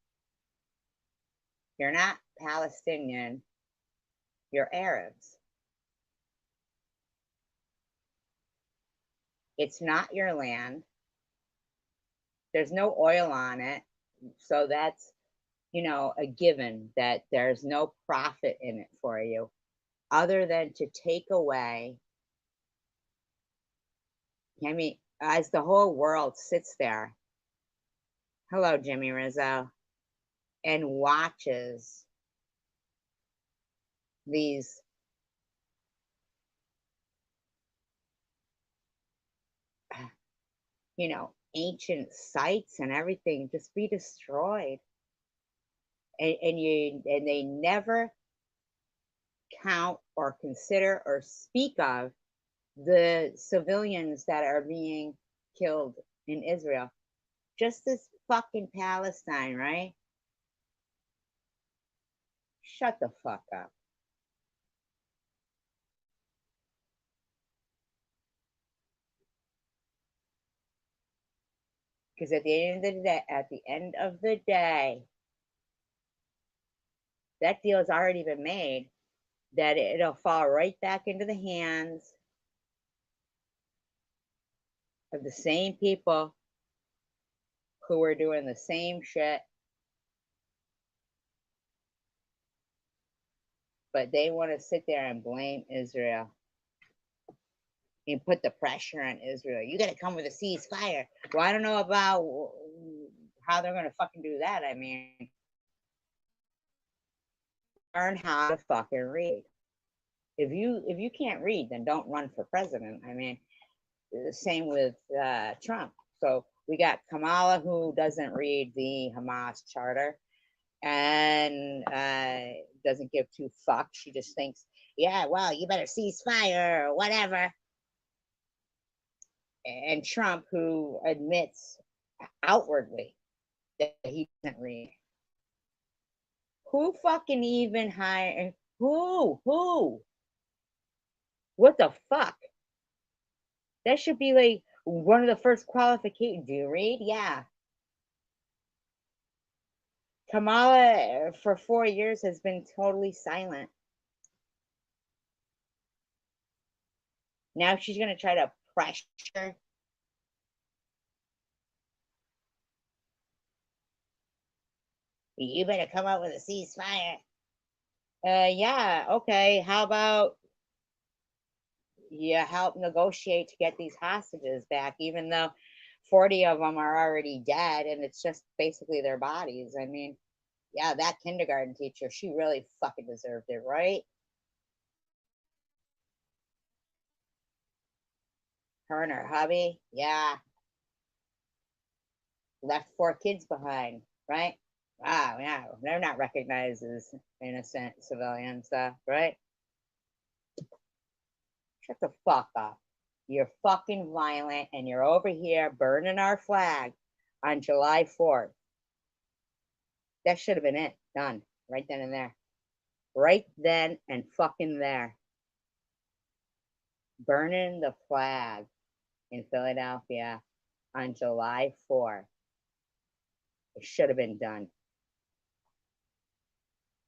You're not Palestinian, you're Arabs. It's not your land. There's no oil on it. So that's, a given that there's no profit in it for you other than to take away. I mean, as the whole world sits there, hello, Jimmy Rizzo, and watches these ancient sites and everything just be destroyed, and they never count or consider or speak of the civilians that are being killed in Israel. Just this fucking Palestine, right? Shut the fuck up. Because at the end of the day, that deal has already been made. That it'll fall right back into the hands of the same people who are doing the same shit, but they want to sit there and blame Israel and put the pressure on Israel. You got to come with a ceasefire. Well, I don't know about how they're going to fucking do that. I mean, learn how to fucking read. If you can't read, then don't run for president. I mean, the same with Trump. So we got Kamala, who doesn't read the Hamas charter and doesn't give two fucks. She just thinks, yeah, well, you better cease fire or whatever. And Trump, who admits outwardly that he doesn't read. Who fucking even hired? Who? What the fuck? That should be like one of the first qualifications. Do you read? Yeah. Kamala for 4 years has been totally silent. Now she's gonna try to pressure. You better come up with a ceasefire. Yeah, okay. How about you help negotiate to get these hostages back, even though 40 of them are already dead and it's just basically their bodies. I mean, yeah, that kindergarten teacher, she really fucking deserved it, right? Her and her hubby, yeah, left 4 kids behind, right? Wow, yeah, they're not recognized as innocent civilians, right? Shut the fuck up. You're fucking violent and you're over here burning our flag on July 4th. That should have been it. Done. Right then and there. Right then and fucking there. Burning the flag in Philadelphia on July 4th. It should have been done.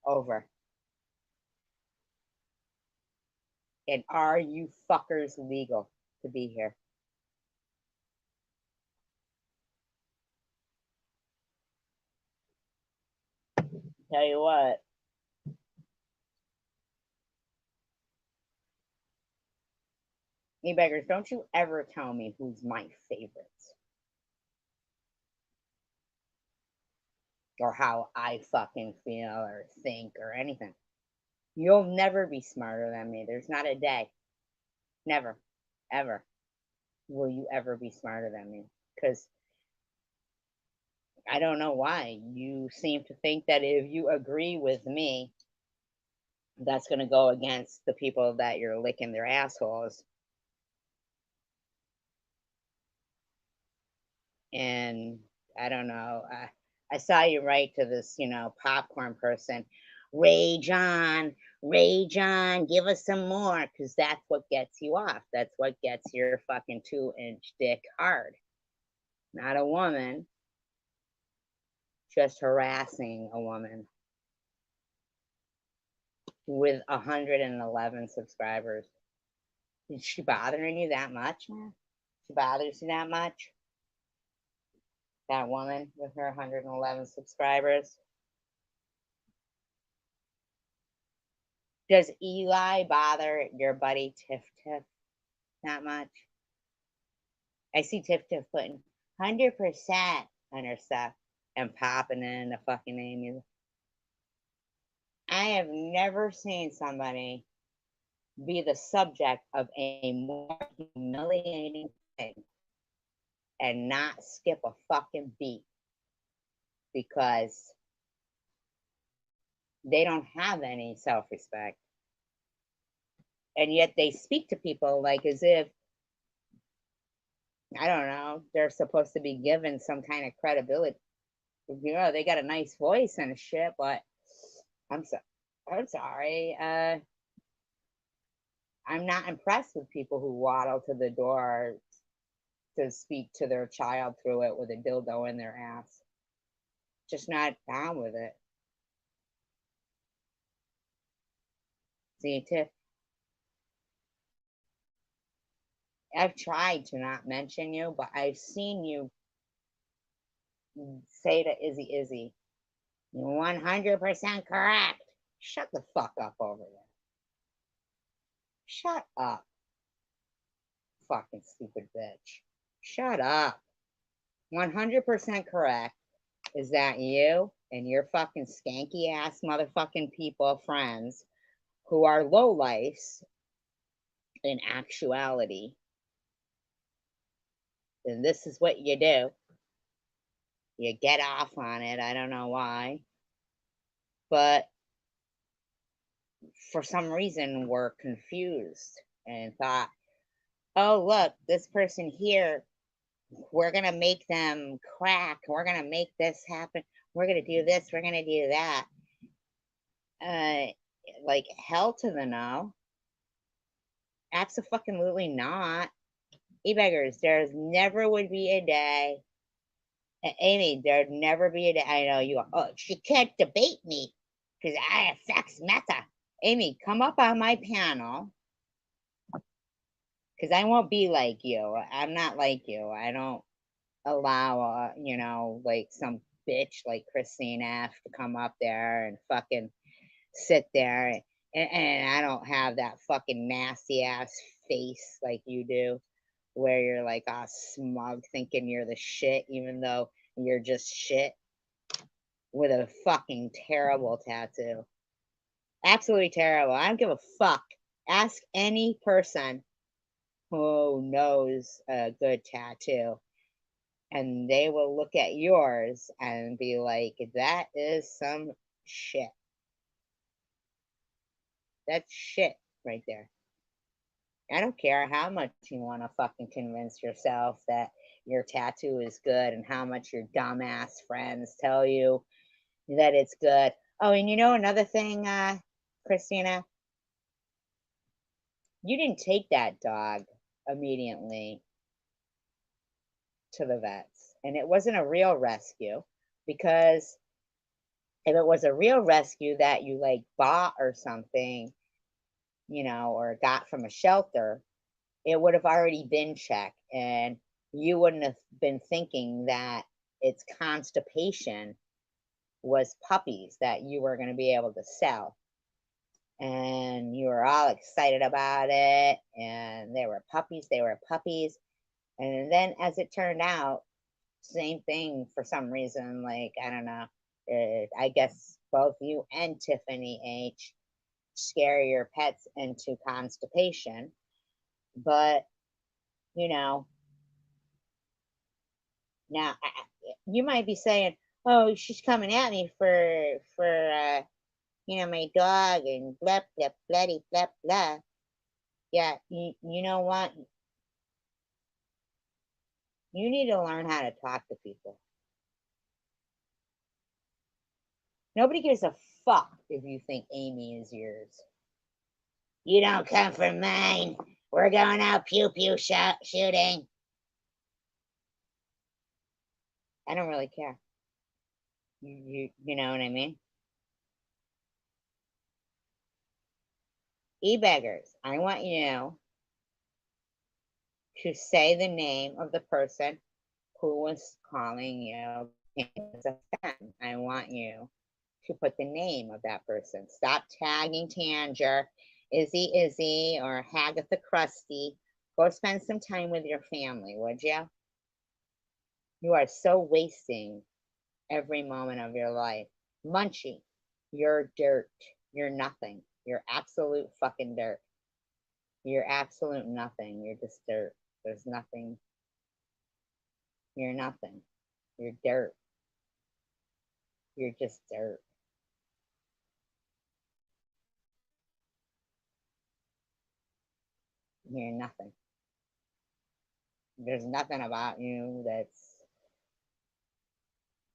Over. And are you fuckers legal to be here? Tell you what. You beggars, don't you ever tell me who's my favorites. Or how I fucking feel or think or anything. You'll never be smarter than me. There's not a day. Never. Ever. Will you ever be smarter than me? Because I don't know why. You seem to think that if you agree with me, that's going to go against the people that you're licking their assholes. And I don't know. I saw you write to this, popcorn person, rage on, rage on, give us some more, because that's what gets you off. That's what gets your fucking 2-inch dick hard. Not a woman, just harassing a woman with 111 subscribers. Is she bothering you that much, man? She bothers you that much? That woman with her 111 subscribers? Does Eli bother your buddy Tiff Tiff that much? I see Tiff Tiff putting 100% on her stuff and popping in the fucking name. I have never seen somebody be the subject of a more humiliating thing and not skip a fucking beat because they don't have any self respect. And yet they speak to people like as if, I don't know, they're supposed to be given some kind of credibility. They got a nice voice and shit, but I'm so I'm sorry. I'm not impressed with people who waddle to the door to speak to their child through it with a dildo in their ass. Just not down with it. See, Tiff, I've tried to not mention you, but I've seen you say to Izzy, 100% correct. Shut the fuck up over there. Shut up. Fucking stupid bitch. Shut up. 100% correct. Is that you? and your fucking skanky ass motherfucking people, friends, who are lowlifes in actuality, then this is what you do. You get off on it. I don't know why. But for some reason, we're confused and thought, oh, look, this person here, we're going to make them crack. We're going to make this happen. We're going to do this. We're going to do that. Like hell to the no. Absolutely not. E-beggars, there's never would be a day. Amy, there'd never be a day. I know you. Oh, she can't debate me because I affects meta. Amy, come up on my panel because I won't be like you. I'm not like you. I don't allow, like some bitch like Christine F to come up there and fucking sit there. And I don't have that fucking nasty ass face like you do, where you're like all smug thinking you're the shit, even though you're just shit with a fucking terrible tattoo. Absolutely terrible. I don't give a fuck. Ask any person who knows a good tattoo, and they will look at yours and be like, that is some shit. That's shit right there. I don't care how much you want to fucking convince yourself that your tattoo is good and how much your dumbass friends tell you that it's good. Oh, and you know another thing, Christina? You didn't take that dog immediately to the vets. And it wasn't a real rescue, because if it was a real rescue that you like bought or something, or got from a shelter, it would have already been checked, and you wouldn't have been thinking that its constipation was puppies that you were going to be able to sell. And you were all excited about it, and they were puppies, And then, as it turned out, same thing for some reason. Like, I don't know. I guess both you and Tiffany H scare your pets into constipation. But, now you might be saying, oh, she's coming at me for my dog and blah, blah, bloody, blah, blah. Yeah, you know what? You need to learn how to talk to people. Nobody gives a fuck if you think Amy is yours. You don't come for mine. We're going out pew pew shooting. I don't really care. You know what I mean? E-beggars, I want you to say the name of the person who was calling you as a friend. I want you to put the name of that person. Stop tagging Tanger, Izzy, or Hagatha Krusty. Go spend some time with your family, would you? You are so wasting every moment of your life. Munchie, you're dirt. You're nothing. You're absolute fucking dirt. You're absolute nothing. You're just dirt. There's nothing. You're nothing. You're dirt. You're just dirt. You're nothing. There's nothing about you that's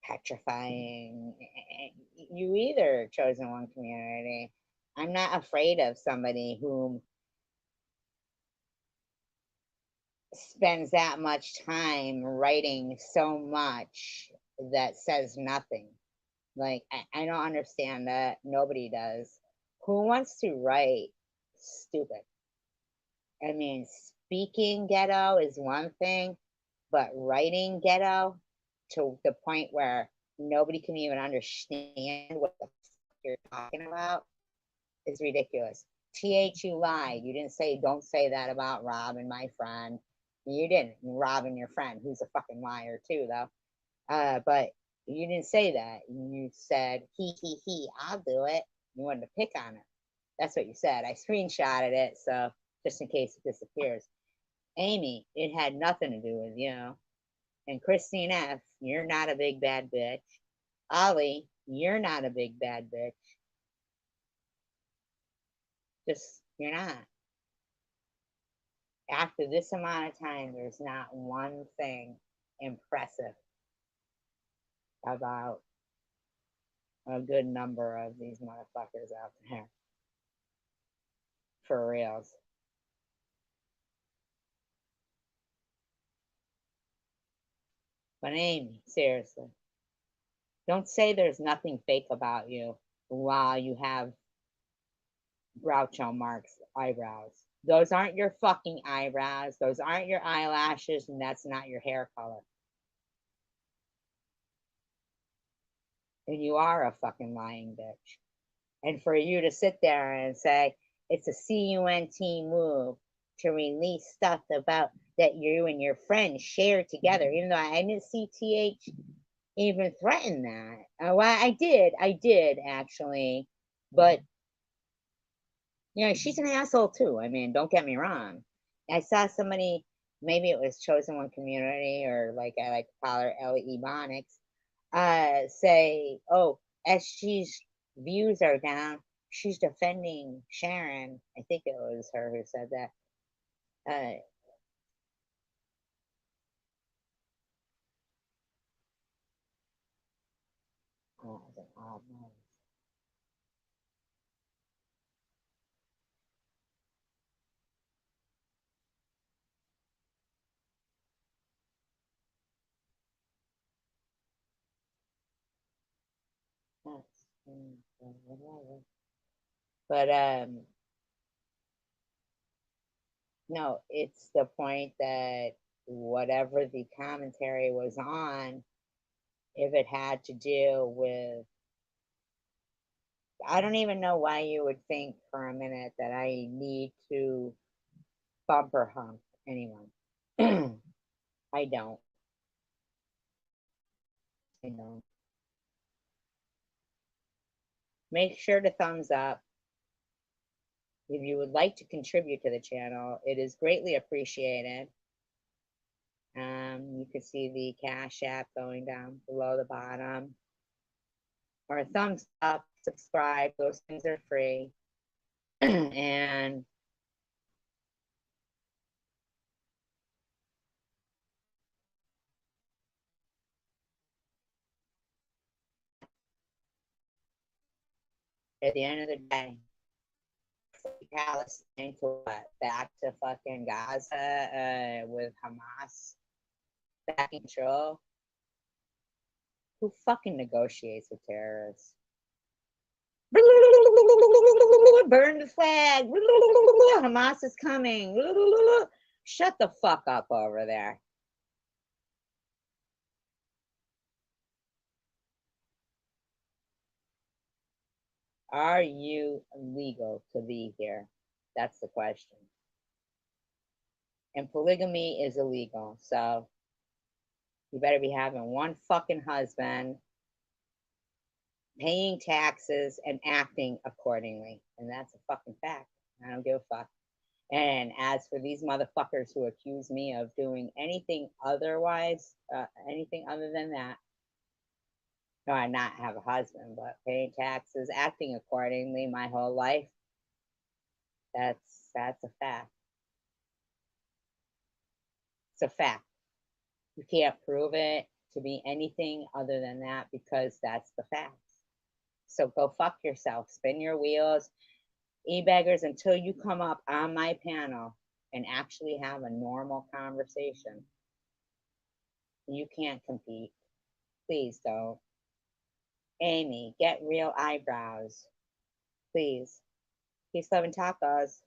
petrifying. You either, chosen one community. I'm not afraid of somebody whom spends that much time writing so much that says nothing. Like, I don't understand that. Nobody does. Who wants to write stupid? I mean, speaking ghetto is one thing, but writing ghetto to the point where nobody can even understand what the fuck you're talking about is ridiculous. TH, you lied. You didn't say, don't say that about Rob and my friend. You didn't. Rob and your friend, who's a fucking liar too, though. But You didn't say that. You said, he, I'll do it. You wanted to pick on her. That's what you said. I screenshotted it, so just in case it disappears. Amy, it had nothing to do with you. And Christine F., you're not a big bad bitch. Ollie, you're not a big bad bitch. Just, you're not. After this amount of time, there's not one thing impressive about a good number of these motherfuckers out there. For reals. But Amy, seriously, don't say there's nothing fake about you while you have Groucho Marx eyebrows. Those aren't your fucking eyebrows. Those aren't your eyelashes, and that's not your hair color. And you are a fucking lying bitch. And for you to sit there and say it's a CUNT move to release stuff about that you and your friends shared together, even though I didn't see TH even threaten that. Well, I did actually, but you know, she's an asshole too. I mean, don't get me wrong. I saw somebody, maybe it was Chosen One Community, or like I like to call her Ellie Ebonics, say, oh, SG's views are down. She's defending Sharon. I think it was her who said that. Oh, it's an odd noise. But no, it's the point that whatever the commentary was on, if it had to do with, I don't even know why you would think for a minute that I need to bumper hump anyone. I don't. I don't. Make sure to thumbs up. If you would like to contribute to the channel, it is greatly appreciated. You can see the Cash App going down below the bottom. Or thumbs up, subscribe, those things are free. And at the end of the day, Palestine to what? Back to fucking Gaza with Hamas back in control. Who fucking negotiates with terrorists? Burn the flag. Hamas is coming. Shut the fuck up over there. Are you legal to be here? That's the question. And polygamy is illegal. So you better be having one fucking husband, paying taxes, and acting accordingly. And that's a fucking fact. I don't give a fuck. And as for these motherfuckers who accuse me of doing anything otherwise, anything other than that, no, I not have a husband, but paying taxes, acting accordingly my whole life, that's a fact. It's a fact. You can't prove it to be anything other than that because that's the facts. So go fuck yourself. Spin your wheels, e-beggars, until you come up on my panel and actually have a normal conversation. You can't compete. Please don't. Amy, get real eyebrows. Please. Peace, love, and tacos.